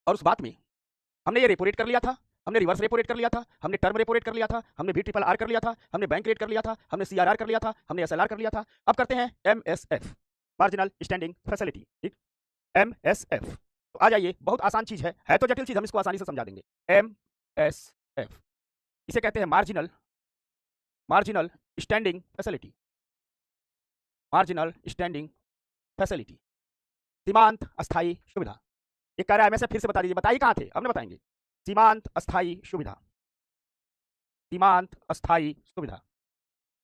और उस बात में हमने ये रेपो रेट कर लिया था, हमने रिवर्स रेपो रेट कर लिया था, हमने टर्म रेपो रेट कर लिया था, हमने बी ट्रिपल आर कर लिया था, हमने बैंक रेट कर लिया था, हमने सीआरआर कर लिया था, हमने एसएलआर कर लिया था। अब करते हैं एमएसएफ, मार्जिनल स्टैंडिंग फैसिलिटी। ठीक, एमएसएफ तो आ जाइए, बहुत आसान चीज है तो जटिल चीज, हम इसको आसानी से समझा देंगे। एमएसएफ इसे कहते हैं marginal marginal standing facility, marginal standing facility, सीमांत अस्थायी सुविधा। एक कह रहा है एमएसएफ, फिर से बता दीजिए, बताइए कहां थे, अब ना बताएंगे। सीमांत अस्थायी सुविधा, सीमांत अस्थायी सुविधा,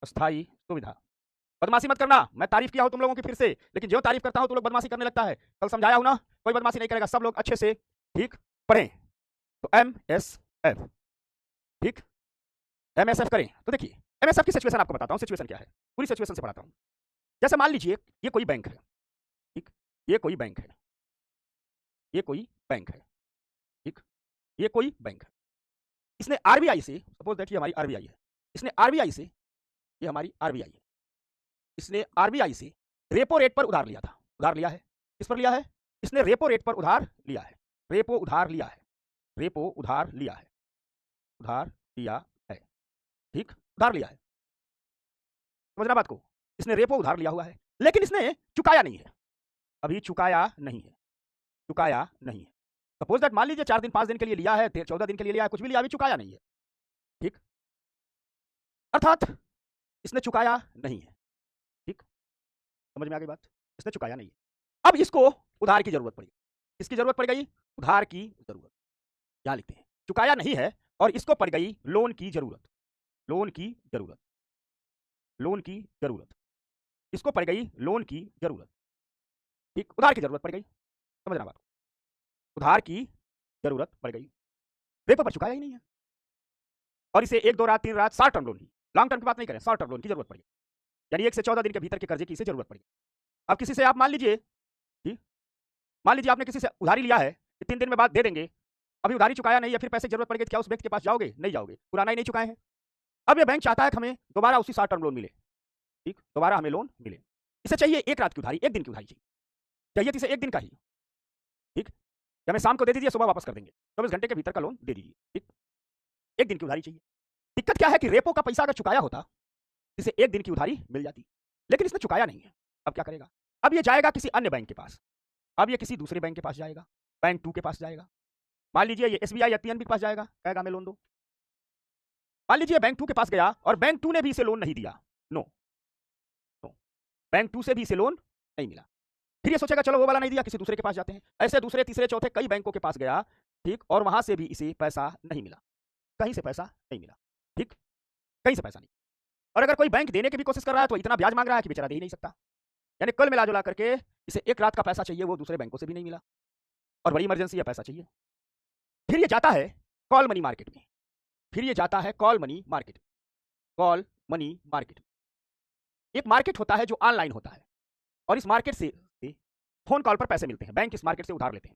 अस्थायी सुविधा। बदमाशी मत करना, मैं तारीफ किया हूं तुम लोगों की फिर से, लेकिन जो तारीफ करता हूं तुम लोग बदमाशी करने लगता है। कल समझाया हूं ना, कोई बदमाशी नहीं करेगा, सब लोग अच्छे से ठीक पढ़ें। तो एमएसएफ, ठीक, एमएसएफ करें तो देखिए, एमएसएफ की सिचुएशन आपको बताता हूं, सिचुएशन क्या है, पूरी सिचुएशन से पढ़ाता हूं। जैसे मान लीजिए ये कोई बैंक है, ठीक, ये कोई बैंक है, ये कोई बैंक है, ठीक, ये कोई बैंक है। इसने आरबीआई से, सपोज दैट ये हमारी आरबीआई है, इसने आरबीआई से, ये हमारी आरबीआई है, इसने आरबीआई से रेपो रेट पर उधार लिया था। उधार लिया है, किस पर लिया है? इसने रेपो रेट पर उधार लिया है, रेपो उधार लिया है, रेपो उधार लिया है, उधार लिया है, ठीक, उधार लिया है। समझना बात को, इसने रेपो उधार लिया हुआ है, लेकिन इसने चुकाया नहीं है, अभी चुकाया नहीं है, चुकाया नहीं है। सपोज दैट मान लीजिए 4 दिन 5 दिन के लिए लिया है, 14 दिन के लिए लिया है, कुछ भी लिया, अभी चुकाया नहीं है, ठीक, अर्थात इसने चुकाया नहीं है, ठीक, समझ में आ गई बात, इसने चुकाया नहीं है। अब इसको उधार की जरूरत पड़ी, किसकी जरूरत पड़ गई? उधार की जरूरत, यहां लिखते हैं, चुकाया नहीं है और इसको पड़ गई लोन की जरूरत, लोन की जरूरत, लोन की जरूरत, इसको पड़ गई लोन की जरूरत, ठीक, उधार की जरूरत पड़ गई। समझना बात, उधार की जरूरत पड़ गई, रेपो पर चुकाया ही नहीं है, और इसे 1 2 रात 3 रात शॉर्ट टर्म लोन की, लॉन्ग टर्म की बात नहीं करें, शॉर्ट टर्म लोन की जरूरत पड़ी, यानी 1 से 14 दिन के भीतर के कर्जे की इसे जरूरत पड़ी। अब किसी से आप मान लीजिए, ठीक, मान लीजिए आपने किसी से उधारी लिया है कि 3 दिन में बाद दे देंगे, अभी उधारी चुकाया नहीं है, फिर पैसे की जरूरत पड़ गई, तो क्या उस व्यक्ति के पास जाओगे? नहीं जाओगे, पुराना ही नहीं चुकाए हैं। अब ये बैंक चाहता है कि हमें दोबारा उसी शॉर्ट टर्म लोन मिले, ठीक, दोबारा हमें लोन मिले। इसे चाहिए 1 रात की उधारी, 1 दिन की उधारी चाहिए तो इसे 1 दिन का ही, ठीक, या हमें शाम को दे दीजिए, सुबह वापस कर देंगे, 24 घंटे के भीतर का लोन दे दीजिए, ठीक, 1 दिन की उधारी चाहिए। दिक्कत क्या है कि रेपो का पैसा अगर चुकाया होता, इसे 1 दिन की उधारी मिल जाती, लेकिन इसने चुकाया नहीं है। अब क्या करेगा? अब ये जाएगा किसी अन्य बैंक के पास, अब ये किसी दूसरे बैंक के पास जाएगा, बैंक 2 के पास जाएगा, मान लीजिए ये एसबीआई या पीएनबी के पास जाएगा, कहेगा हमें लोन दो। मान लीजिए बैंक 2 के पास गया और बैंक 2 ने भी इसे लोन नहीं दिया, नो नो, बैंक 2 से भी इसे लोन नहीं मिला, फिर ये सोचेगा चलो वो वाला नहीं दिया, किसी दूसरे के पास जाते हैं, ऐसे दूसरे तीसरे चौथे कई बैंकों के पास गया, ठीक, और वहां से भी इसे पैसा नहीं मिला, कहीं से पैसा नहीं मिला, ठीक, कहीं से पैसा नहीं। और अगर कोई बैंक देने की भी कोशिश कर रहा है तो इतना ब्याज मांग रहा है कि बेचारा दे ही नहीं सकता, यानी कल मिला जुला करके इसे 1 रात का पैसा चाहिए, वो दूसरे बैंकों से भी नहीं मिला, और बड़ी इमरजेंसी है, पैसा चाहिए। फिर ये जाता है कॉल मनी मार्केट में, फिर ये जाता है call money market, call money market एक मार्केट होता है जो ऑनलाइन होता है, और इस मार्केट से फोन कॉल पर पैसे मिलते हैं, बैंक इस मार्केट से उधार लेते हैं,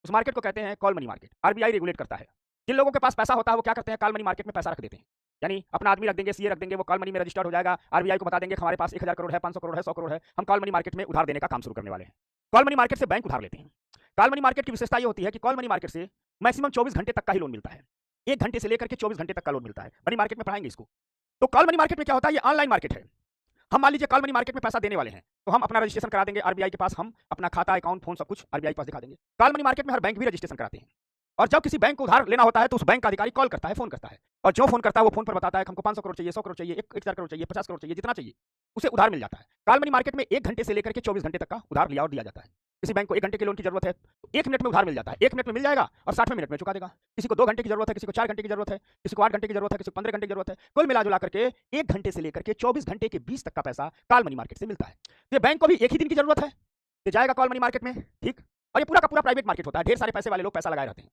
उस मार्केट को कहते हैं call money market, RBI regulate करता है। जिन लोगों के पास पैसा होता है वो क्या करते हैं, कॉल मनी मार्केट में पैसा रख देते हैं, यानी अपना आदमी रख देंगे, सीए रख देंगे, वो कॉल मनी में रजिस्टर्ड हो जाएगा, आरबीआई को बता देंगे हमारे पास 1000 करोड़ है, 500 करोड़ है, 100 करोड़ है, हम कॉल मनी मार्केट में उधार देने का काम शुरू करने वाले हैं। कॉल मनी मार्केट से बैंक उधार लेते हैं। कॉल मनी मार्केट की विशेषता ये होती है कि कॉल मनी मार्केट से मैक्सिमम 24 घंटे तक का ही लोन मिलता है, 1 घंटे से लेकर के 24 घंटे तक का लोन मिलता है, मनी मार्केट में पढ़ाएंगे इसको। तो कॉल मनी मार्केट में क्या होता है, ये ऑनलाइन मार्केट है। हम मान लीजिए कॉल मनी मार्केट में पैसा देने वाले हैं, तो हम अपना रजिस्ट्रेशन करा देंगे आरबीआई के पास, हम अपना खाता अकाउंट फोन सब कुछ आरबीआई के पास दिखा देंगे। कॉल मनी मार्केट में हर बैंक भी रजिस्ट्रेशन कराते हैं, और जब किसी बैंक को उधार लेना होता है तो उस बैंक का अधिकारी कॉल करता है, फोन करता है, और जो फोन करता है वो फोन पर बताता है कि हमको 500 करोड़ चाहिए, 100 करोड़ चाहिए, 1000 करोड़ चाहिए, 50 करोड़ चाहिए, जितना चाहिए उसे उधार मिल जाता है। कॉल मनी मार्केट में 1 घंटे से लेकर के 24 घंटे तक का उधार लिया और दिया जाता है। किसी बैंक को 1 घंटे के लोन की जरूरत है तो 1 मिनट में उधार मिल जाता है, 1 मिनट में मिल जाएगा और 60वें मिनट में चुका देगा। किसी को 2 घंटे की जरूरत है, किसी को 4 घंटे की जरूरत है, किसी को 8 घंटे की जरूरत है, किसी को 15 घंटे की जरूरत है, कुल मिला-जुला करके 1 घंटे से लेकर के 24 घंटे के बीच तक का पैसा कॉल मनी मार्केट से मिलता है। ये बैंक को भी 1 ही दिन की जरूरत है, ये जाएगा कॉल मनी मार्केट में, ठीक, और ये पूरा का पूरा प्राइवेट मार्केट होता है, ढेर सारे पैसे वाले लोग पैसा लगाए रहते हैं,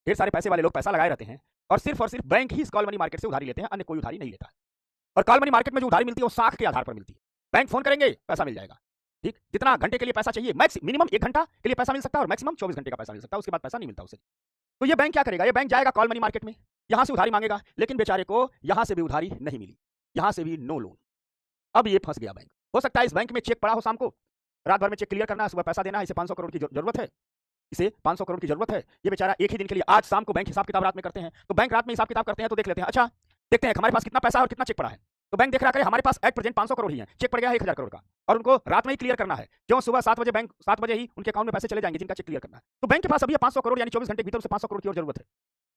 ढेर सारे पैसे वाले लोग पैसा लगाए रहते हैं, और सिर्फ बैंक ही इस कॉल मनी मार्केट से उधारी लेते हैं, अन्य कोई उधारी नहीं लेता है। और कॉल मनी मार्केट में जो उधारी मिलती है वो साख के आधार पर मिलती है, बैंक फोन करेंगे पैसा मिल जाएगा, ठीक, जितना घंटे के लिए पैसा चाहिए, मिनिमम 1 घंटा के लिए पैसा मिल सकता है और मैक्सिमम 24 घंटे का पैसा मिल सकता है, उसके बाद पैसा नहीं मिलता उसे। तो ये बैंक क्या करेगा, ये बैंक जाएगा कॉल मनी मार्केट में, यहां से उधारी मांगेगा, लेकिन बेचारे को यहां से भी उधारी नहीं मिली, यहां से भी नो लोन। अब ये फंस गया बैंक। हो सकता है इस बैंक में चेक पड़ा हो शाम को, रात भर में चेक क्लियर करना है, सुबह पैसा देना है, इसे 500 करोड़ की जरूरत है, इसे 500 करोड़ की जरूरत है, ये बेचारा एक ही दिन के लिए, आज शाम को बैंक हिसाब किताब रात में करते हैं, तो बैंक रात में हिसाब किताब करते हैं तो देख लेते हैं, अच्छा देखते हैं हमारे पास कितना पैसा है और कितना चेक पड़ा है। तो बैंक देख रहा है हमारे पास एट प्रेजेंट 500 करोड़ ही है, चेक पड़ गया है 1000 करोड़ का, और उनको रात में ही क्लियर करना है, क्यों सुबह 7 बजे बैंक 7 बजे ही उनके अकाउंट में पैसे चले जाएंगे जिनका चेक क्लियर करना है। तो बैंक के पास अभी 500 करोड़ यानी 24 घंटे के भीतर उसे 500 करोड़ की और जरूरत है।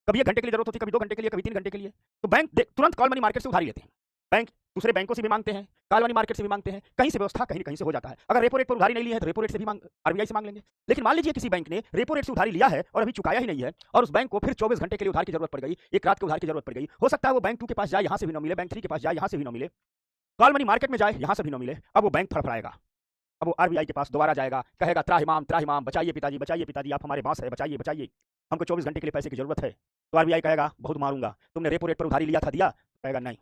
कभी 1 घंटे के लिए जरूरत होती है, कभी 2 घंटे के लिए, कभी 3 घंटे के लिए। तो बैंक तुरंत कॉल मनी मार्केट से उधारी लेते हैं। बैंक दूसरे बैंकों से भी मांगते हैं, कॉल मनी मार्केट से भी मांगते हैं, कहीं से व्यवस्था कहीं न कहीं से हो जाता है। अगर रेपो रेट पर उधारी नहीं ली है तो रेपो रेट से भी आरबीआई से मांग लेंगे। लेकिन मान लीजिए किसी बैंक ने रेपो रेट से उधारी लिया है और अभी चुकाया ही नहीं है, और उस बैंक को फिर 24 घंटे के लिए उधार की जरूरत पड़ गई, एक रात के उधार की जरूरत पड़ गई। हो सकता है वो बैंक 2 के पास जाए, यहाँ से भी न मिले, बैंक 3 के पास जाए, यहाँ से भी न मिले, कॉल मनी मार्केट में जाए, यहाँ से भी न मिले। अब वो बैंक फड़फड़ाएगा, अब वो आरबीआई के पास दोबारा जाएगा, कहेगा त्राहिमाम त्राहिमाम, बचाइए पिताजी, आप हमारे बांस है, बचाइए बचाइए, हमको 24 घंटे के लिए पैसे की जरूरत है। तो आरबीआई कहेगा बहुत मारूंगा, तुमने रेपो रेट पर उधारी लिया था, दिया? कहेगा नहीं।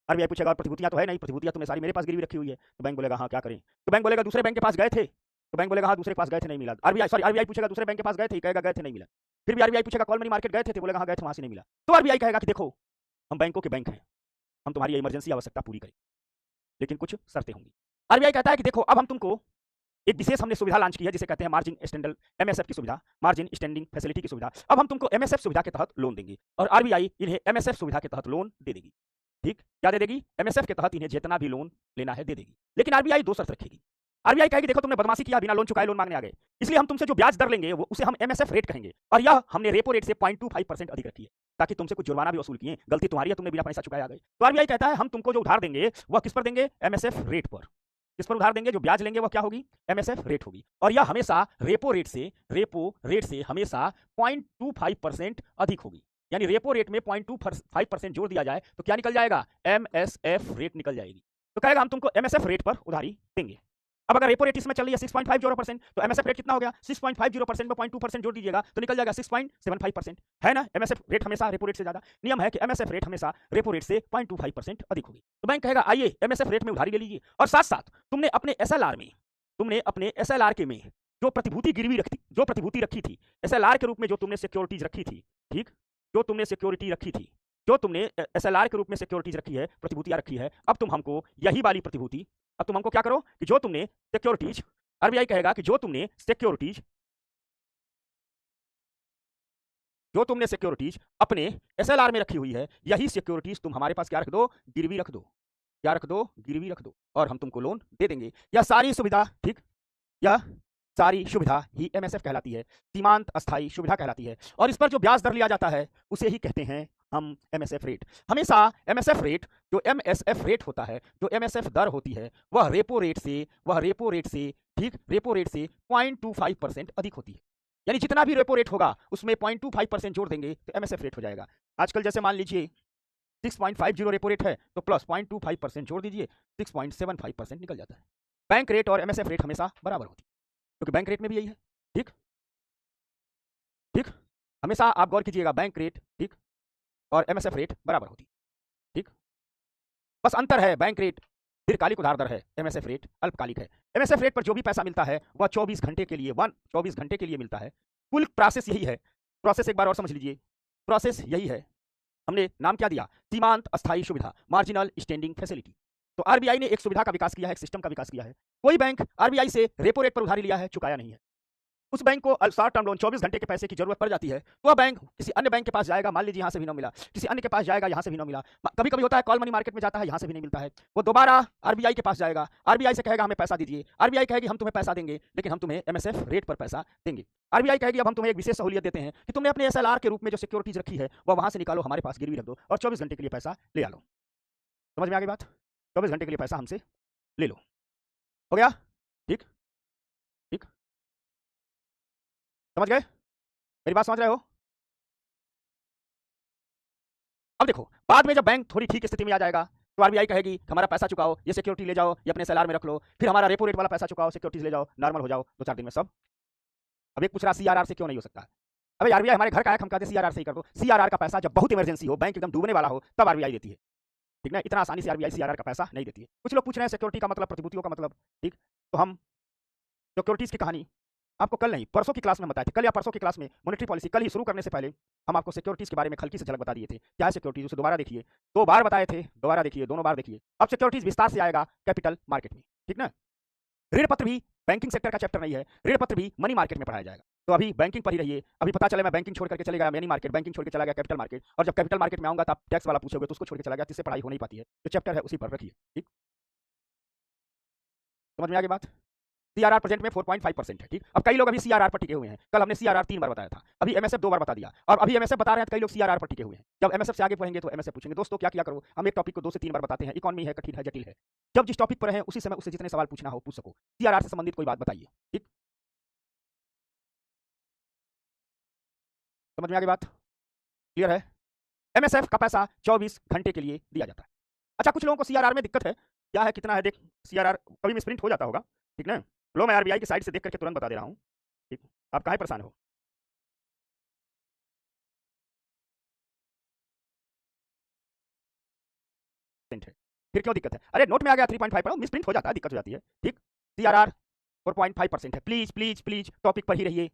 आरबीआई पूछेगा प्रतिभूतियां तो है नहीं, प्रतिभूतियां तुमने सारी मेरे पास गिरवी रखी हुई है। तो बैंक बोलेगा हाँ क्या करें? तो बैंक बोलेगा दूसरे बैंक के पास गए थे? तो बैंक बोलेगा हाँ दूसरे के पास गए थे, नहीं मिला। आरबीआई पूछेगा दूसरे बैंक के पास गए थे? कहेगा गए थे, नहीं मिला। फिर भी आरबीआई पूछेगा कॉल मनी मार्केट गए थे? बोलेगा हाँ गए थे, वहां से नहीं मिला। तो आरबीआई कहेगा कि देखो हम बैंकों के बैंक हैं, हम तुम्हारी इमरजेंसी आवश्यकता पूरी करें, लेकिन कुछ शर्तें होंगी। आरबीआई कहता है कि देखो अब हम तुमको एक विशेष हमने सुविधा लॉन्च की है जिसे कहते हैं मार्जिन स्टैंडर्ड एमएसएफ की सुविधा, मार्जिन स्टैंडिंग फैसिलिटी की सुविधा। अब हम तुमको एमएसएफ सुविधा के तहत लोन देंगे और आरबीआई इन्हें एमएसएफ सुविधा के तहत लोन दे देगी। ठीक, क्या दे देगी? एमएसएफ के तहत इन्हें जितना भी लोन लेना है दे देगी। लेकिन आरबीआई 2 शर्त रखेगी। आरबीआई कहेगी देखो तुमने बदमाशी किया, बिना लोन चुकाए लोन मांगने आ गए, इसलिए हम तुमसे जो ब्याज दर लेंगे वो उसे हम एमएसएफ रेट कहेंगे, और यह हमने रेपो रेट से 0.25% अधिक रखी है ताकि तुमसे कुछ जुर्माना भी वसूल किए, गलती तुम्हारी है, तुमने बिना पैसा चुकाए आ गए। तो आरबीआई कहता है हम तुमको जो उधार देंगे वह किस पर देंगे? एमएसएफ रेट पर। किस पर उधार देंगे? जो ब्याज लेंगे वह क्या होगी? एमएसएफ रेट होगी, और यह हमेशा रेपो रेट से हमेशा 0.25% अधिक होगी। यानी रेपो रेट में 0.25% जोड़ दिया जाए तो क्या निकल जाएगा? एमएसएफ रेट निकल जाएगी। तो कहेगा हम तुमको एमएसएफ रेट पर उधारी देंगे। अब अगर रेपो रेट इसमें चल रही है 6.50%, तो एमएसएफ रेट कितना हो गया? 6.50% में 0.2% जोड़ दीजिएगा तो निकल जाएगा 6.75%, है ना? एमएसएफ रेट हमेशा रेपो रेट से ज्यादा, नियम है कि एमएसएफ रेट हमेशा रेपो रेट से 0.25% अधिक होगी। तो बैंक कहेगा आइए एमएसएफ रेट में उधारी ले लीजिए, और साथ साथ तुमने अपने एसएलआर के में जो प्रतिभूति रखी थी, एसएलआर के रूप में जो तुमने सिक्योरिटीज रखी थी, ठीक, जो तुमने एसएलआर के रूप में सिक्योरिटीज रखी है, प्रतिभूतियां रखी है, अब तुम हमको यही वाली प्रतिभूति, अब तुम हमको क्या करो कि जो तुमने सिक्योरिटीज, आरबीआई कहेगा कि जो तुमने सिक्योरिटीज अपने एसएलआर में रखी हुई है, यही सिक्योरिटीज तुम हमारे पास क्या रख दो? गिरवी रख दो। क्या रख दो? गिरवी रख दो, और हम तुमको लोन दे देंगे। यह सारी सुविधा, ठीक, यह सारी सुविधा ही एमएसएफ कहलाती है, सीमांत अस्थायी सुविधा कहलाती है, और इस पर जो ब्याज दर लिया जाता है उसे ही कहते हैं हम एमएसएफ रेट। हमेशा एमएसएफ रेट, जो एमएसएफ रेट होता है, जो एमएसएफ दर होती है, वह रेपो रेट से ठीक, रेपो रेट से 0.25% अधिक होती है। यानी जितना भी रेपो रेट होगा उसमें 0.25% जोड़ देंगे तो एमएसएफ रेट हो जाएगा। आजकल जैसे मान लीजिए 6.50 रेपो रेट है तो प्लस 0.25% जोड़ दीजिए, 6.75% निकल जाता है। बैंक रेट और एमएसएफ रेट हमेशा बराबर होती है, क्योंकि बैंक रेट में भी यही है। ठीक, हमेशा आप गौर कीजिएगा, बैंक रेट, ठीक, और एमएसएफ रेट बराबर होती है। ठीक, बस अंतर है, बैंक रेट दीर्घकालिक उधार दर है, एमएसएफ रेट अल्पकालिक है। एमएसएफ रेट पर जो भी पैसा मिलता है वह 24 घंटे के लिए मिलता है। कुल प्रोसेस यही है। प्रोसेस एक बार और समझ लीजिए, प्रोसेस यही है। हमने नाम क्या दिया? सीमांत अस्थायी सुविधा, मार्जिनल स्टैंडिंग फैसिलिटी। तो आरबीआई ने एक सुविधा का विकास किया है, एक सिस्टम का विकास किया है। कोई बैंक आरबीआई से रेपो रेट पर उधारी लिया है, चुकाया नहीं है, उस बैंक को शॉर्ट टर्म लोन 24 घंटे के पैसे की जरूरत पड़ जाती है, तो वह बैंक किसी अन्य बैंक के पास जाएगा, मान लीजिए यहाँ से भी ना मिला, किसी अन्य के पास जाएगा, यहाँ से भी ना मिला, कभी कभी होता है कॉल मनी मार्केट में जाता है, यहाँ से भी नहीं मिलता है, वो दोबारा आरबीआई के पास जाएगा, आरबीआई से कहेगा हमें पैसा दीजिए, आरबीआई कहेगी हम तुम्हें पैसा देंगे, लेकिन हम तुम्हें एमएसएफ रेट पर पैसा देंगे। आरबीआई कहेगी अब हम तुम्हें एक विशेष सहूलियत देते हैं कि तुमने अपने एसएलआर के रूप में जो सिक्योरिटीज रखी है वह वहां से निकालो, हमारे पास गिरवी रख दो और 24 घंटे के लिए पैसा ले लो। समझ में आ गई बात? 24 घंटे के लिए पैसा हमसे ले लो, हो गया? ठीक, समझ गए? मेरी बात समझ रहे हो? अब देखो, बाद में जब बैंक थोड़ी ठीक स्थिति में आ जाएगा तो आरबीआई कहेगी हमारा पैसा चुकाओ, ये सिक्योरिटी ले जाओ, ये अपने एसएलआर में रख लो, फिर हमारा रेपो रेट वाला पैसा चुकाओ, सिक्योरिटीज ले जाओ, नॉर्मल हो जाओ 2-4 दिन में सब। अब एक पूछ रहा सीआरआर से क्यों नहीं हो सकता? अबे आरबीआई हमारे घर का है, हम कहते सीआरआर से ही कर दो। सीआरआर का पैसा जब बहुत इमरजेंसी हो, बैंक एकदम डूबने वाला हो, तब आरबीआई देती है, ठीक ना? इतना आसानी से आरबीआई सीआरआर का पैसा नहीं देती है। कुछ लोग पूछ रहे हैं सिक्योरिटी का मतलब, प्रतिभूतियों का मतलब, ठीक, तो हम सिक्योरिटीज की कहानी आपको कल नहीं परसों की क्लास में बताए थे, कल या परसों की क्लास में मॉनेटरी पॉलिसी कल ही शुरू करने से पहले हम आपको सिक्योरिटीज के बारे में हल्की से झलक बता दिए थे। क्या है सिक्योरिटीज, उसे दोबारा देखिए, 2 बार बताए थे, दोबारा देखिए, दोनों बार देखिए। अब सिक्योरिटीज विस्तार से आएगा कैपिटल मार्केट में, ठीक ना? ऋण पत्र भी बैंकिंग सेक्टर का चैप्टर नहीं है, ऋण पत्र भी मनी मार्केट में पढ़ाया जाएगा। तो अभी बैंकिंग पर ही रहिए। अभी पता चले मैं बैंकिंग छोड़ करके चले गया मनी मार्केट, बैंकिंग छोड़ के चला गया कैपिटल मार्केट, और जब कैपिटल मार्केट में आऊंगा तो आप टैक्स वाला पूछोगे तो उसको छोड़ के चला गया, जिससे पढ़ाई हो नहीं पाती है। जो चैप्टर है उसी पर रखिए, ठीक। समझ में आ गई बात। सीआरआर प्रेजेंट में 4.5% है, ठीक। अब कई लोग अभी सीआरआर पर टिके हुए हैं। कल हमने सीआरआर 3 बार बताया था, अभी एमएसएफ 2 बार बता दिया, और अभी एमएसएफ बता रहे हैं तो कई लोग सीआरआर पर टिके हुए हैं। जब एमएसएफ से आगे पढ़ेंगे तो एमएसएफ पूछेंगे। दोस्तों क्या किया करो, हम एक टॉपिक को 2 से 3 बार बताते हैं। इकोनॉमी है, कठिन है, जटिल है, जब जिस टॉपिक पर है उसी समय उससे जितने सवाल पूछना हो पूछ सको। सीआरआर से संबंधित कोई बात बताइए, ठीक। समझ में आ गई बात, क्लियर है। एमएसएफ का पैसा 24 घंटे के लिए दिया जाता है। अच्छा, कुछ लोगों को सीआरआर में दिक्कत है, क्या है, कितना है, देख सीआरआर कभी मिस प्रिंट हो जाता होगा, ठीक ना। लो मैं आरबीआई की साइड से देख करके तुरंत बता दे रहा हूँ, ठीक। आप काहे परेशान हो। है फिर क्यों दिक्कत है, अरे नोट में आ गया 3.5 पर मिस प्रिंट हो जाता है, दिक्कत हो जाती है, ठीक। सीआरआर 4.5% है। प्लीज प्लीज प्लीज टॉपिक पर ही रहिए।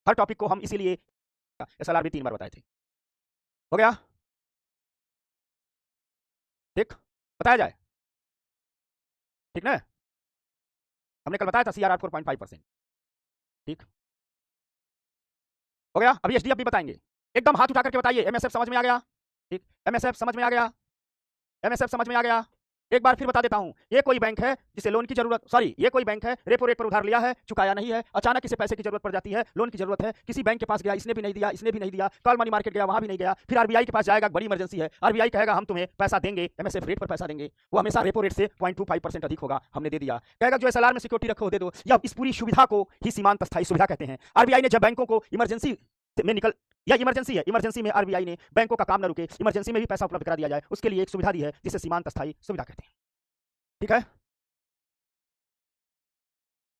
हर टॉपिक को हम इसीलिए एसएलआर भी 3 बार बताए थे। हो गया, ठीक, बताया जाए, ठीक ना। हमने कल बताया था सीआरआर 4.5%, ठीक। हो गया, अभी एचडीएफ भी बताएंगे। एकदम हाथ उठा करके बताइए, एमएसएफ समझ में आ गया, ठीक। एमएसएफ समझ में आ गया, एमएसएफ समझ में आ गया। एक बार फिर बता देता हूं, ये कोई बैंक है जिसे लोन की जरूरत, सॉरी, ये कोई बैंक है रेपो रेट पर उधार लिया है, चुकाया नहीं है, अचानक इसे पैसे की जरूरत पड़ जाती है, लोन की जरूरत है, किसी बैंक के पास गया, इसने भी नहीं दिया, इसने भी नहीं दिया, कॉल मनी मार्केट गया, वहां भी नहीं गया, फिर आरबीआई के पास जाएगा, बड़ी इमरजेंसी है, आरबीआई कहेगा हम तुम्हें पैसा देंगे, एमएसएफ रेट पर पैसा देंगे, वो हमेशा रेपो रेट से 0.25% अधिक होगा, हमने दे दिया, कहेगा जो एसएलआर में सिक्योरिटी रखो दे दो, या इस पूरी सुविधा को ही सीमांत स्थायी सुविधा कहते हैं। आरबीआई ने जब बैंकों को इमरजेंसी में निकल, या इमरजेंसी है, इमरजेंसी में आरबीआई ने बैंकों का काम न रुके, इमरजेंसी में भी पैसा उपलब्ध करा दिया जाए, उसके लिए एक सुविधा दी है जिसे सीमांत स्थायी सुविधा कहते हैं, ठीक है।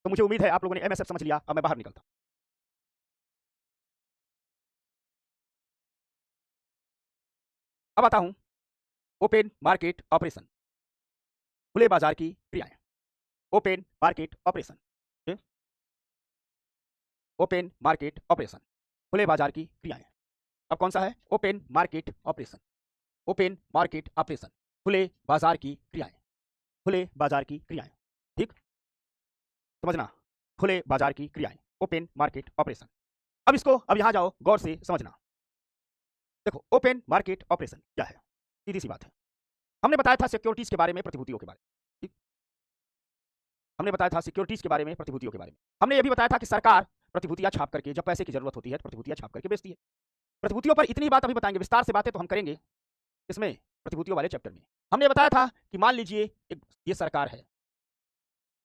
तो मुझे उम्मीद है आप लोगों ने एमएसएफ समझ लिया। अब मैं बाहर निकलता हूं। अब आता हूं ओपन मार्केट ऑपरेशन, खुले बाजार की क्रियाएं। Open market operation, open market operation, खुले बाजार की क्रियाएं। अब कौन सा है, open market operation, open market operation, खुले बाजार की क्रियाएं, खुले बाजार की क्रियाएं, ठीक। समझना, खुले बाजार की क्रियाएं, ओपन मार्केट ऑपरेशन। अब इसको, अब यहां जाओ, गौर से समझना। देखो ओपन मार्केट ऑपरेशन क्या है, सीधी सी बात है। हमने बताया था सिक्योरिटीज के बारे में, प्रतिभूतियों के बारे में, ठीक। हमने बताया था सिक्योरिटीज के बारे में, प्रतिभूतियों के बारे में। हमने ये भी बताया था कि सरकार प्रतिभूतियां छाप करके, जब पैसे की जरूरत होती है तो प्रतिभूतियां छाप करके बेचती है। प्रतिभूतियों पर इतनी बात अभी बताएंगे, विस्तार से बातें तो हम करेंगे इसमें, प्रतिभूतियों वाले चैप्टर में। हमने बताया था कि मान लीजिए ये सरकार है,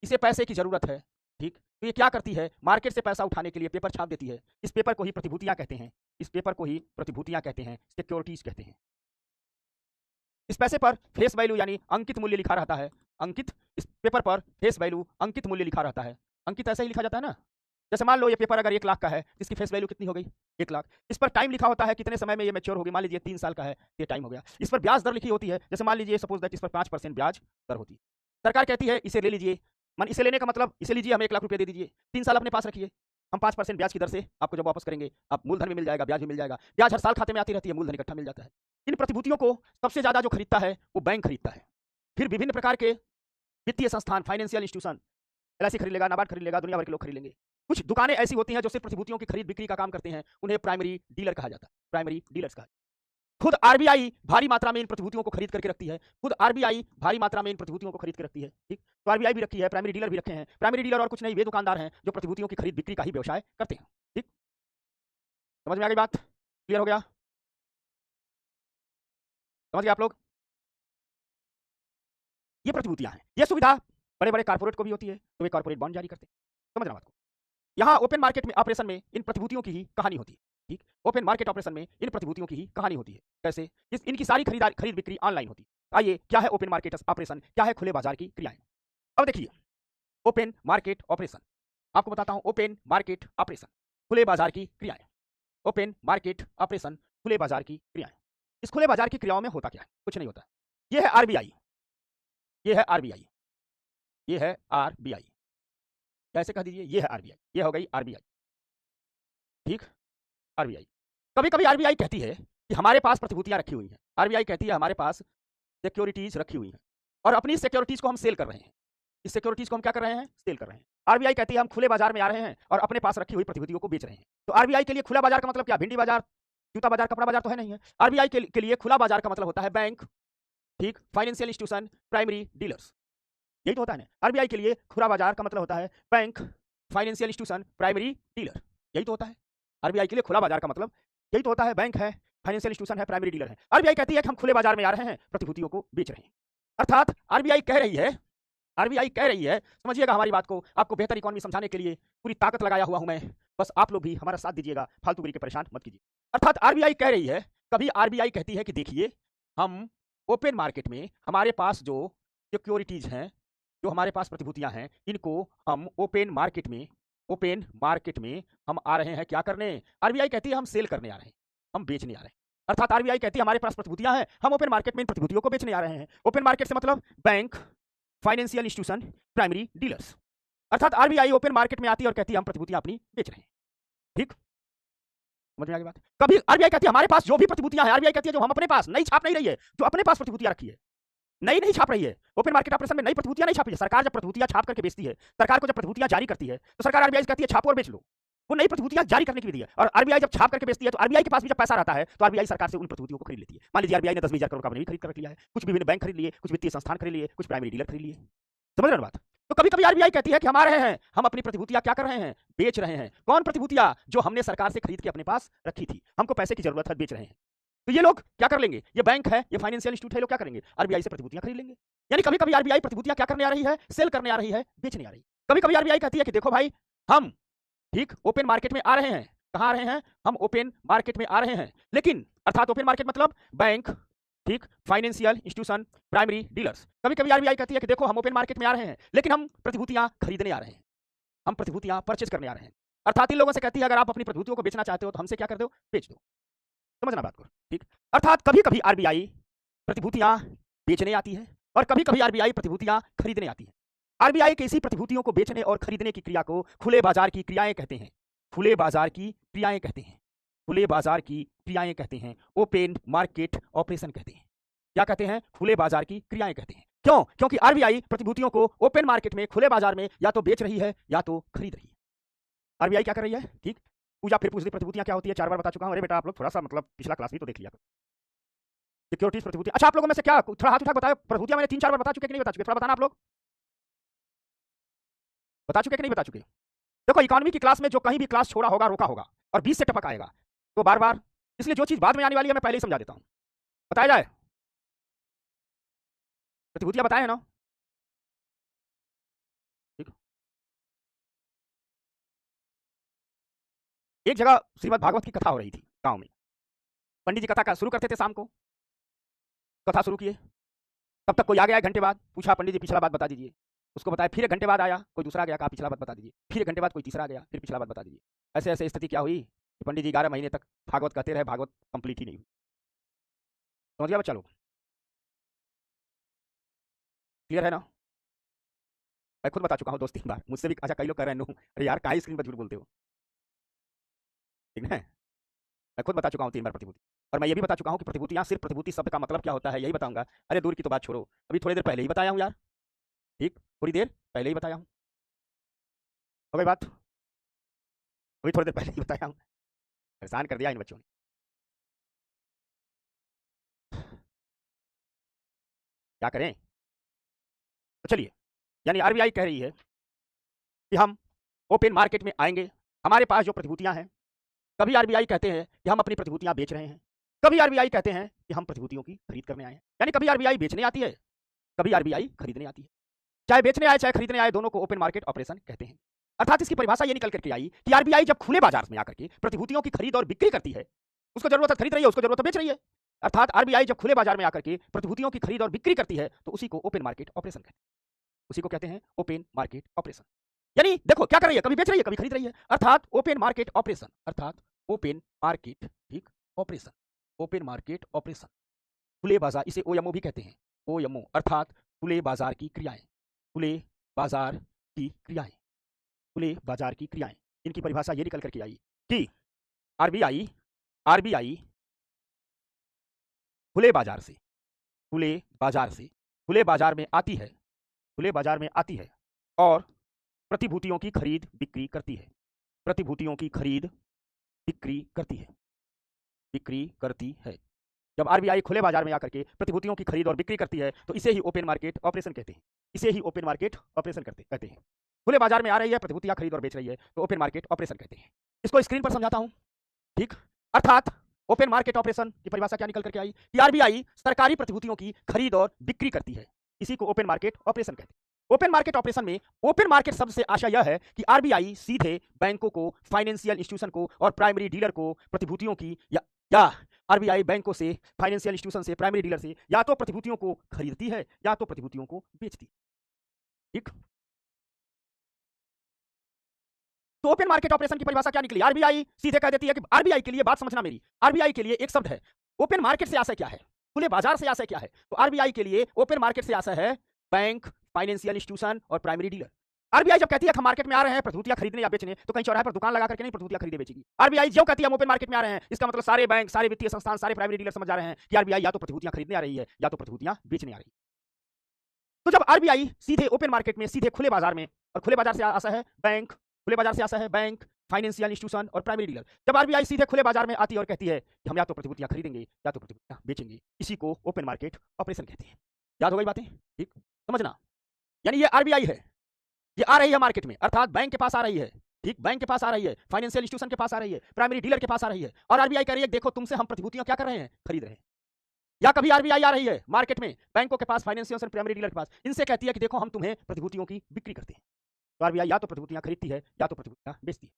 इसे पैसे की जरूरत है, ठीक। तो ये क्या करती है, मार्केट से पैसा उठाने के लिए पेपर छाप देती है। इस पेपर को ही प्रतिभूतियां कहते हैं, इस पेपर को ही प्रतिभूतियां कहते हैं, सिक्योरिटीज कहते हैं। इस पैसे पर फेस वैल्यू यानी अंकित मूल्य लिखा रहता है, अंकित, इस पेपर पर फेस वैल्यू अंकित मूल्य लिखा रहता है। अंकित ऐसे ही लिखा जाता है ना, जैसे मान लो ये पेपर अगर 1 लाख का है, इसकी फेस वैल्यू कितनी हो गई, 1 लाख। इस पर टाइम लिखा होता है, कितने समय में ये मैच्योर होगी, मान लीजिए 3 साल का है, ये टाइम हो गया। इस पर ब्याज दर लिखी होती है, जैसे मान लीजिए सपोज दैट इस पर 5% ब्याज दर होती है। सरकार कहती है इसे ले लीजिए, मान इसे लेने का मतलब, इसे लीजिए, हमें 1 लाख रुपये दे दीजिए, 3 साल अपने पास रखिए, हम 5% ब्याज की दर से आपको जब वापस करेंगे, आप मूलधन भी मिल जाएगा, ब्याज भी मिल जाएगा, ब्याज हर साल खाते में आती रहती है, मूलधन इकट्ठा मिल जाता है। इन प्रतिभूतियों को सबसे ज्यादा जो खरीदता है वो बैंक खरीदता है, फिर विभिन्न प्रकार के वित्तीय संस्थान, फाइनेंशियल इंस्टीट्यूशन, एलआईसी खरीद लेगा, नाबार्ड खरीद लेगा, दुनिया भर के लोग खरीद लेंगे। कुछ दुकानें ऐसी होती हैं जो सिर्फ प्रतिभूतियों की खरीद बिक्री का काम करते हैं, उन्हें प्राइमरी डीलर कहा जाता है, प्राइमरी डीलर्स कहा। खुद आरबीआई भारी मात्रा में इन प्रतिभूतियों को खरीद करके रखती है, खुद आरबीआई भारी मात्रा में इन प्रतिभूतियों को खरीद के रखती है, ठीक। तो आरबीआई भी रखी है, प्राइमरी डीलर भी रखे हैं। प्राइमरी डीलर और कुछ नहीं, वे दुकानदार हैं जो प्रतिभूतियों की खरीद बिक्री का ही व्यवसाय करते हैं, ठीक। समझ में आ गई बात, क्लियर हो गया, समझ गए आप लोग। ये प्रतिभूतियां हैं, ये सुविधा बड़े बड़े कारपोरेट को भी होती है, तो वे कारपोरेट बॉन्ड जारी करते हैं। समझना बात को, यहाँ ओपन मार्केट में ऑपरेशन में इन प्रतिभूतियों की ही कहानी होती है, ठीक। ओपन मार्केट ऑपरेशन में इन प्रतिभूतियों की ही कहानी होती है। कैसे, इनकी सारी खरीद बिक्री ऑनलाइन होती है। आइए, क्या है ओपन मार्केट ऑपरेशन, क्या है खुले बाजार की क्रियाएं। अब देखिए ओपन मार्केट ऑपरेशन, आपको बताता हूं ओपन मार्केट ऑपरेशन, खुले बाजार की क्रियाएं। ओपन मार्केट ऑपरेशन, खुले बाजार की क्रियाएं। इस खुले बाजार की क्रियाओं में होता क्या है, कुछ नहीं होता। ये है आरबीआई, ये है आरबीआई, ये है आरबीआई, कैसे कह दीजिए, ये है आरबीआई, ये हो गई आरबीआई, ठीक। आरबीआई, कभी कभी आरबीआई कहती है कि हमारे पास प्रतिभूतियां रखी हुई हैं, आरबीआई कहती है हमारे पास सिक्योरिटीज रखी हुई हैं, और अपनी सिक्योरिटीज को हम सेल कर रहे हैं। इस सिक्योरिटीज को हम क्या कर रहे हैं, सेल कर रहे हैं। आरबीआई कहती है हम खुले बाजार में आ रहे हैं और अपने पास रखी हुई प्रतिभूतियों को बेच रहे हैं। तो आरबीआई के लिए खुला बाजार का मतलब क्या, भिंडी बाजार, जूता बाजार, कपड़ा बाजार तो है नहीं है। आरबीआई के लिए खुला बाजार का मतलब होता है बैंक, ठीक, फाइनेंशियल इंस्टीट्यूशन, प्राइमरी डीलर्स, यही तो होता है ना। आरबीआई के लिए खुला बाजार का मतलब होता है bank, financial institution, primary dealer, यही तो होता है। आरबीआई के लिए खुला बाजार का मतलब यही तो होता है, बैंक है, फाइनेंशियल इंस्टीट्यूशन है, प्राइमरी डीलर है। आरबीआई कहती है कि हम खुले बाजार में आ रहे हैं, प्रतिभूतियों को बेच रहे हैं। अर्थात आरबीआई कह रही है, समझिएगा हमारी बात को, आपको बेहतर इकोनॉमी समझाने के लिए पूरी ताकत लगाया हुआ हूं मैं, बस आप लोग भी हमारा साथ दीजिएगा, फालतूगिरी के परेशान मत कीजिए। अर्थात आरबीआई कह रही है, कभी आरबीआई कहती है कि देखिए हम ओपन मार्केट में हमारे पास जो सिक्योरिटीज हैं, जो हमारे पास प्रतिभूतियां हैं, इनको हम ओपन मार्केट में हम आ रहे हैं क्या करने। आरबीआई कहती है हम सेल करने आ रहे हैं, हम बेचने आ रहे हैं। अर्थात आरबीआई कहती है हमारे पास प्रतिभूतियां हैं, हम ओपन मार्केट में इन प्रतिभूतियों को बेचने आ रहे हैं। ओपन मार्केट से मतलब bank, financial institution, primary dealers. अर्थात आरबीआई ओपन मार्केट में आती है और कहती है हम प्रतिभूतियां अपनी बेच रहे हैं, ठीक, समझ में आ गई बात। कभी आरबीआई कहती है हमारे पास जो भी प्रतिभूतियां हैं, आरबीआई कहती है जो हम अपने पास नई छाप नहीं रही है, जो अपने पास प्रतिभूतियां रखी है, नई नहीं छाप रही है। ओपन मार्केट ऑपरेशन में नई प्रतिभूतियां नहीं छापी है। सरकार जब प्रतिभूतियां छाप करके बेचती है, सरकार को जब प्रतिभूतियां जारी करती है, तो सरकार आरबीआई से कहती है छापो और बेच लो। वो नई प्रतिभूतियां जारी करने की विधि है। और आरबीआई जब छाप करके बेचती है, तो आरबीआई के पास भी जब पैसा रहता है, तो आरबीआई सरकार से उन प्रतिभूतियों को खरीद लेती है। मान लीजिए आरबीआई ने 10,000 करोड़ का भी खरीद कर रख लिया है, कुछ विभिन्न बैंक खरीद लिए, कुछ वित्तीय संस्थान खरीद लिए, कुछ प्राइमरी डीलर खरीद लिए, समझ रहे हैं बात। तो कभी कभी आरबीआई कहती है कि हम आ रहे हैं, हम अपनी प्रतिभूतियां क्या कर रहे हैं, बेच रहे हैं। कौन प्रतिभूतियां, जो हमने सरकार से खरीद के अपने पास रखी थी, हमको पैसे की जरूरत है, बेच रहे हैं। तो ये लोग क्या कर लेंगे, ये बैंक है, ये फाइनेंशियल इंस्टीट्यूट है, लोग क्या करेंगे, आरबीआई से प्रतिभूतियां खरीद लेंगे। यानी कभी कभी आरबीआई प्रतिभूतियां क्या करने आ रही है, सेल करने आ रही है, बेचने आ रही है। कभी कभी आरबीआई कहती है कि देखो भाई हम ठीक ओपन मार्केट में आ रहे हैं, कहां आ रहे हैं, हम ओपन मार्केट में आ रहे हैं, लेकिन अर्थात ओपन मार्केट मतलब बैंक, ठीक, फाइनेंशियल इंस्टीट्यूशन, प्राइमरी डीलर्स। कभी कभी आरबीआई कहती है कि देखो हम ओपन मार्केट में आ रहे हैं, लेकिन हम प्रतिभूतियां खरीदने आ रहे हैं, हम प्रतिभूतियां परचेज करने आ रहे हैं। अर्थात इन लोगों से कहती है अगर आप अपनी प्रतिभूतियों को बेचना चाहते हो तो हमसे क्या कर दो, बेच दो। समझना बात को, ठीक। अर्थात कभी कभी आरबीआई प्रतिभूतियां बेचने आती है और कभी कभी आरबीआई प्रतिभूतियां खरीदने आती है। आरबीआई की इसी प्रतिभूतियों को बेचने और खरीदने की क्रिया को खुले बाजार की क्रियाएं कहते हैं, खुले बाजार की क्रियाएं कहते हैं, खुले बाजार की क्रियाएं कहते हैं, ओपन मार्केट ऑपरेशन कहते हैं। क्या कहते हैं, खुले बाजार की क्रियाएं कहते हैं। क्यों, क्योंकि आरबीआई प्रतिभूतियों को ओपन मार्केट में, खुले बाजार में या तो बेच रही है या तो खरीद रही है। आरबीआई क्या कर रही है, ठीक। पूजा फिर पूछ ली, प्रतिभूतियां क्या होती है, 4 बार बता चुका हूं। अरे बेटा आप लोग थोड़ा सा मतलब पिछला क्लास भी तो देख लिया। सिक्योरिटीज प्रतिभूति, अच्छा आप लोगों में से क्या थोड़ा हाथ उठा बताओ, प्रतिभूतियां मैंने 3-4 बार बता चुके कि नहीं बता चुके, थोड़ा बताना आप लोग, बता चुके कि नहीं बता चुके। देखो इकोनॉमी की क्लास में जो कहीं भी क्लास छोड़ा होगा, रोका होगा और 20 से टपक आएगा तो बार बार, इसलिए जो चीज बाद में आने वाली है मैं पहले ही समझा देता हूं। बताया जाए, प्रतिभूतियां बताए हैं ना, ठीक। एक जगह श्रीमद् भागवत की कथा हो रही थी गांव में। पंडित जी कथा शुरू करते थे, शाम को कथा शुरू किए, तब तक कोई आ गया, 1 घंटे बाद पूछा पंडित जी पिछला बात बता दीजिए, उसको बताया। फिर 1 घंटे बाद आया कोई दूसरा, गया कहा पिछला बात बता दीजिए। फिर 1 घंटे बाद कोई तीसरा गया, फिर पिछला बात बता दीजिए। ऐसे ऐसे स्थिति क्या हुई कि पंडित जी 11 महीने तक भागवत कहते रहे, भागवत कंप्लीट ही नहीं हुई। समझ गया बच्चा लोग, क्लियर है ना। मैं खुद बता चुका हूँ 2-3 बार, मुझसे भी अच्छा कई लोग कह रहे हैं अरे यार काहे स्क्रीन पर झूठ बोलते हो, ठीक है। मैं खुद बता चुका हूँ 3 बार प्रतिभूति, और मैं ये भी बता चुका हूँ कि प्रतिभूतियां, सिर्फ प्रतिभूति शब्द का मतलब क्या होता है यही बताऊंगा। अरे दूर की तो बात छोड़ो, अभी थोड़ी देर पहले ही बताया हूँ यार, ठीक, थोड़ी देर पहले ही बताया हूँ, हो गई बात, अभी थोड़ी देर पहले ही बताया हूँ। परेशान कर दिया इन बच्चों ने। क्या करें, तो चलिए, यानी आरबीआई कह रही है कि हम ओपन मार्केट में आएंगे, हमारे पास जो प्रतिभूतियां हैं, कभी आरबीआई कहते हैं कि हम अपनी प्रतिभूतियां बेच रहे हैं, कभी आरबीआई कहते हैं कि हम प्रतिभूतियों की खरीद करने आए हैं। यानी कभी आरबीआई बेचने आती है, कभी आरबीआई खरीदने आती है। चाहे बेचने आए चाहे खरीदने आए, दोनों को ओपन मार्केट ऑपरेशन कहते हैं। अर्थात इसकी परिभाषा ये निकल करके आई कि आरबीआई जब खुले बाजार में आकर के प्रतिभूतियों की खरीद और बिक्री करती है, उसको जरूरत है खरीद रही है, उसको जरूरत है बेच रही है। अर्थात आरबीआई जब खुले बाजार में आकर के प्रतिभूतियों की खरीद और बिक्री करती है, तो उसी को ओपन मार्केट ऑपरेशन कहते हैं, उसी को कहते हैं ओपन मार्केट ऑपरेशन। यानी देखो क्या कर रही है, कभी बेच रही है, कभी खरीद रही है। अर्थात ओपन मार्केट ऑपरेशन, अर्थात ओपन मार्केट, ठीक, ऑपरेशन, ओपन मार्केट ऑपरेशन, खुले बाजार, इसे ओएमओ भी कहते हैं, ओएमओ अर्थात खुले बाजार की क्रियाएं, खुले बाजार की क्रियाएं, खुले बाजार की क्रियाएं। इनकी परिभाषा ये निकल करके आई कि आरबीआई आरबीआई खुले बाजार से, खुले बाजार से, खुले बाजार में आती है, खुले बाजार में आती है और प्रतिभूतियों की खरीद बिक्री करती है। प्रतिभूतियों की खरीद बिक्री करती है, बिक्री करती है। जब आरबीआई खुले बाजार में आकर के प्रतिभूतियों की खरीद और बिक्री करती है तो इसे ही ओपन मार्केट ऑपरेशन कहते हैं। इसे ही ओपन मार्केट ऑपरेशन कहते हैं। खुले बाजार में आ रही है, प्रतिभूतियां खरीद और बेच रही है, तो ओपन मार्केट ऑपरेशन कहते हैं। इसको स्क्रीन पर समझाता हूं, ठीक। अर्थात ओपन मार्केट ऑपरेशन की परिभाषा क्या निकल करके आई कि आरबीआई सरकारी प्रतिभूतियों की खरीद और बिक्री करती है। इसी को ओपन मार्केट ऑपरेशन कहते हैं। ओपन मार्केट ऑपरेशन में ओपन मार्केट शब्द से आशा यह है कि आरबीआई सीधे बैंकों को, फाइनेंशियल इंस्टीट्यूशन को और प्राइमरी डीलर को प्रतिभूतियों की या आरबीआई बैंकों से, फाइनेंशियल इंस्टीट्यूशन से, प्राइमरी डीलर से या तो प्रतिभूतियों को खरीदती है या तो प्रतिभूतियों को बेचती है, ठीक। तो ओपन मार्केट ऑपरेशन की परिभाषा क्या निकली? आरबीआई सीधे कह देती है कि आरबीआई के लिए, बात समझना मेरी, आरबीआई के लिए एक शब्द है। ओपन मार्केट से आशय क्या है? खुले बाजार से आशय क्या है? तो आरबीआई के लिए ओपन मार्केट से आशय है बैंक, फाइनेंशियल इंस्टीट्यूशन और प्राइमरी डीलर। आरबीआई जब कहती है हम मार्केट में आ रहे हैं प्रतिभूतियां खरीदने या बेचने, तो कहीं चौराहे पर दुकान लगा करके नहीं प्रतिभूतियां खरीदे बेचेगी। आरबीआई जो कहती है हम ओपन मार्केट में आ रहे हैं, इसका मतलब सारे बैंक, सारे वित्तीय संस्थान, सारे प्राइमरी डीलर समझ जा रहे हैं कि आरबीआई या तो प्रतिभूतियां खरीदने आ रही है या तो प्रतिभूतियां बेचने आ रही है। तो जब आरबीआई सीधे ओपन मार्केट में, सीधे खुले बाजार में, और खुले बाजार से आशय है बैंक, खुले बाजार से आशय है बैंक, फाइनेंशियल इंस्टीट्यूशन और प्राइमरी डीलर। जब आरबीआई सीधे खुले बाजार में आती है और कहती है कि हम या तो प्रतिभूतियां खरीदेंगे या तो प्रतिभूतियां बेचेंगे, इसी को ओपन मार्केट ऑपरेशन कहते हैं। याद हो गई बातें, ठीक। समझना, यानी ये आरबीआई है, ये आ रही है मार्केट में, अर्थात बैंक के पास आ रही है, ठीक, बैंक के पास आ रही है, फाइनेंशियल इंस्टीट्यूशन के पास आ रही है, प्राइमरी डीलर के पास आ रही है, और आरबीआई कह रही है देखो तुमसे हम प्रतिभूतियां क्या कर रहे हैं, खरीद रहे हैं। या कभी आरबीआई आ रही है मार्केट में बैंकों के पास, फाइनेंशियल और प्राइमरी डीलर के पास, इनसे कहती है कि देखो हम तुम्हें प्रतिभूतियों की बिक्री करते हैं। तो आरबीआई या तो प्रतिभूतियां खरीदती है या तो प्रतिभूतियां बेचती है।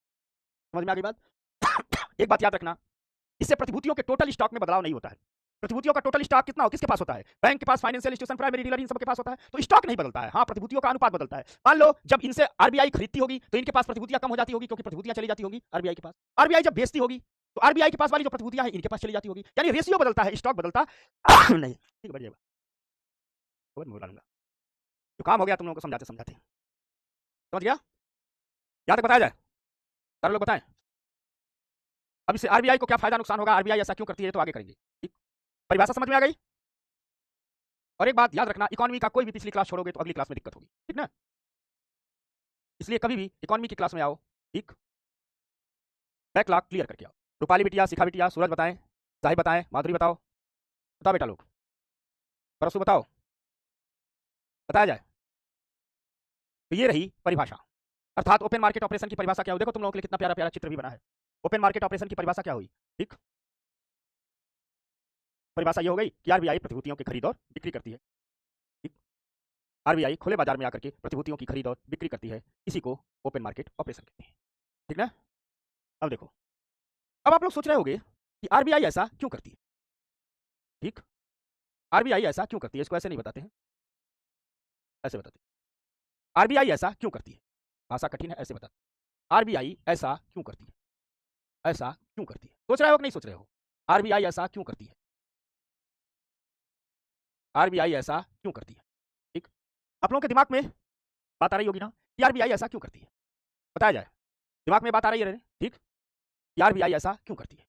समझ में आ गई बात? एक बात याद रखना, इससे प्रतिभूतियों के टोटल स्टॉक में बदलाव नहीं होता है। प्रतिभूतियों का टोटल स्टॉक कितना हो, किसके पास होता है? बैंक के पास, फाइनेंशियल इंस्टीट्यूशन, प्राइमरी डीलर, इन सब के पास होता है, तो स्टॉक नहीं बदलता है। हाँ, प्रतिभूतियों का अनुपात बदलता है। मान लो जब इनसे आरबीआई खरीदती होगी तो इनके पास प्रतिभूतियां कम हो जाती होगी, क्योंकि प्रतिभूतियां चली जाती होगी आरबीआई के पास। आरबीआई जब बेचती होगी तो आरबीआई के पास वाली जो प्रतिभूतियां हैं इनके पास चली जाती होगी, यानी रेशियो बदलता है, स्टॉक बदलता नहीं। ठीक, बढ़िया, जो काम हो गया तुम लोगों को समझाते समझाते, समझ गया? यहां तक बताया जाए, सारे लोग बताएं। अब इससे आरबीआई को क्या फायदा नुकसान होगा, आरबीआई ऐसा क्यों करती है, तो आगे करेंगे, ठीक। परिभाषा समझ में आ गई? और एक बात याद रखना, इकोनॉमी का कोई भी पिछली क्लास छोड़ोगे तो अगली क्लास में दिक्कत होगी, ठीक ना। इसलिए कभी भी इकोनॉमी की क्लास में आओ, ठीक, बैकलॉग क्लियर करके आओ। रूपाली बिटिया, शिखा बिटिया, सूरज बताएं, साहिब बताएं, माधुरी बताओ, बताओ बेटा लोग, परसु बताओ, बताया जाए। तो ये रही परिभाषा, अर्थात ओपन मार्केट ऑपरेशन की परिभाषा क्या हो। देखो तुम लोगों के लिए कितना प्यारा प्यारा चित्र भी बना है। ओपन मार्केट ऑपरेशन की परिभाषा क्या हुई, ठीक। परिभाषा ये हो गई कि आरबीआई प्रतिभूतियों की खरीद और बिक्री करती है, ठीक। आरबीआई खुले बाजार में आकर के प्रतिभूतियों की खरीद और बिक्री करती है, इसी को ओपन मार्केट ऑपरेशन कहते हैं, ठीक ना। अब देखो, अब आप लोग सोच रहे होंगे कि आरबीआई ऐसा क्यों करती है, ठीक। आरबीआई ऐसा क्यों करती है, इसको ऐसे नहीं बताते हैं, ऐसे बताते हैं। आरबीआई ऐसा क्यों करती है, भाषा कठिन है, ऐसे बताते हैं। आरबीआई ऐसा क्यों करती है, ऐसा क्यों करती है। सोच रहे हो कि नहीं सोच रहे हो? आरबीआई ऐसा क्यों करती है, आरबीआई ऐसा क्यों करती है, ठीक। आप लोगों के दिमाग में बात आ रही होगी ना कि आरबीआई ऐसा क्यों करती है, बताया जाए। दिमाग में बात आ रही है, ठीक, कि आरबीआई ऐसा क्यों करती है।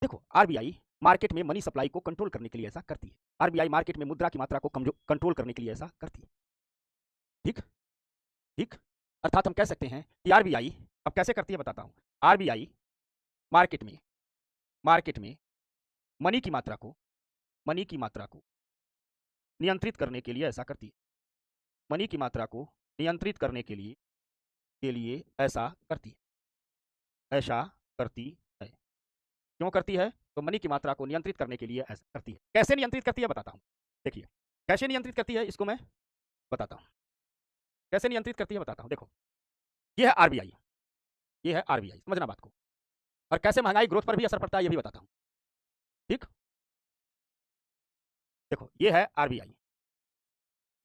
देखो, आरबीआई मार्केट में मनी सप्लाई को कंट्रोल करने के लिए ऐसा करती है। आरबीआई मार्केट में मुद्रा की मात्रा को कंट्रोल करने के लिए ऐसा करती है, ठीक, ठीक। अर्थात हम कह सकते हैं कि आरबीआई अब कैसे करती है बताता हूं। आरबीआई मार्केट में मनी की मात्रा को नियंत्रित करने के लिए ऐसा करती है। मनी की मात्रा को नियंत्रित करने के लिए ऐसा करती है, ऐसा करती है। क्यों करती है? तो मनी की मात्रा को नियंत्रित करने के लिए ऐसा करती है। कैसे नियंत्रित करती है बताता हूं। देखिए कैसे नियंत्रित करती है, इसको मैं बताता हूं। कैसे नियंत्रित करती है बताता हूं। देखो, ये है आरबीआई, ये है आरबीआई, समझना बात को। और कैसे महंगाई ग्रोथ पर भी असर पड़ता है ये भी बताता हूं, ठीक। देखो, ये है आरबीआई,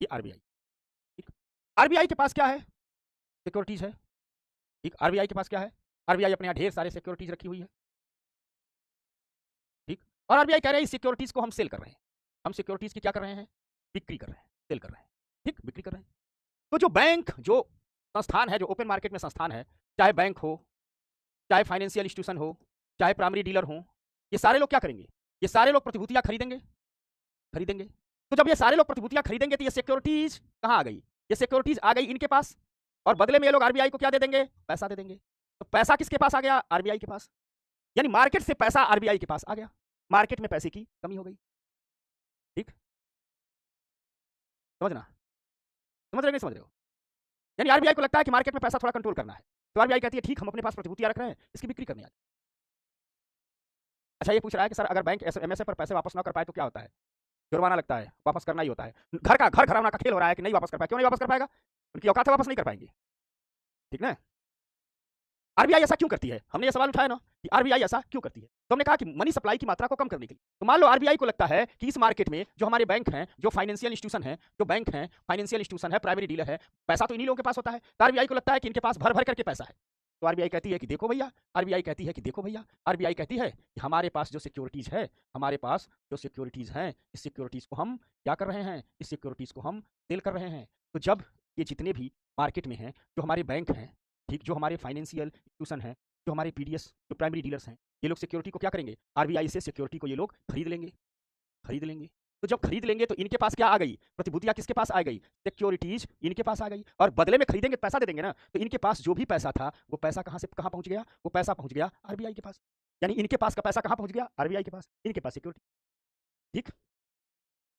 ये आरबीआई, ठीक। आरबीआई के पास क्या है? सिक्योरिटीज है, ठीक। आरबीआई के पास क्या है? आरबीआई अपने यहां ढेर सारे सिक्योरिटीज रखी हुई है, ठीक। और आरबीआई कह रहे हैं इस सिक्योरिटीज को हम सेल कर रहे हैं। हम सिक्योरिटीज की क्या कर रहे हैं? बिक्री कर रहे हैं, सेल कर रहे हैं, ठीक, बिक्री कर रहे हैं। तो जो बैंक, जो संस्थान है, जो ओपन मार्केट में संस्थान है, चाहे बैंक हो, चाहे फाइनेंशियल इंस्टीट्यूशन हो, चाहे प्राइमरी डीलर हो, ये सारे लोग क्या करेंगे? ये सारे लोग प्रतिभूतियां खरीदेंगे, खरीदेंगे। तो जब ये सारे लोग प्रतिभूतियां खरीदेंगे तो ये सिक्योरिटीज कहां आ गई? ये सिक्योरिटीज आ गई इनके पास और बदले में ये लोग आरबीआई को क्या दे देंगे? पैसा दे देंगे। तो पैसा किसके पास आ गया? आरबीआई के पास। यानी मार्केट से पैसा आरबीआई के पास आ गया, मार्केट में पैसे की कमी हो गई। ठीक, समझना, समझ रहे हो नहीं समझ रहे हो? यानी आरबीआई को लगता है कि मार्केट में पैसा थोड़ा कंट्रोल करना है, तो आरबीआई कहती है ठीक, हम अपने पास प्रतिभूतियां रख रहे हैं, इसकी बिक्री करने आ जाए। अच्छा, ये पूछ रहा है कि सर अगर बैंक एमएसए पर पैसे वापस ना कर पाए तो क्या होता है? जुर्माना लगता है, वापस करना ही होता है। घर घरौना का खेल हो रहा है कि नहीं वापस कर पाए। क्यों नहीं वापस कर पाएगा? उनकी औकात है, वापस नहीं कर पाएंगे। ठीक ना? आरबीआई ऐसा क्यों करती है? हमने ये सवाल उठाया ना कि आरबीआई ऐसा क्यों करती है, तो हमने कहा कि मनी सप्लाई की मात्रा को कम करने के लिए। तो मान लो आरबीआई को लगता है कि इस मार्केट में जो हमारे बैंक हैं, जो फाइनेंशियल इंस्टीट्यूशन है, जो बैंक हैं, फाइनेंशियल इंस्टीट्यूशन है, प्राइमरी डीलर है, पैसा तो इन्हीं लोगों के पास होता है। तो आरबीआई को लगता है कि इनके पास भर भर करके पैसा है। तो आरबीआई कहती है कि देखो भैया, आरबीआई कहती है कि देखो भैया, आरबीआई कहती है कि हमारे पास जो सिक्योरिटीज है, हमारे पास जो सिक्योरिटीज हैं, इस सिक्योरिटीज को हम क्या कर रहे हैं? इस सिक्योरिटीज को हम सेल कर रहे हैं। तो जब ये जितने भी मार्केट में हैं, जो हमारे बैंक हैं, ठीक, जो हमारे फाइनेंशियल इंस्टीट्यूशन है, जो हमारे पीडीएस, जो प्राइमरी डीलर्स हैं, ये लोग सिक्योरिटी को क्या करेंगे? आरबीआई से सिक्योरिटी को ये लोग खरीद लेंगे, खरीद लेंगे। तो जब खरीद लेंगे तो इनके पास क्या आ गई? प्रतिभूतियां किसके पास आ गई? सिक्योरिटीज इनके पास आ गई। और बदले में खरीदेंगे, पैसा दे देंगे ना, तो इनके पास जो भी पैसा था वो पैसा कहां से कहां पहुंच गया? वो पैसा पहुंच गया आरबीआई के पास। यानी इनके पास का पैसा कहां पहुंच गया? आरबीआई के पास, इनके पास सिक्योरिटी। ठीक,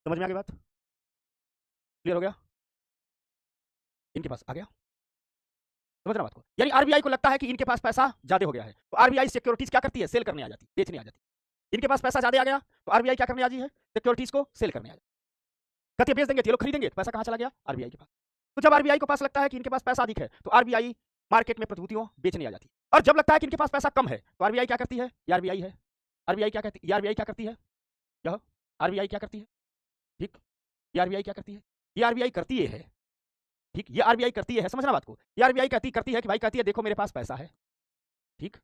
समझ में आ गई बात? क्लियर हो गया? इनके पास आ गया, समझना बात को। यानी आरबीआई को लगता है कि इनके पास पैसा ज्यादा हो गया है, तो आरबीआई सिक्योरिटीज क्या करती है? सेल करने आ जाती है, बेचने आ जाती है। इनके पास पैसा ज्यादा आ गया तो आरबीआई क्या करने आ जाती है? सिक्योरिटीज को सेल करने आ जाती है। कहते बेच देंगे, ये लोग खरीदेंगे, तो पैसा कहां चला गया? आरबीआई के पास। तो जब आरबीआई को पास लगता है कि इनके पास पैसा अधिक है तो आरबीआई मार्केट में प्रतिभूतियों बेचने आ जाती है। और जब लगता है कि इनके पास पैसा कम है तो आरबीआई क्या करती है? ये आरबीआई है, आरबीआई क्या कहती है? ये आरबीआई क्या करती है? यह आरबीआई क्या करती है? ठीक, ये आरबीआई क्या करती है? ये आरबीआई करती है, ठीक, ये आरबीआई करती है, समझना बात को। ये आरबीआई करती है कि भाई, कहती है देखो मेरे पास पैसा है, ठीक,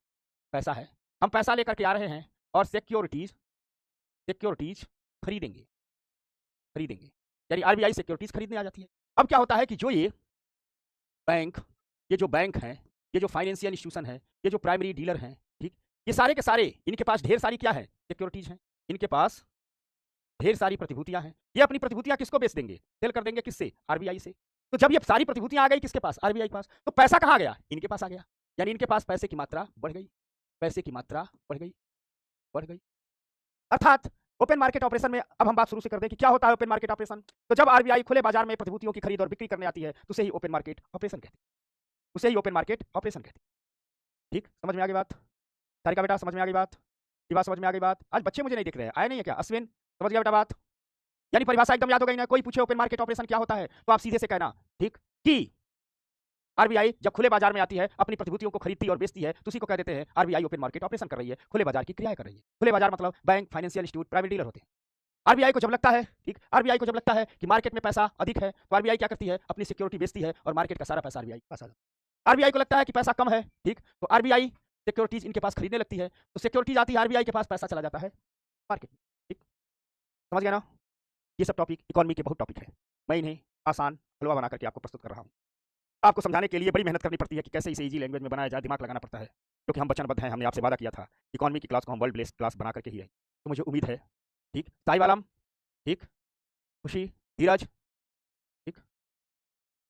पैसा है, हम पैसा लेकर के आ रहे हैं और सिक्योरिटीज सिक्योरिटीज खरीदेंगे, खरीदेंगे। यानी आरबीआई सिक्योरिटीज खरीदने आ जाती है। अब क्या होता है कि जो ये बैंक, ये जो बैंक हैं, ये जो फाइनेंशियल इंस्टीट्यूशन है, ये जो प्राइमरी डीलर हैं, ठीक, ये सारे के सारे, इनके पास ढेर सारी क्या है? सिक्योरिटीज हैं। इनके पास ढेर सारी प्रतिभूतियां हैं। ये अपनी प्रतिभूतियां किसको बेच देंगे? सेल कर देंगे, किससे? आरबीआई से। तो जब ये सारी प्रतिभूतियां आ गई किसके पास? आरबीआई के पास। तो पैसा कहां गया? इनके पास आ गया। यानी इनके पास पैसे की मात्रा बढ़ गई, पैसे की मात्रा बढ़ गई, बढ़ गई। अर्थात ओपन मार्केट ऑपरेशन में अब हम बात शुरू से कर दें कि क्या होता है ओपन मार्केट ऑपरेशन। तो जब आरबीआई खुले बाजार में प्रतिभूतियों की खरीद और बिक्री करने आती है तो उसे ही ओपन मार्केट ऑपरेशन कहते हैं, उसे ही ओपन मार्केट ऑपरेशन कहते हैं। ठीक, समझ में आ गई बात? सारिका बेटा, समझ में आ गई बात? ये बात समझ में आ गई बात? आज बच्चे मुझे नहीं दिख रहे हैं, आए नहीं है क्या? अश्विन, समझ गया बेटा बात? यानी परिभाषा एकदम याद हो गई ना? कोई पूछे ओपन मार्केट ऑपरेशन क्या होता है तो आप सीधे से कहना, ठीक, कि आरबीआई जब खुले बाजार में आती है, अपनी प्रतिभूतियों को खरीदती और बेचती है, तो उसी को कह देते हैं आरबीआई ओपन मार्केट ऑपरेशन कर रही है, खुले बाजार की क्रियाएं कर रही है। खुले बाजार मतलब bank, financial institute, private dealer होते हैं। आरबीआई को जब लगता है, ठीक, आरबीआई को जब लगता है कि मार्केट में पैसा अधिक है तो आरबीआई क्या करती है? अपनी सिक्योरिटी बेचती है और मार्केट का सारा पैसा आरबीआई के पास आ जाता है। आरबीआई को लगता है कि पैसा कम है, ठीक, तो आरबीआई सिक्योरिटीज इनके पास खरीदने लगती है, तो सिक्योरिटीज आती है आरबीआई के पास, पैसा चला जाता है मार्केट में। ठीक, समझ गया ना? ये सब टॉपिक इकोनॉमी के बहुत टॉपिक है, मैं इन्हें आसान हलवा बना करके आपको प्रस्तुत कर रहा हूँ। आपको समझाने के लिए बड़ी मेहनत करनी पड़ती है कि कैसे इसे इजी लैंग्वेज में बनाया जाए, दिमाग लगाना पड़ता है, क्योंकि हम वचनबद्ध हैं, हमने आपसे वादा किया था इकोनॉमी की क्लास को हम वर्ल्ड बेस्ड क्लास बना करके ही है। तो मुझे उम्मीद है, ठीक, साहिब आलम, ठीक, खुशी, धीरज, ठीक,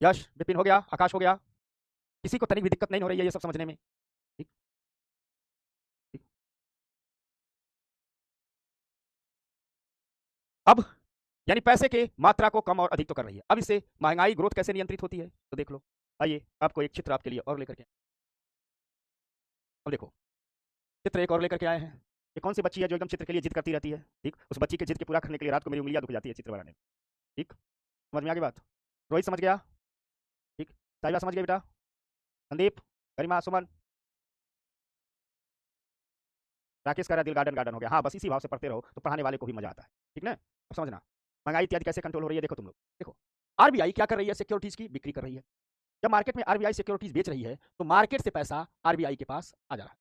यश, विपिन हो गया, आकाश हो गया, किसी को तनिक भी दिक्कत नहीं हो रही है ये सब समझने में? ठीक, ठीक। अब यानी पैसे के मात्रा को कम और अधिक तो कर रही है। अब इससे महंगाई ग्रोथ कैसे नियंत्रित होती है तो देख लो। आइए आपको एक चित्र आपके लिए और लेकर के, अब देखो चित्र एक और लेकर के आए हैं। ये कौन सी बच्ची है जो एकदम चित्र के लिए जिद करती रहती है? ठीक, उस बच्ची के जिद के पूरा करने के लिए रात को मेरी उंगलियां दुख जाती है चित्र बनाने में। ठीक, समझ में आ गई बात? रोहित समझ गया? ठीक, साहिबा समझ गई बेटा? संदीप, गरिमा, सुमन, राकेश कह रहा दिल गार्डन गार्डन हो गया। हाँ, बस इसी भाव से पढ़ते रहो तो पढ़ाने वाले को भी मजा आता है। ठीक ना? अब समझना महंगाई इत्यादि कैसे कंट्रोल हो रही है। देखो तुम लोग, देखो आरबीआई क्या कर रही है? सिक्योरिटीज की बिक्री कर रही है। जब मार्केट में आरबीआई सिक्योरिटीज बेच रही है तो मार्केट से पैसा आरबीआई के पास आ जा रहा है,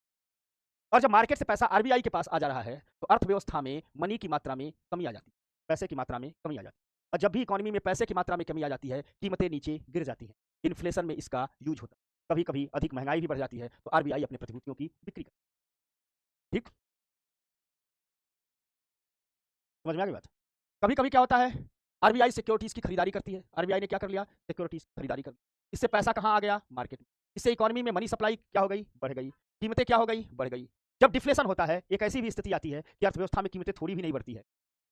और जब मार्केट से पैसा आरबीआई के पास आ जा रहा है तो अर्थव्यवस्था में मनी की मात्रा में कमी आ जाती है, पैसे की मात्रा में कमी आ जाती है। और जब भी इकोनॉमी में पैसे की मात्रा में कमी आ जाती है, कीमतें नीचे गिर जाती हैं, इन्फ्लेशन में इसका यूज होता है, कभी कभी अधिक महंगाई भी बढ़ जाती है तो आरबीआई अपने प्रतिभूतियों की बिक्री करती है। ठीक, समझ में आ गई बात? कभी कभी क्या होता है आरबीआई सिक्योरिटीज की खरीदारी करती है। आरबीआई ने क्या कर लिया? सिक्योरिटीज खरीदारी कर ली। इससे पैसा कहाँ आ गया? मार्केट में। इससे इकोनॉमी में मनी सप्लाई क्या हो गई? बढ़ गई। कीमतें क्या हो गई? बढ़ गई। जब डिफ्लेशन होता है, एक ऐसी भी स्थिति आती है कि अर्थव्यवस्था में कीमतें थोड़ी भी नहीं बढ़ती है,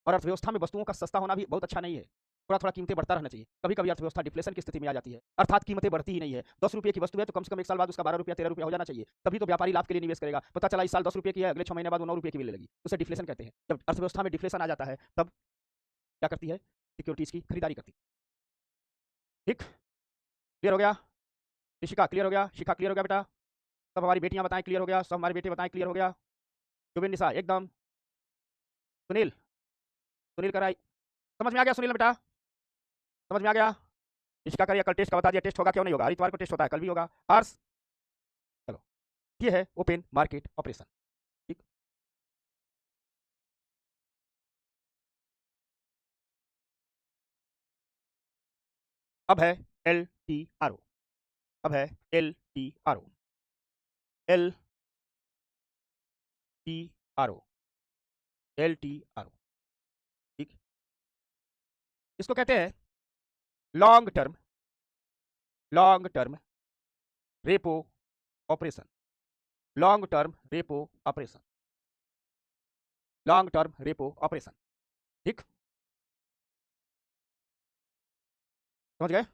और अर्थव्यवस्था में वस्तुओं का सस्ता होना भी बहुत अच्छा नहीं है। थोड़ा थोड़ा कीमतें बढ़ता रहना चाहिए। कभी कभी अर्थव्यवस्था डिफ्लेशन की स्थिति में आ जाती है, अर्थात कीमतें बढ़ती ही नहीं है। 10 रुपये की वस्तु है तो कम से कम एक साल बाद उसका 12 रुपया 13 रुपया हो जाना चाहिए, तभी तो व्यापारी लाभ के लिए निवेश करेगा। पता चला इस साल 10 रुपये की है, अगले 6 महीने बाद वो 9 रुपये की मिलने लगी, उसे डिफ्लेशन कहते हैं। जब अर्थव्यवस्था में डिफ्लेशन आ जाता है तब क्या करती है? सिक्योरिटीज की खरीदारी करती है। ठीक, क्लियर हो गया? ऋषिका क्लियर हो गया? शिखा क्लियर हो गया बेटा? सब हमारी बेटियां बताएं क्लियर हो गया? सब हमारे बेटे बताएं क्लियर हो गया? जुबिन निशा एकदम। सुनील, सुनील कराई, समझ में आ गया? सुनील बेटा समझ में आ गया? इसका करिए, कल टेस्ट का बता दिया, टेस्ट होगा क्यों नहीं होगा? इतवार को टेस्ट होता है, कल भी होगा। हर्ष, चलो, ये है ओपन मार्केट ऑपरेशन। ठीक, अब है एल टी आर ओ। अब है L T R O. L T R O. L T R O. ठीक, इसको कहते हैं long term repo operation. Long term repo operation. Long term repo operation. ठीक, समझ गए?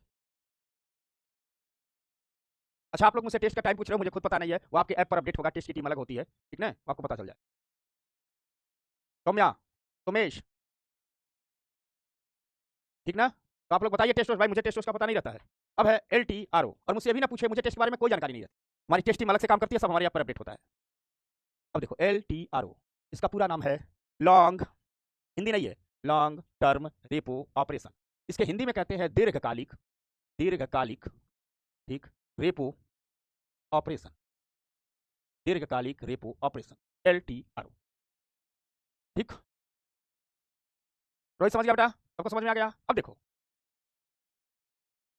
अच्छा, आप लोग मुझसे टेस्ट का टाइम पूछ रहे हो, मुझे खुद पता नहीं है, वो आपके ऐप पर अपडेट होगा, टेस्ट की टीम अलग होती है, ठीक ना, आपको पता चल जाए। सौम्या, सुमेश, ठीक ना? तो आप लोग बताइए टेस्ट भाई, मुझे टेस्ट का पता नहीं रहता है। अब है एल टी आर ओ, और मुझसे अभी ना पूछे, मुझे टेस्ट के बारे में कोई जानकारी नहीं है। हमारी टेस्ट टीम अलग से काम करती है, सब हमारे ऐप पर अपडेट होता है। अब देखो एल टी आर ओ, इसका पूरा नाम है लॉन्ग, हिंदी नहीं है, लॉन्ग टर्म रेपो ऑपरेशन। इसके हिंदी में कहते हैं दीर्घकालिक, दीर्घकालिक, ठीक, रेपो ऑपरेशन। दीर्घकालिक repo operation, L T R O. ठीक, रोहित समझ गया बेटा? सबको समझ में आ गया? अब देखो,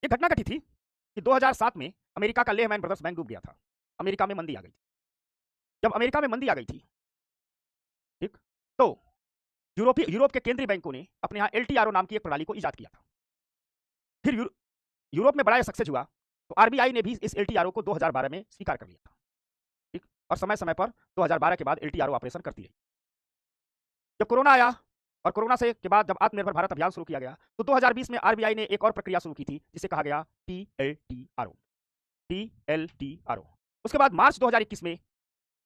एक घटना घटी थी कि 2007 में अमेरिका का लेहमैन ब्रदर्स बैंक डूब गया था। अमेरिका में मंदी आ गई थी। जब अमेरिका में मंदी आ गई थी, ठीक, तो यूरोप के केंद्रीय बैंकों ने अपने यहाँ एलटीआरओ नाम की एक प्रणाली को इजाद किया था। फिर यूरोप में बड़ा सक्सेस हुआ, तो आरबीआई ने भी इस एलटीआरओ को 2012 में स्वीकार कर लिया था। ठीक, और समय समय पर 2012 के बाद एलटीआरओ ऑपरेशन करती रही। जब कोरोना आया, और कोरोना से के बाद जब आत्मनिर्भर भारत अभियान शुरू किया गया, तो 2020 में आरबीआई ने एक और प्रक्रिया शुरू की थी जिसे कहा गया टीएलटीआरओ। टीएलटीआरओ। उसके बाद मार्च 2021 में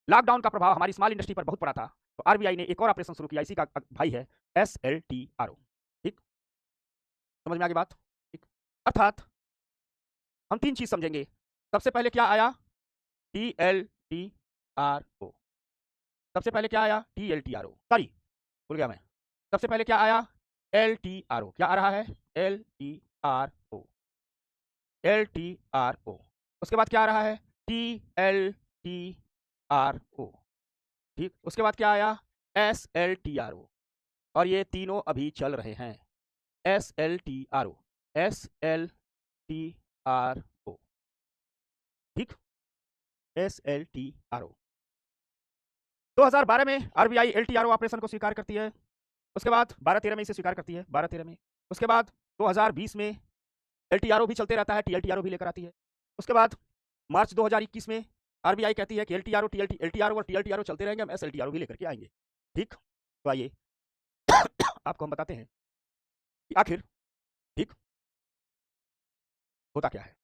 लॉकडाउन का प्रभाव हमारी स्मॉल इंडस्ट्री पर बहुत पड़ा था, तो आरबीआई ने एक और ऑपरेशन शुरू किया, इसी का भाई है एसएलटीआरओ। ठीक, समझ में आ गई बात? ठीक, अर्थात हम तीन चीज समझेंगे। सबसे पहले क्या आया? टीएलटीआरओ। सबसे पहले क्या आया? टीएलटीआरओ, सॉरी भूल गया मैं। सबसे पहले क्या आया? एलटीआरओ। क्या आ रहा है? एलटीआरओ, एलटीआरओ। उसके बाद क्या आ रहा है? टीएलटीआरओ। ठीक, उसके बाद क्या आया? एसएलटीआरओ। और ये तीनों अभी चल रहे हैं। एसएलटीआरओ, एसएलटीआरओ। ठीक, एसएलटीआरओ। 2012 में आरबीआई एलटीआरओ ऑपरेशन को स्वीकार करती है। उसके बाद 12-13 में इसे स्वीकार करती है, 12-13 में। उसके बाद 2020 में एलटीआरओ भी चलते रहता है, टीएलटीआरओ भी लेकर आती है। उसके बाद मार्च 2021 में आरबीआई कहती है कि एलटीआरओ एलटीआरओ और टीएलटीआरओ चलते रहेंगे, हम एसएलटीआरओ भी लेकर के आएंगे। ठीक, तो आइए आपको हम बताते हैं कि आखिर ठीक होता क्या है।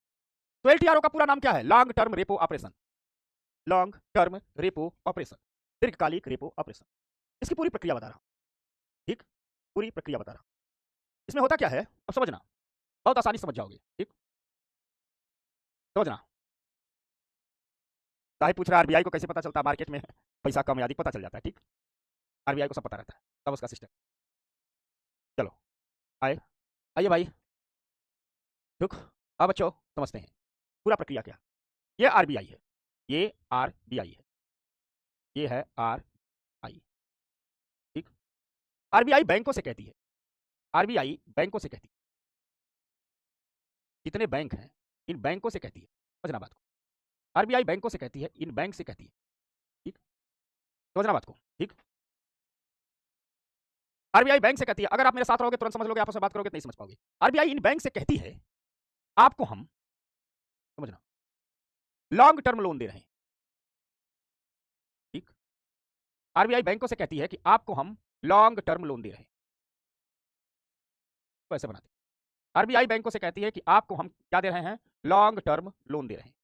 तो एलटीआरओ का पूरा नाम क्या है? Long term repo operation. Long term repo operation, दीर्घकालिक रेपो ऑपरेशन। इसकी पूरी प्रक्रिया बता रहा हूं। ठीक, पूरी प्रक्रिया बता रहा हूं। इसमें होता क्या है अब समझना, बहुत आसानी समझ जाओगे। ठीक, समझना। साहिब पूछ रहा है आरबीआई को कैसे पता चलता है मार्केट में पैसा कम या अधिक? पता चल जाता है। ठीक, आरबीआई को सब पता रहता है, सब उसका सिस्टम। चलो आए, आइए भाई। ठीक, अब बच्चों समझते हैं पूरा प्रक्रिया क्या। ये आरबीआई है, ये आरबीआई है, ये है आरआई। ठीक, आरबीआई बैंकों से कहती है, आरबीआई बैंकों से कहती है, जितने बैंक हैं इन बैंकों से कहती है। समझना बात को, आरबीआई बैंकों से कहती है, इन बैंक से कहती है। ठीक, समझना बात को। ठीक, आरबीआई बैंक से कहती है, अगर आप मेरे साथ रहोगे तुरंत समझ लोगे, आपस में बात करोगे तो नहीं समझ पाओगे। आरबीआई इन बैंक से कहती है आपको हम, समझना, लॉन्ग टर्म लोन दे रहे हैं। ठीक, आरबीआई बैंकों से कहती है कि आपको हम लॉन्ग टर्म लोन दे रहे हैं। तो ऐसे बनाते हैं, आरबीआई बैंकों से कहती है कि आपको हम क्या दे रहे हैं, लॉन्ग टर्म लोन दे रहे हैं,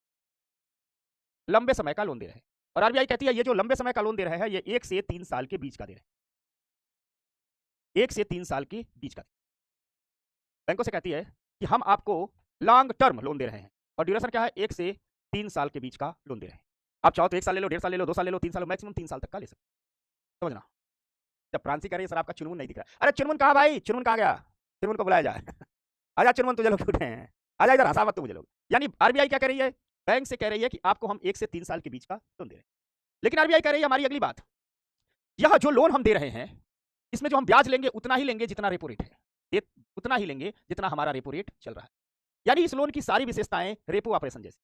लंबे समय का लोन दे रहे हैं। और आरबीआई कहती है ये जो लंबे समय का लोन दे रहे हैं ये 1 से 3 साल के बीच का दे रहे हैं, 1 से 3 साल के बीच का। बैंकों से कहती है कि हम आपको लॉन्ग टर्म लोन दे रहे हैं और ड्यूरेशन क्या है, 1 से 3 साल के बीच का लोन दे रहे हैं। आप चाहो तो 1 साल ले लो, 1.5 साल ले लो, 2 साल ले लो, 3 साल, मैक्सिमम 3 साल तक का ले सकते। समझना। जब प्रांसी कह रही है सर आपका चुनमुन नहीं दिख रहा, अरे चुनमुन कहाँ भाई, चुनमुन कहाँ गया, चुनमुन को बुलाया जाए। आजा चुनमुन, तुझे लोग उठे हैं, आजा इधर, हंसा मत तू मुझे लोग। यानी आरबीआई क्या कह रही है, बैंक से कह रही है कि आपको हम 1 से 3 साल के बीच का लोन दे रहे हैं। लेकिन आरबीआई कह रही है हमारी अगली बात, यह जो लोन हम दे रहे हैं इसमें जो हम ब्याज लेंगे उतना ही लेंगे जितना रेपो रेट है, उतना ही लेंगे जितना हमारा रेपो रेट चल रहा है। यानी इस लोन की सारी विशेषताएं रेपो ऑपरेशन जैसी।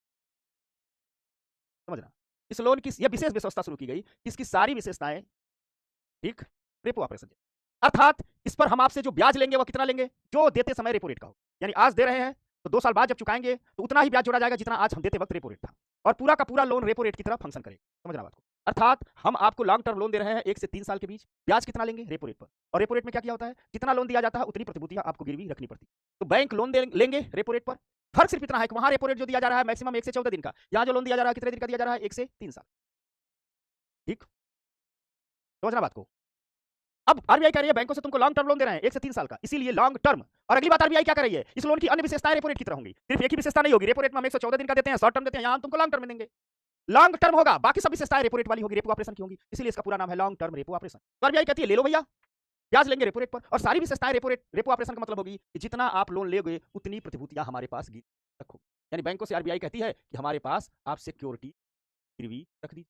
समझना, इस लोन की यह विशेष व्यवस्था शुरू की गई, इसकी सारी विशेषताएं ठीक रेपो ऑपरेशन जैसी। अर्थात इस पर हम आपसे जो ब्याज लेंगे वह कितना लेंगे, जो देते समय रेपो रेट का हो। यानी आज दे रहे हैं तो 2 साल बाद जब चुकाएंगे तो उतना ही ब्याज जोड़ा जाएगा जितना आज हम देते वक्त रेपो रेट था, और पूरा का पूरा लोन रेपो रेट की तरह फंक्शन करेगा। समझना बात को। अर्थात हम आपको लॉन्ग टर्म लोन दे रहे हैं 1 से 3 साल के बीच, ब्याज कितना लेंगे, रेपो रेट पर। और रेपो रेट में क्या किया होता है, जितना लोन दिया जाता है उतनी प्रतिभूतियां आपको गिरवी रखनी पड़ती। तो बैंक लोन लेंगे रेपो रेट पर, फर्क सिर्फ इतना है कि वहां रेपो रेट जो दिया जा रहा है मैक्सिमम 1 से 14 दिन का, यहाँ जो लोन दिया जा रहा है कितने दिन का दिया जा रहा है, 1 से 3 साल। ठीक, समझना बात को। अब आरबीआई कह रही है बैंकों से तुमको लॉन्ग टर्म लोन दे रहे हैं 1 से 3 साल का, इसीलिए लॉन्ग टर्म। और अगली बात आरबीआई क्या कर रही है, इस लोन की अन्य विशेषताएं रेपो रेट की तरह होंगी, सिर्फ एक ही विशेषता नहीं होगी, रेपो रेट में हम 114 दिन का देते हैं, शॉर्ट टर्म देते हैं, यहां तुमको लॉन्ग टर्म में देंगे। लॉन्ग टर्म होगा, बाकी सब विशेषताएं रेपो रेट वाली होगी, रेपो ऑपरेशन की होंगी, इसलिए इसका पूरा नाम है लॉन्ग टर्म रेपो ऑपरेशन। तो आरबीआई कहती है ले लो भैया, ब्याज लेंगे रेपो रेट पर, और सारी विशेषताएं रेपो ऑपरेशन का मतलब होगी कि जितना आप लोन लेगे उतनी प्रतिभूतियां हमारे पास रखो। यानी बैंकों से आरबीआई कहती है कि हमारे पास आप सिक्योरिटी गिरवी रख दी।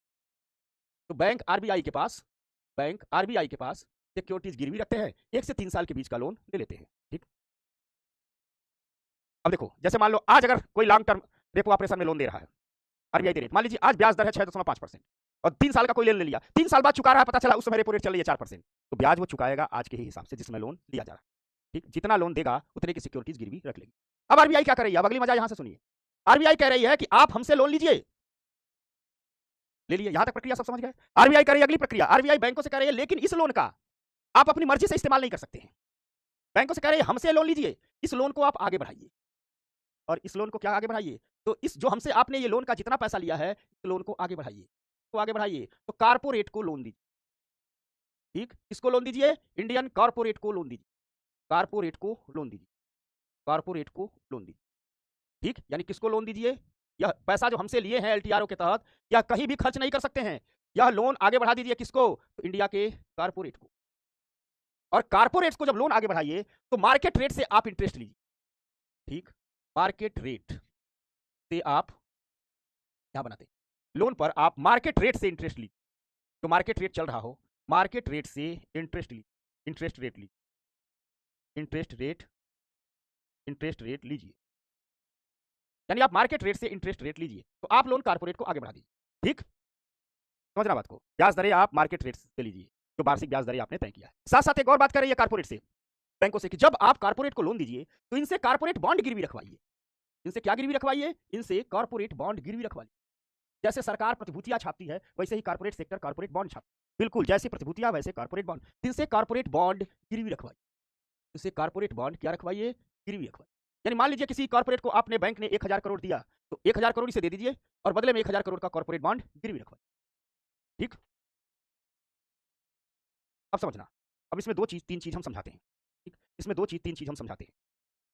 तो बैंक आरबीआई के पास सिक्योरिटीज गिरवी रखते हैं, 1 से 3 साल के बीच का लोन ले लेते हैं। ठीक, अब देखो जैसे मान लो आज अगर कोई लॉन्ग टर्म रेपो ऑपरेशन में लोन दे रहा है आरबीआई दे रही है, मान लीजिए आज ब्याज दर है 6.5% और 3 साल का कोई लोन ले लिया, 3 साल बाद चुका रहा है, पता चला उस समय रेपो रेट चल रही है 4%, तो ब्याज वो चुकाएगा आज के ही हिसाब से जिसमें लोन लिया जा रहा है। ठीक, जितना लोन देगा उतने की सिक्योरिटीज गिरवी रख लेगी। अब आरबीआई क्या कर रही है, अब अगली मजा यहां से सुनिए। आरबीआई कह रही है कि आप हमसे लोन लीजिए, ले लिए, यहां तक प्रक्रिया सब समझ गए। आरबीआई कर रही है अगली प्रक्रिया, आरबीआई बैंकों से कह रही है लेकिन इस लोन का आप अपनी मर्जी से इस्तेमाल नहीं कर सकते हैं। बैंकों से कह रहे हैं हमसे लोन लीजिए, इस लोन को आप आगे बढ़ाइए, और इस लोन को क्या आगे बढ़ाइए, तो इस जो हमसे आपने ये लोन का जितना पैसा लिया है इस लोन को आगे बढ़ाइए, तो आगे बढ़ाइए, तो कारपोरेट को लोन दीजिए। ठीक, इसको लोन दीजिए, इंडियन कारपोरेट को लोन दीजिए, कारपोरेट को लोन दीजिए, कारपोरेट को लोन दीजिए। ठीक, यानी किसको लोन दीजिए, यह पैसा जो हमसे लिए हैं एलटीआरओ के तहत यह कहीं भी खर्च नहीं कर सकते हैं, यह लोन आगे बढ़ा दीजिए किसको, तो इंडिया के कारपोरेट को। और कारपोरेट्स को जब लोन आगे बढ़ाइए तो मार्केट रेट से आप इंटरेस्ट लीजिए। ठीक, मार्केट रेट से आप क्या बनाते, लोन पर आप मार्केट रेट से इंटरेस्ट लीजिए, जो मार्केट रेट चल रहा हो मार्केट रेट से इंटरेस्ट लीजिए, इंटरेस्ट रेट लीजिए, इंटरेस्ट रेट लीजिए, यानी आप मार्केट रेट से इंटरेस्ट रेट लीजिए, तो आप लोन कारपोरेट को आगे बढ़ा दीजिए। ठीक, समझना बात को। ब्याज दरें आप मार्केट रेट से लीजिए, जो वार्षिक ब्याज दरें आपने तय किया है। साथ साथ एक और बात कर रही है कारपोरेट से, बैंकों से, कि जब आप कारपोरेट को लोन दीजिए तो इनसे कारपोरेट बॉन्ड गिरवी रखवाइए। इनसे क्या गिरवी रखवाइए, इनसे कारपोरेट बॉन्ड गिरवी रखवाइए। जैसे सरकार प्रतिभूतियां छापती है वैसे ही कारपोरेट सेक्टर कारपोरेट बॉन्ड छापती है, बिल्कुल जैसी प्रतिभूतियां वैसे कारपोरेट बॉन्ड। इनसे कारपोरेट बॉन्ड गिरवी रखवाइए, इनसे कारपोरेट बॉन्ड क्या रखवाइए, गिरवी रखवाइए। यानी मान लीजिए किसी कारपोरेट को आपने बैंक ने 1000 करोड़ दिया, तो 1000 करोड़ इसे दे दीजिए और बदले में 1000 करोड़ का कारपोरेट बॉन्ड गिरवी रखवाइए। ठीक, अब समझना, अब इसमें 3 चीज हम समझाते हैं। ठीक, इसमें 3 चीज हम समझाते हैं।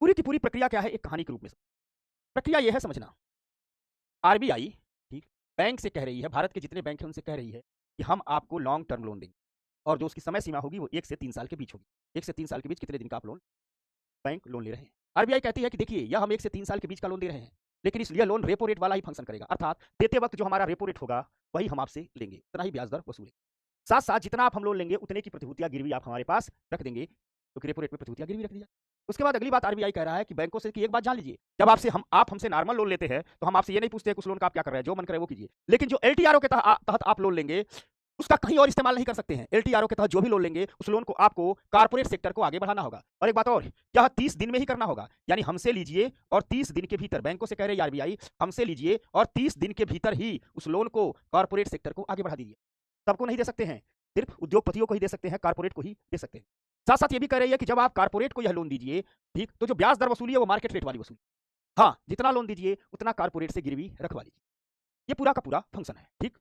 पूरी की पूरी प्रक्रिया क्या है, एक कहानी के रूप में। प्रक्रिया यह है समझना, आरबीआई ठीक बैंक से कह रही है, भारत के जितने बैंक हैं उनसे कह रही है कि हम आपको लॉन्ग टर्म लोन देंगे, और जो उसकी समय सीमा होगी वो 1 से 3 साल के बीच होगी। 1 से 3 साल के बीच कितने दिन का आप लोन, बैंक लोन ले रहे हैं। आरबीआई कहती है कि देखिए यह हम 1 से 3 साल के बीच का लोन दे रहे हैं, लेकिन इसलिए लोन रेपो रेट वाला ही फंक्शन करेगा, अर्थात देते वक्त जो हमारा रेपो रेट होगा वही हम आपसे लेंगे, उतना ही ब्याज दर वसूलेंगे। साथ साथ जितना आप हम लोन लेंगे उतने की प्रतिभूतियां गिरवी आप हमारे पास रख देंगे, तो रेपो रेट में प्रतिभूतियां गिरवी रख दी जाए। उसके बाद अगली बात आरबीआई कह रहा है कि बैंकों से कि एक बात जान लीजिए, जब आप हमसे नॉर्मल लोन लेते हैं तो हम आपसे ये नहीं पूछते उस लोन का आप क्या कर रहे हैं, जो मन करे वो कीजिए, लेकिन जो एलटीआरओ के तहत आप लोन लेंगे उसका कहीं और इस्तेमाल नहीं कर सकते हैं। एलटीआरओ के तहत जो भी लोन लेंगे उस लोन को आपको कारपोरेट सेक्टर को आगे बढ़ाना होगा। और एक बात और, यह 30 दिन में ही करना होगा, यानी हमसे लीजिए और 30 दिन के भीतर, बैंकों से कह रही है आरबीआई, हमसे लीजिए और 30 दिन के भीतर ही उस लोन को कारपोरेट सेक्टर को आगे बढ़ा दीजिए। सबको नहीं दे सकते हैं, सिर्फ उद्योगपतियों को ही दे सकते हैं, कारपोरेट को ही दे सकते हैं। साथ साथ ये भी कह रही है कि जब आप कारपोरेट को यह लोन दीजिए, ठीक, तो जो ब्याज दर वसूली है वो मार्केट रेट वाली वसूली। हाँ, जितना लोन दीजिए उतना कारपोरेट से गिरवी रखवा लीजिए। ये पूरा का पूरा फंक्शन है, ठीक,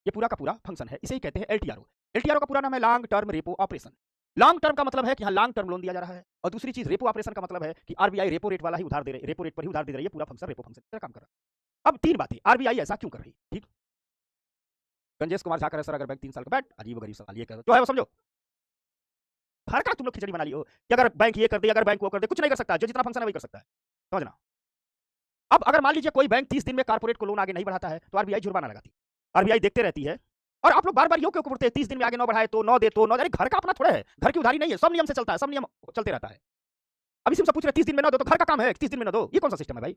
ये पूरा का पूरा फंक्शन है, इसे ही कहते हैं एलटीआरओ। एलटीआरओ का पूरा नाम है long term repo operation. Long term का मतलब है कि हाँ लॉन्ग टर्म लोन दिया जा रहा है, और दूसरी चीज रेपो ऑपरेशन का मतलब है कि आरबीआई रेपो रेट वाला ही उधार दे रही है, रेपो रेट पर ही उधार दे रही है, पूरा फंक्शन रेपो फंक्शन का काम कर रहा है। अब तीन बातें, आरबीआई ऐसा क्यों कर रही है, ठीक। गंजेश कुमार झा कर सर अगर बैंक 3 साल का बैठ, अजीब गरीब सवाल ये कर जो है वो समझो। हर का तुम लोग खिचड़ी बना ली हो कि अगर बैंक ये कर दे, अगर बैंक वो कर दे, कुछ नहीं कर सकता, जो जितना फंक्शन है वही कर सकता है, समझना। अब अगर मान लीजिए कोई बैंक 30 दिन में कारपोरेट को लोन आगे नहीं बढ़ाता है तो आरबीआई जुर्माना लगाती है। आरबीआई देखते रहती है, और आप लोग बार बार यूं क्यों बोलते हैं 30 दिन में आगे 9 बढ़ाए तो 9 दे तो 9, अरे घर का अपना थोड़ा है, घर की उधारी नहीं है, सब नियम से चलता है, सब नियम चलते रहता है। अब इसी से पूछ रहे 30 दिन में 9 दो तो घर का काम है 30 दिन में 9 दो, ये कौन सा सिस्टम है भाई?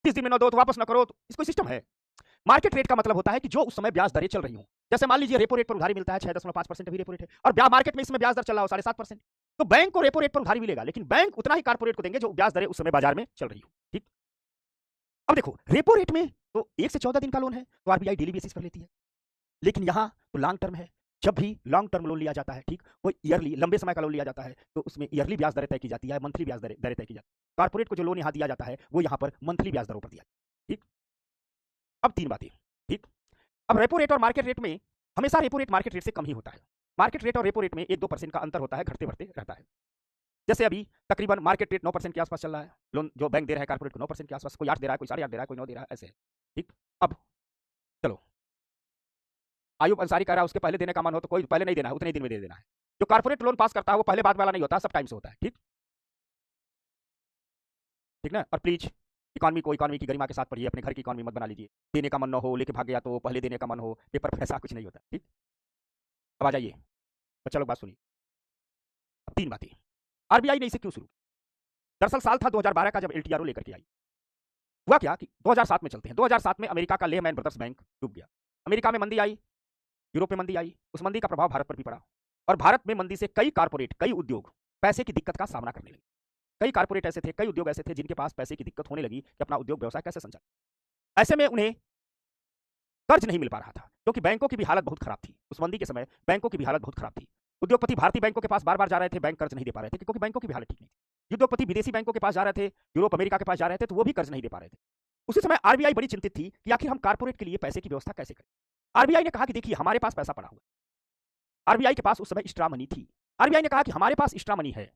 30 दिन में 9 दो तो वापस ना करो, तो इसको सिस्टम है। मार्केट रेट का मतलब होता है कि जो उस समय ब्याज दरें चल रही हो, जैसे मान लीजिए रेपो रेट पर उधारी मिलता है 6.5% अभी रेपो रेट है, और मार्केट में इसमें ब्याज दर चल रहा हो 7.5%, तो बैंक को रेपो रेट पर उधारी मिलेगा, लेकिन बैंक उतना ही कारपोरेट को देंगे जो ब्याज दरें उस समय बाजार में चल रही हो, ठीक। अब देखो रेपो रेट में तो 1 से 14 दिन का लोन है तो आरबीआई डेली बेसिस पर लेती है, लेकिन यहां तो लॉन्ग टर्म है। जब भी लॉन्ग टर्म लोन लिया जाता है, ठीक, वो ईयरली लंबे समय का लोन लिया जाता है तो उसमें ईयरली ब्याज दरें तय की जाती है, मंथली ब्याज दरें तय की जाती है। कारपोरेट को जो लोन यहां दिया जाता है वो यहां पर मंथली ब्याज दरों पर दिया, ठीक। अब तीन बातें, ठीक। अब रेपो रेट और मार्केट रेट में हमेशा रेपो रेट मार्केट रेट से कम ही होता है। मार्केट रेट और रेपो रेट में 1-2% का अंतर होता है, घटते बढ़ते रहता है। जैसे अभी तकरीबन मार्केट रेट 9% के आसपास चल रहा है, लोन जो बैंक दे रहा है कारपोरेट को 9% के आसपास, कोई 8 दे रहा है, कोई 8.5 दे रहा है, कोई 9 दे रहा है, ऐसे है, ठीक। अब चलो, आयुब अंसारी कह रहा है उसके पहले देने का मन हो तो कोई पहले नहीं देना है, उतने ही दिन में दे देना है। जो कारपोरेट लोन पास करता है वो पहले बाद वाला नहीं होता, सब टाइम से होता है, ठीक, ठीक ना। और प्लीज इकोनॉमी की गरिमा के साथ पढ़िए, अपने घर की इकोनॉमी मत बना लीजिए। देने का मन न हो, लेके भाग गया तो पहले देने का मन हो, पेपर पर ऐसा कुछ नहीं होता, ठीक। अब आ जाइए बच्चा लोग, बात सुनिए। अब तीन बातें, आरबीआई ने इसे क्यों शुरू, दरअसल साल था 2012 का जब एलटीआरओ लेकर के आई। हुआ क्या कि 2007 में चलते हैं, 2007 में अमेरिका का लेहमैन ब्रदर्स बैंक डूब गया। अमेरिका में मंदी आई, यूरोप में मंदी आई, उस मंदी का प्रभाव भारत पर भी पड़ा, और भारत में मंदी से कई कारपोरेट, कई उद्योग पैसे की दिक्कत का सामना करने लगे। कई कारपोरेट ऐसे थे, कई उद्योग ऐसे थे जिनके पास पैसे की दिक्कत होने लगी कि अपना उद्योग व्यवसाय कैसे संचालित। ऐसे में उन्हें कर्ज नहीं मिल पा रहा था, क्योंकि बैंकों की भी हालत बहुत खराब थी। उस मंदी के समय बैंकों की भी हालत बहुत खराब थी। उद्योगपति भारतीय बैंकों के पास बार बार जा रहे थे, बैंक कर्ज नहीं दे पा रहे थे क्योंकि बैंकों की भी हालत ठीक नहीं थी। उद्योगपति विदेशी बैंकों के पास जा रहे थे, यूरोप अमेरिका के पास जा रहे थे, तो वो भी कर्ज नहीं दे पा रहे थे। उसी समय आरबीआई बड़ी चिंतित थी कि आखिर हम कारपोरेट के लिए पैसे की व्यवस्था कैसे करें। आरबीआई ने कहा कि देखिए हमारे पास पैसा पड़ा हुआ, आरबीआई के पास उस समय एक्स्ट्रा मनी थी। आरबीआई ने कहा कि हमारे पास एक्स्ट्रा मनी है,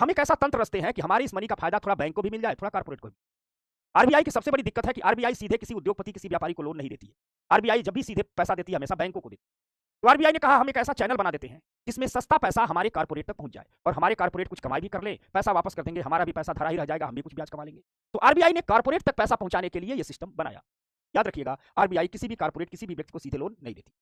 हम एक ऐसा तंत्र रचते हैं कि हमारी इस मनी का फायदा थोड़ा बैंक को भी मिल जाए, थोड़ा कारपोरेट को भी। आरबीआई की सबसे बड़ी दिक्कत है कि आरबीआई सीधे किसी उद्योगपति, किसी व्यापारी को लोन नहीं देती है। आरबीआई जब भी सीधे पैसा देती है हमेशा बैंकों को देती है। तो आरबीआई ने कहा हम एक ऐसा चैनल बना देते हैं जिसमें सस्ता पैसा हमारे कारपोरेट तक पहुंच जाए, और हमारे कारपोरेट कुछ कमाई भी कर ले, पैसा वापस कर देंगे, हमारा भी पैसा धरा ही रह जाएगा, हम भी कुछ ब्याज कमा लेंगे। तो आरबीआई ने कारपोरेट तक पैसा पहुंचाने के लिए यह सिस्टम बनाया। याद रखिएगा, आरबीआई किसी भी कारपोरेट, किसी भी व्यक्ति को सीधे लोन नहीं देती।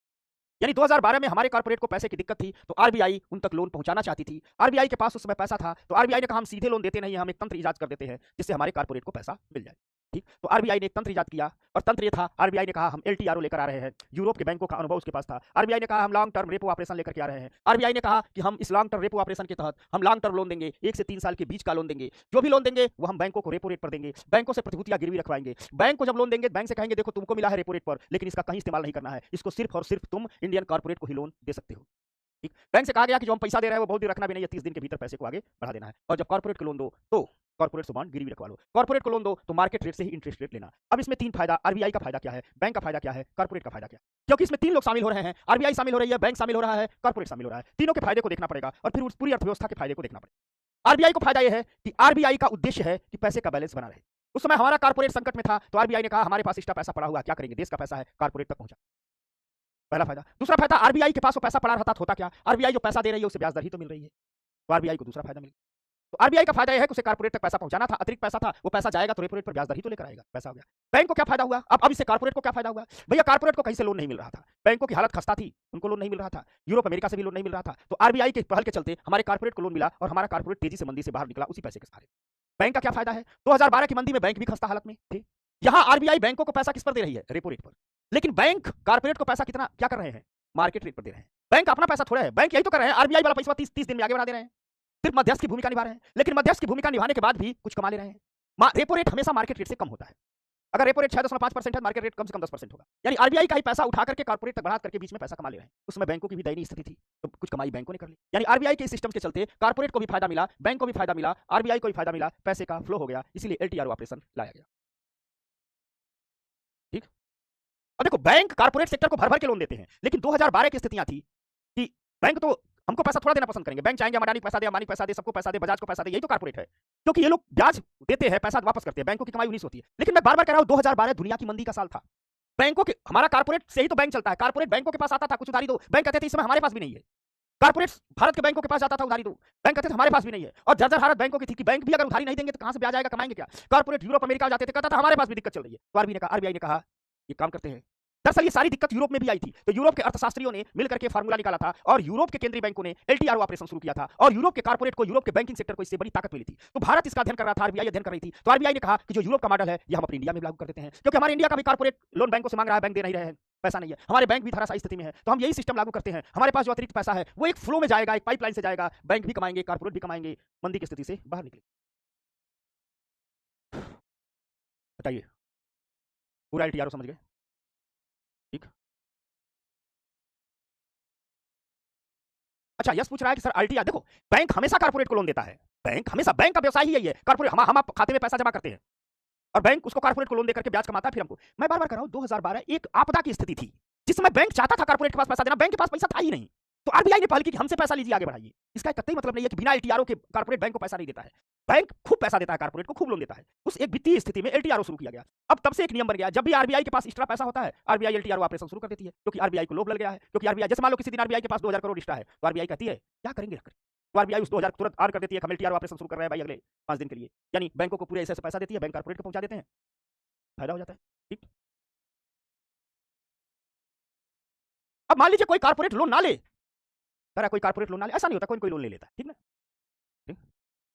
यानी 2012 में हमारे कारपोरेट को पैसे की दिक्कत थी तो आरबीआई उन तक लोन पहुंचाना चाहती थी। आरबीआई के पास उस समय पैसा था तो आरबीआई ने कहा हम सीधे लोन देते नहीं, हम एक तंत्र इजाद कर देते हैं जिससे हमारे कारपोरेट को पैसा मिल जाए, ठीक। तो आरबीआई ने एक तंत्र इजाद किया, और तंत्र ये था, आरबीआई ने कहा हम एलटीआरओ लेकर आ रहे हैं। यूरोप के बैंकों का अनुभव उसके पास था। आरबीआई ने कहा हम लॉन्ग टर्म रेपो ऑपरेशन लेकर के आ रहे हैं। आरबीआई ने कहा कि हम इस लॉन्ग टर्म रेपो ऑपरेशन के तहत हम लॉन्ग टर्म लोन देंगे, 1 से 3 साल के बीच का लोन देंगे। जो भी लोन देंगे वो हम बैंकों को रेपो रेट पर देंगे, बैंकों से प्रतिभूतियां गिरवी रखवाएंगे। बैंक को जब लोन देंगे बैंक से कहेंगे देखो तुमको मिला है रेपो रेट पर, लेकिन इसका कहीं इस्तेमाल नहीं करना है, इसको सिर्फ और सिर्फ तुम इंडियन कारपोरेट को ही लोन दे सकते हो, ठीक। बैंक से कहा गया कि जो हम पैसा दे रहे हैं वो बहुत दिन रखना भी नहीं है, 30 दिन के भीतर पैसे को आगे बढ़ा देना है। और जब कॉर्पोरेट को लोन दो तो कॉर्पोरेट से बॉन्ड गिरवी रखवा लो, कॉर्पोरेट को लोन दो तो मार्केट रेट से ही इंटरेस्ट रेट लेना। अब इसमें तीन फायदा, आरबीआई का फायदा क्या है, बैंक का फायदा क्या है, कॉर्पोरेट का फायदा क्या है, क्योंकि इसमें तीन लोग शामिल हो रहे हैं, आरबीआई शामिल हो रही है, बैंक शामिल हो रहा है, कॉर्पोरेट शामिल हो रहा है। तीनों के फायदे को देखना पड़ेगा और फिर उस पूरी अर्थव्यवस्था के फायदे को देखना पड़ेगा। आरबीआई को फायदा यह है कि आरबीआई का उद्देश्य है कि पैसे का बैलेंस बना रहे। उस समय हमारा कॉर्पोरेट संकट में था तो आरबीआई ने कहा हमारे पास एक्स्ट्रा पैसा पड़ा हुआ, क्या करेंगे, देश का पैसा है, कॉर्पोरेट तक पहुंचा, पहला फायदा। दूसरा फायदा, आरबीआई के पास वो पैसा पड़ा रहता होता क्या, आरबीआई जो पैसा दे रही है उसे ब्याज दर ही तो मिल रही है, तो आरबीआई को दूसरा फायदा मिल। तो आरबीआई का फायदा यह है कि उसे कॉर्पोरेट तक पैसा पहुंचाना था, अतिरिक्त पैसा था, वो पैसा जाएगा तो रेपो रेट पर ब्याज दर ही तो लेकर आएगा, पैसा हो गया। बैंक को क्या फायदा हुआ, अब इससे कॉर्पोरेट को क्या फायदा हुआ, भैया कॉर्पोरेट को कहीं से लोन नहीं मिल रहा था, बैंकों की हालत खस्ता थी, उनको लोन नहीं मिल रहा था, यूरोप अमेरिका से भी लोन नहीं मिल रहा था, तो आरबीआई के पहल के चलते हमारे कॉर्पोरेट को लोन मिला और हमारा कॉर्पोरेट तेजी से मंदी से बाहर निकला उसी पैसे के सहारे। बैंक का क्या फायदा है, 2012 की मंदी में बैंक भी खस्ता हालत में थे, यहां आरबीआई बैंकों को पैसा किस पर दे रही है, रेपो रेट पर। लेकिन बैंक कारपोरेट को पैसा कितना क्या कर रहे हैं, मार्केट रेट पर दे रहे हैं। बैंक अपना पैसा थोड़ा है, बैंक यही तो कर रहे हैं, आरबीआई वाला पैसा 30 दिन में आगे बढ़ा दे रहे हैं, सिर्फ मध्यस्थ की भूमिका निभा रहे हैं। लेकिन मध्यस्थ की भूमिका निभाने के बाद भी कुछ कमा ले रहे हैं। रेपो रेट हमेशा मार्केट रेट से कम होता है। अगर रेपो रेट 6.5% है, मार्केट रेट कम से कम 10% होगा। यानी आरबीआई का ही पैसा उठा करके कारपोरेट तक बढ़ा करके बीच में पैसा कमा ले रहे हैं। उसमें बैंकों की भी दयनीय स्थिति थी, तो कुछ कमाई बैंकों ने कर ली। यानी आरबीआई के सिस्टम के चलते कारपोरेट को भी फायदा मिला, बैंक को भी फायदा मिला, आरबीआई को भी फायदा मिला, पैसे का फ्लो हो गया, इसीलिए एलटीआरओ ऑपरेशन लाया गया। ठीक। अब देखो, बैंक कारपोरेट सेक्टर को भर भर के लोन देते हैं, लेकिन 2012 की स्थितियां थी कि बैंक तो हमको पैसा थोड़ा देना पसंद करेंगे। बैंक चाहेंगे अडानी पैसा दे, अंबानी पैसा दे, सबको पैसा दे, बजाज को पैसा दे, यही तो कारपोरेट है। क्योंकि ये लोग ब्याज देते हैं, पैसा वापस करते हैं, बैंकों की कमाई उन्हीं से होती है। लेकिन मैं बार बार कह रहा हूं, 2012 दुनिया की मंदी का साल था। बैंकों के, हमारा कारपोरेट से ही तो बैंक चलता है। कारपोरेट बैंकों के पास आता था, कुछ उधारी दो, बैंक कहते थे इस समय हमारे पास भी नहीं है। कारपोरेट भारत के बैंकों के पास जाता था, उधारी दो, बैंक कहते थे हमारे पास भी नहीं है। और जर्जर हालत बैंकों की थी कि बैंक भी अगर उधारी नहीं देंगे तो कहां से ब्याज आएगा, कमाएंगे क्या। कारपोरेट यूरोप अमेरिका जाते थे, कहता था हमारे पास भी दिक्कत चल रही है। तो आरबीआई ने कहा ये काम करते हैं। दरअसल ये सारी दिक्कत यूरोप में भी आई थी, तो यूरोप के अर्थशास्त्रियों ने मिलकर के फार्मूला निकाला था और यूरोप के केंद्रीय बैंकों ने एलटीआरओ ऑपरेशन शुरू किया था और यूरोप के कारपोरेट को, यूरोप के बैंकिंग सेक्टर को इससे बड़ी ताकत मिली थी। तो भारत इसका अध्ययन कर रहा था, आरबीआई अध्ययन कर रही थी। तो आरबीआई ने कहा कि जो यूरोप का मॉडल है ये हम अपनी इंडिया में लागू कर देते हैं, क्योंकि हमारे इंडिया का भी कारपोरेट लोन बैंकों से मांग रहा है, बैंक दे नहीं रहे हैं, पैसा नहीं है, हमारे बैंक भी धराशायी स्थिति में है, तो हम यही सिस्टम लागू करते हैं। हमारे पास जो अतिरिक्त पैसा है वो एक फ्लो में जाएगा, एक पाइपलाइन से जाएगा, बैंक भी कमाएंगे, कारपोरेट भी कमाएंगे, मंदी की स्थिति से बाहर निकले। बताइए, पूरा एलटीआरओ समझ गए? ठीक। अच्छा, यस पूछ रहा है कि सर एलटीआर, देखो बैंक हमेशा कारपोरेट को लोन देता है, बैंक का व्यवसाय ही यही है, कारपोरेट हम खाते में पैसा जमा करते हैं और बैंक उसको कारपोरेट को लोन देकर के ब्याज कमाता है, फिर हमको। मैं बार बार कह रहा हूं, 2012 एक आपदा की स्थिति थी, जिस समय बैंक चाहता था कारपोरेट के पास पैसा देना, बैंक के पास पैसा था ही नहीं। तो आरबीआई ने पहल की कि हमसे पैसा लीजिए, आगे बढ़ाइए। इसका कतई मतलब नहीं है कि बिना एलटीआरओ के कारपोरेट बैंक को पैसा नहीं देता है। बैंक खूब पैसा देता है, कारपोरेट को खूब लोन देता है। उस एक वित्तीय स्थिति में एलटीआरओ शुरू किया गया। अब तब से एक नियम बन गया, जब भी आरबीआई के पास एक्स्ट्रा पैसा होता है, आरबीआई एलटीआरओ ऑपरेशन शुरू कर देती है, क्योंकि आरबीआई को लोभ लग गया है। क्योंकि आरबीआई, जैसे मान लो किसी दिन आरबीआई के पास 2000 करोड़ एक्स्ट्रा है, तो आरबीआई कहती है क्या करेंगे, तो आरबीआई उस 2000 तुरंत आर कर देती है, हम एलटीआरओ ऑपरेशन शुरू कर रहे हैं भाई अगले 5 दिन के लिए। यानी बैंकों को पूरे ऐसे पैसा देती है, बैंक कारपोरेट को पहुंचा देते हैं, फायदा हो जाता है। ठीक। अब मान लीजिए कोई कारपोरेट लोन ना ले, कोई कारपोरेट लोन ना ले, ऐसा नहीं होता, कोई लोन ले लेता है, ठीक ना।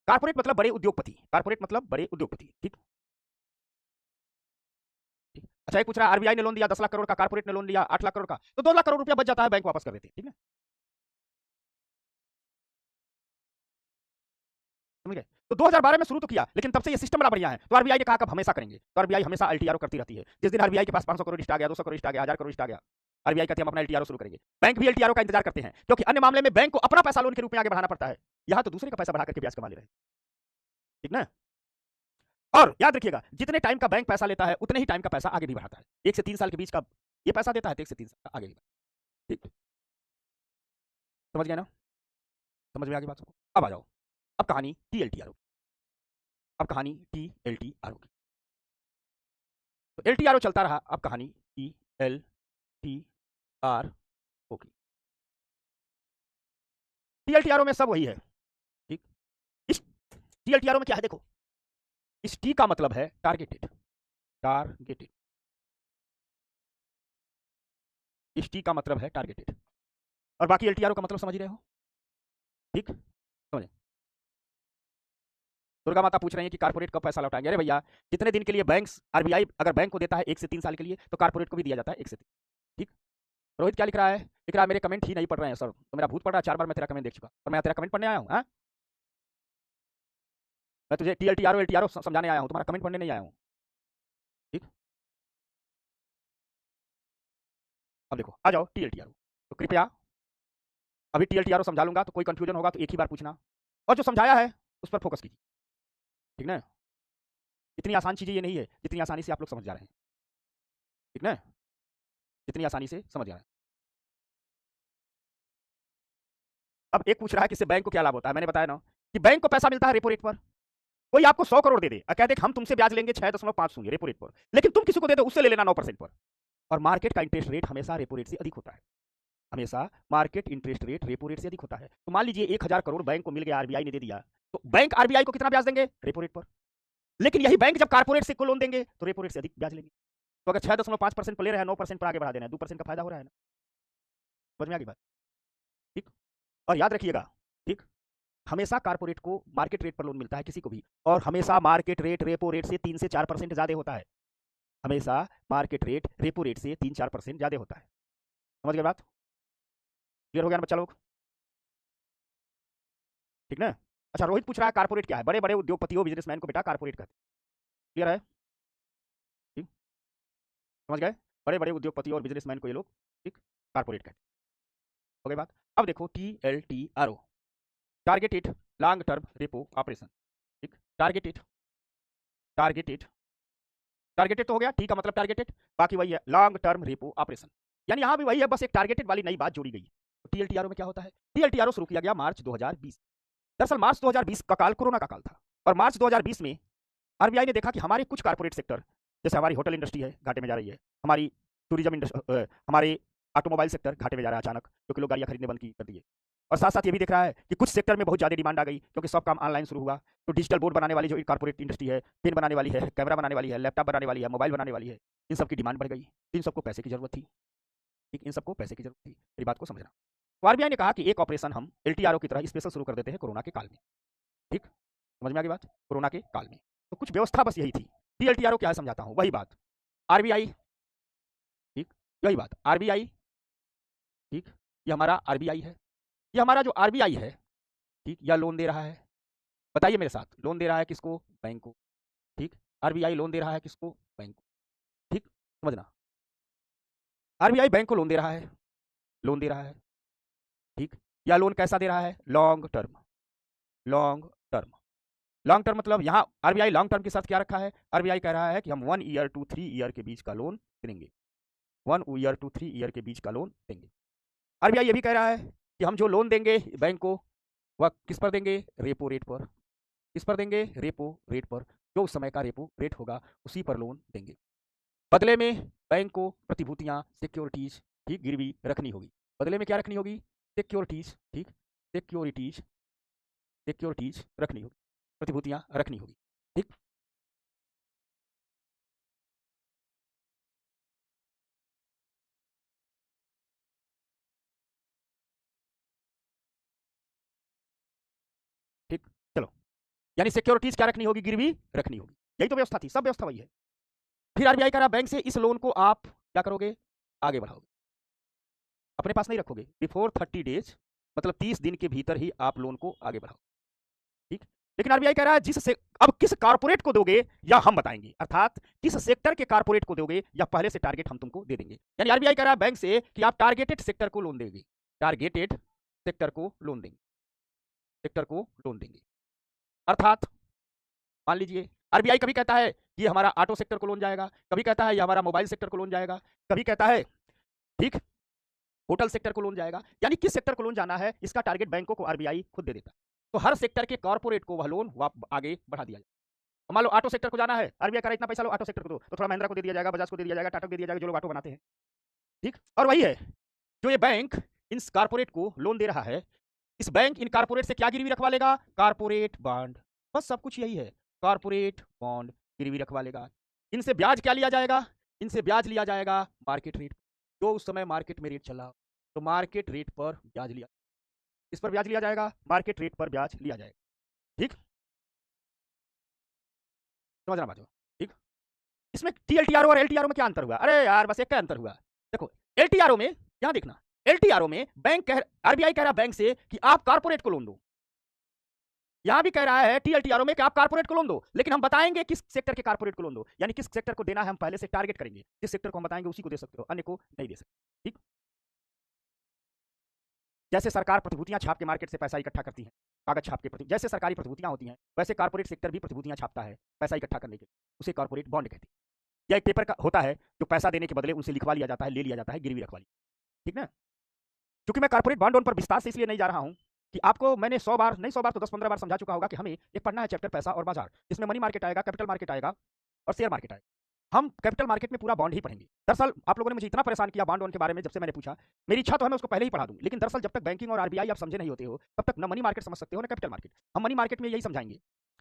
कारपोरेट मतलब बड़े उद्योगपति, कारपोरेट मतलब बड़े उद्योगपति। ठीक। अच्छा, एक पूछ रहा है आरबीआई ने लोन दिया 10 लाख करोड़ का, कारपोरेट ने लोन दिया 8 लाख करोड़ का, तो 2 लाख करोड़ रुपया बच जाता है, बैंक वापस कर देते हैं, ठीक है, समझ गए। तो 2012 में शुरू तो किया, लेकिन तब से ये सिस्टम बड़ा बढ़िया है, तो आरबीआई ने कहा कब हमेशा करेंगे, तो आरबीआई हमेशा एलटीआरओ करती रहती है। जिस दिन आरबीआई के पास 500 करोड़ आ गया, 200 करोड़ आ गया, 1000 करोड़ आ गया, आरबीआई कहती है हम अपना एलटीआरओ शुरू करेंगे। बैंक भी एलटीआरओ का इंतजार करते हैं, क्योंकि अन्य मामले में बैंक को अपना पैसा लोन के रूप में आगे बढ़ाना पड़ता है, यहां तो दूसरे का पैसा बढ़ा करके ब्याज कमा ले रहे हैं, ठीक ना। और याद रखिएगा, जितने टाइम का बैंक पैसा लेता है उतने ही टाइम का पैसा आगे भी बढ़ाता है। 1 से 3 साल के बीच का ये पैसा देता है, तो 1 से 3 साल का आगे भी। ठीक, समझ गए ना, समझ में आ गई बात सबको। अब आ जाओ, अब कहानी टीएलटीआरओ, अब कहानी टीएलटीआरओ की। तो एलटीआरओ चलता रहा, अब कहानी टीएलटीआरओ की। टीएलटीआरओ में सब वही है, ठीक। इस टीएलटीआरओ में क्या है, देखो, इस टी का मतलब है टारगेटेड, टारगेटेड, इस टी का मतलब है टारगेटेड, और बाकी एलटीआरओ का मतलब समझ रहे हो, ठीक, समझे। दुर्गा माता पूछ रही है कि कारपोरेट कब पैसा लौटाएंगे। अरे भैया, जितने दिन के लिए बैंक, आरबीआई अगर बैंक को देता है 1 से 3 साल के लिए, तो कारपोरेट को भी दिया जाता है 1 से 3। ठीक। रोहित क्या लिख रहा है, लिख रहा है मेरे कमेंट ही नहीं पढ़ रहे हैं सर, तो मेरा भूत पड़ रहा है, 4 बार मैं तेरा कमेंट देख चुका और मैं तेरा कमेंट पढ़ने आया हूँ। मैं तुझे टीएलटीआरओ एलटीआरओ समझाने आया हूँ, तुम्हारा कमेंट पढ़ने नहीं आया हूँ, ठीक। अब देखो, आ जाओ टीएलटीआरओ, तो कृपया अभी टीएलटीआरओ समझा लूंगा, तो कोई कंफ्यूजन होगा तो एक ही बार पूछना, और जो समझाया है उस पर फोकस कीजिए, ठीक ना। इतनी आसान चीजें ये नहीं है जितनी आसानी से आप लोग समझ जा रहे हैं, ठीक ना, जितनी आसानी से समझ जा रहे हैं। अब एक पूछ रहा है कि इससे बैंक को क्या लाभ होता है। मैंने बताया ना कि बैंक को पैसा मिलता है रेपो रेट पर। कोई आपको 100 करोड़ दे दे और कह दे हम तुमसे ब्याज लेंगे 6.5 रेपो रेट पर, लेकिन तुम किसी को दे दो उससे ले लेना 9% पर, और मार्केट का इंटरेस्ट रेट हमेशा रेपो रेट से अधिक होता है, हमेशा market interest rate repo rate से अधिक होता है। तो मान लीजिए 1000 करोड़ बैंक को मिल गया, आरबीआई ने दे दिया, तो बैंक आरबीआई को कितना ब्याज देंगे, रेपो रेट पर। लेकिन यही बैंक जब कारपोरेट से को लोन देंगे तो रेपो रेट से अधिक ब्याज लेंगे। तो अगर 6.5% पर ले रहे हैं, 9% पर आगे बढ़ा देना है, 2% का फायदा हो रहा है ना, समझ में आ गई बात, ठीक। और याद रखिएगा, ठीक, हमेशा कारपोरेट को मार्केट रेट पर लोन मिलता है किसी को भी, और हमेशा मार्केट रेट रेपो रेट से 3 से 4% ज्यादा होता है। हमेशा मार्केट रेट रेपो रेट से 3-4% ज्यादा होता है। समझ गए बात? क्लियर हो गया ना बच्चा लोग? ठीक ना? अच्छा, रोहित पूछ रहा है कारपोरेट क्या है? बड़े बड़े उद्योगपतियों बिजनेसमैन को बेटा कारपोरेट कहते हैं। क्लियर है? ठीक, समझ गए? बड़े बड़े उद्योगपतियों और बिजनेसमैन को ये लोग ठीक कारपोरेट कहते हैं। हो गई बात? अब देखो TLTRO, targeted long term repo operation. ठीक, टारगेटेड टारगेटेड टारगेटेड तो हो गया, ठीक है, मतलब टारगेटेड, बाकी वही है लॉन्ग टर्म रेपो ऑपरेशन। यानी यहां भी वही है, बस एक टारगेटेड वाली नई बात जोड़ी गई है। तो TLTRO में क्या होता है? TLTRO शुरू किया गया मार्च 2020। दरअसल मार्च 2020 का काल कोरोना का काल था, और मार्च 2020 में आरबीआई ने देखा कि हमारे कुछ कारपोरेट सेक्टर, जैसे हमारी होटल इंडस्ट्री है घाटे में जा रही है, हमारी टूरिज्म इंडस्ट्री, हमारे ऑटोमोबाइल सेक्टर घाटे में जा रहा है अचानक, क्योंकि लोग गाड़ियां खरीदने बंद की कर दिए। और साथ साथ ये भी देख रहा है कि कुछ सेक्टर में बहुत ज़्यादा डिमांड आ गई, क्योंकि सब काम ऑनलाइन शुरू हुआ। तो डिजिटल बोर्ड बनाने वाली जो कारपोरेट इंडस्ट्री है, पेन बनाने वाली है, कैमरा बनाने वाली है, लैपटॉप बनाने वाली है, मोबाइल बनाने वाली है, इन सब की डिमांड बढ़ गई। इन सबको पैसे की जरूरत थी। ठीक, इन सबको पैसे की जरूरत थी, मेरी बात को समझना। तो आरबीआई ने कहा कि एक ऑपरेशन हम एलटीआरओ की तरह स्पेशल शुरू कर देते हैं कोरोना के काल में। ठीक, समझ में आ गई बात? कोरोना के काल में तो कुछ व्यवस्था बस यही थी। TLTRO क्या है समझाता हूं, वही बात आरबीआई। ठीक, यही बात आरबीआई। ठीक, ये हमारा आरबीआई है, ये हमारा जो आरबीआई है, ठीक, यह लोन दे रहा है। बताइए मेरे साथ, लोन दे रहा है किसको? बैंक को। ठीक, आरबीआई लोन दे रहा है किसको? बैंक को। ठीक, समझना, आरबीआई बैंक को लोन दे रहा है, लोन दे रहा है। ठीक, यह लोन कैसा दे रहा है? Long term. Long term, long term मतलब यहाँ आरबीआई लॉन्ग टर्म के साथ क्या रखा है? आरबीआई कह रहा है कि हम 1 ईयर टू 3 ईयर के बीच का लोन देंगे। 1 ईयर टू 3 ईयर के बीच का लोन देंगे। आरबीआई ये भी कह रहा है कि हम जो लोन देंगे बैंक को, वह किस पर देंगे? रेपो रेट पर। किस पर देंगे? रेपो रेट पर। जो उस समय का रेपो रेट होगा उसी पर लोन देंगे। बदले में बैंक को प्रतिभूतियां, सिक्योरिटीज, ठीक, गिरवी रखनी होगी। बदले में क्या रखनी होगी? सिक्योरिटीज। ठीक, सिक्योरिटीज, सिक्योरिटीज रखनी होगी, प्रतिभूतियां रखनी होगी। ठीक, ठीक, चलो, यानी सिक्योरिटीज क्या रखनी होगी? गिरवी रखनी होगी। यही तो व्यवस्था थी, सब व्यवस्था वही है। फिर आरबीआई कह रहा बैंक से इस लोन को आप क्या करोगे? आगे बढ़ाओगे, अपने पास नहीं रखोगे। बिफोर 30 डेज, मतलब 30 दिन के भीतर ही आप लोन को आगे बढ़ाओ। ठीक, लेकिन आरबीआई कह रहा है जिससे अब किस कारपोरेट को दोगे या हम बताएंगे, अर्थात किस सेक्टर के कारपोरेट को दोगे या पहले से टारगेट हम तुमको दे देंगे। यानी आरबीआई कह रहा है बैंक से कि आप टारगेटेड सेक्टर को लोन देंगे, टारगेटेड सेक्टर को लोन देंगे, सेक्टर को लोन देंगे। अर्थात मान लीजिए आरबीआई कभी कहता है ये हमारा ऑटो सेक्टर को लोन जाएगा, कभी कहता है ये हमारा मोबाइल सेक्टर को लोन जाएगा, कभी कहता है ठीक होटल सेक्टर को लोन जाएगा। यानी किस सेक्टर को लोन जाना है इसका टारगेट बैंकों को आरबीआई खुद दे देता है। तो हर सेक्टर के कॉर्पोरेट को वह लोन आगे बढ़ा दिया जाए। मान लो ऑटो सेक्टर को जाना है, आरबीआई कह रहा है इतना पैसा लो ऑटो सेक्टर को दो, तो थोड़ा महिंद्रा को दे दिया जाएगा, बजाज को दे दिया जाएगा, टाटा को दे दिया जाएगा, जो लोग ऑटो बनाते हैं। ठीक, और वही है जो ये बैंक इन कारपोरेट को लोन दे रहा है, इस बैंक इन कारपोरेट से क्या गिरवी रखवा लेगा? Corporate bond. बस सब कुछ यही है, कारपोरेट बॉन्ड गिरवी रखवा लेगा। इनसे ब्याज क्या लिया जाएगा? इनसे ब्याज लिया जाएगा मार्केट रेट, जो उस समय मार्केट में रेट चला, तो मार्केट रेट पर ब्याज लिया, इस पर ब्याज लिया जाएगा, मार्केट रेट पर ब्याज लिया जाएगा। ठीक, समझना बात। ठीक, इसमें टीएलटीआरओ और एलटीआरओ में क्या अंतर हुआ? अरे यार बस एक का अंतर हुआ। देखो एलटीआरओ में, यहां देखना, एलटीआरओ में बैंक कह, आरबीआई कह रहा बैंक से कि आप कारपोरेट को लोन दो। यहां भी कह रहा है टीएलटीआरओ में कि आप कारपोरेट को लोन दो, लेकिन हम बताएंगे किस सेक्टर के कारपोरेट को लोन दो, यानी किस सेक्टर को देना है हम पहले से टारगेट करेंगे, जिस सेक्टर को हम बताएंगे उसी को दे सकते हो, अन्य को नहीं दे सकते। ठीक, जैसे सरकार प्रतिभूतियां छाप के मार्केट से पैसा इकट्ठा करती है, कागज छाप के, जैसे सरकारी प्रतिभूतियां होती हैं, वैसे कारपोरेट सेक्टर भी प्रतिभूतियां छापता है पैसा इकट्ठा करने के लिए, उसे कारपोरेट बॉन्ड कहते हैं। यह एक पेपर का होता है जो पैसा देने के बदले उनसे लिखवा लिया जाता है, ले लिया जाता है, गिरवी रखवा लिया। ठीक ना? क्योंकि मैं कारपोरेट बॉन्ड पर विस्तार से इसलिए नहीं जा रहा हूं कि आपको मैंने 100 बार नहीं, 100 बार तो 10-15 बार समझा चुका होगा कि हमें एक पढ़ना है चैप्टर पैसा और बाजार, जिसमें मनी मार्केट आएगा, कैपिटल मार्केट आएगा और शेयर मार्केट आएगा। हम कैपिटल मार्केट में पूरा बॉन्ड ही पढ़ेंगे। दरअसल आप लोगों ने मुझे इतना परेशान किया बॉन्ड के बारे में, जब से मैंने पूछा, मेरी इच्छा तो है मैं उसको पहले ही पढ़ा दूं, लेकिन दरअसल जब तक बैंकिंग और आरबीआई आप समझे नहीं होते हो तब तक न मनी मार्केट समझ सकते हो न कैपिटल मार्केट। हम मनी मार्केट में यही समझाएंगे,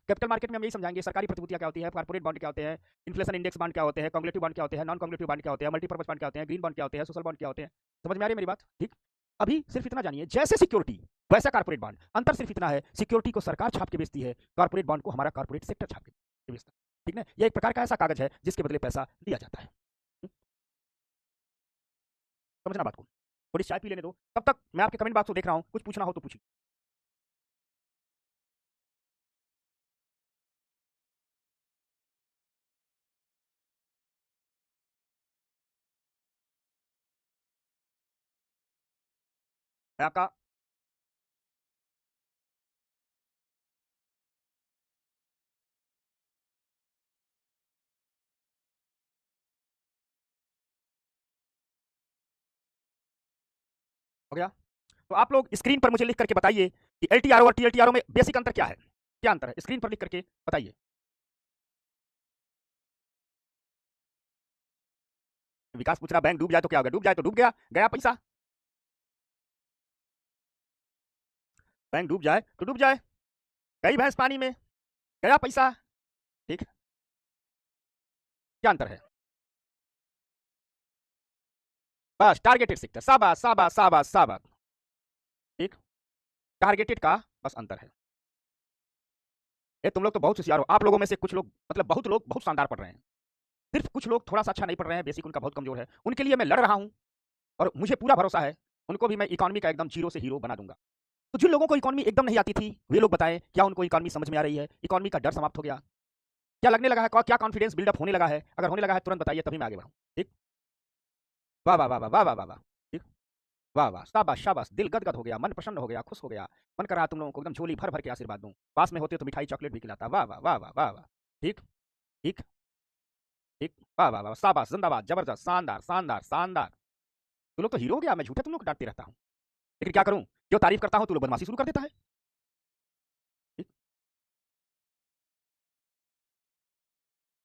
कैपिटल मार्केट में हम यही समझाएंगे सरकारी प्रतिभूतियां क्या होती है, कॉर्पोरेट बॉन्ड क्या होते हैं, इन्फ्लेशन इंडेक्स बॉन्ड क्या होते हैं, कॉन्ग्रेटिव बॉन्ड क्या होते हैं, नॉन कॉन्ग्रेटिव बॉन्ड क्या होते हैं, मल्टीपर्पज बॉन्ड क्या होते हैं, ग्रीन बॉन्ड क्या होते हैं, सोशल बॉन्ड क्या होते हैं। समझ में आ रही है मेरी बात? ठीक, अभी सिर्फ इतना जानिए, जैसे सिक्योरिटी वैसा कॉर्पोरेट बॉन्ड, अंतर सिर्फ इतना है सिक्योरिटी को सरकार छाप के बेचती है, कॉर्पोरेट बॉन्ड को हमारा कॉर्पोरेट सेक्टर छाप के बेचता है। ठीक है, यह एक प्रकार का ऐसा कागज है जिसके बदले पैसा दिया जाता है। समझना बात को। थोड़ी चाय पी लेने दो, तब तक मैं आपके कमेंट बॉक्स को देख रहा हूं, कुछ पूछना हो तो पूछिए। मैं आपका हो गया। तो आप लोग स्क्रीन पर मुझे लिख करके बताइए कि एलटीआरओ और टीएलटीआरओ में बेसिक अंतर क्या है, क्या अंतर है, स्क्रीन पर लिख करके बताइए। विकास पूछ रहा बैंक डूब जाए तो क्या होगा, डूब जाए तो डूब गया, गया पैसा। बैंक डूब जाए तो डूब जाए, गई भैंस पानी में, गया पैसा। ठीक, क्या अंतर है? बस टारगेटेड सेक्टर, शाबाश शाबाश शाबाश शाबाश। ठीक, टारगेटेड का बस अंतर है। ये तुम लोग तो बहुत होशियार हो, आप लोगों में से कुछ लोग, मतलब बहुत लोग बहुत शानदार पढ़ रहे हैं, सिर्फ कुछ लोग थोड़ा सा अच्छा नहीं पढ़ रहे हैं, बेसिक उनका बहुत कमजोर है, उनके लिए मैं लड़ रहा हूं और मुझे पूरा भरोसा है उनको भी मैं इकोनॉमी का एकदम जीरो से हीरो बना दूंगा। तो जिन लोगों को इकोनॉमी एकदम नहीं आती थी वे लोग बताएं क्या उनको इकोनॉमी समझ में आ रही है, इकोनॉमी का डर समाप्त हो गया, क्या लगने लगा है, क्या कॉन्फिडेंस बिल्डअप होने लगा है? अगर होने लगा है तुरंत बताइए, तभी मैं आगे बढ़ूं। ठीक, वाह वाह वाह वाह वाह वाह वाह वाह। ठीक, वाह वाह शाबाश शाबाश, दिल गदगद हो गया, मन प्रसन्न हो गया, खुश हो गया, मन कर रहा तुम लोगों को एकदम झोली भर भर के आशीर्वाद दूं, पास में होते तो मिठाई चॉकलेट भी खिलाता। वाह वाह वाह वाह वाह वाह। ठीक ठीक ठीक, वाह वाह वाह शाबाश, जिंदाबाद, जबरदस्त, शानदार शानदार शानदार। तुम लोग तो हीरो हो गया, मैं झूठे तुम लोग को डांटते रहता हूँ, लेकिन क्या करूं, जो तारीफ करता हूं तू लोग बदमाशी शुरू कर देता है। ठीक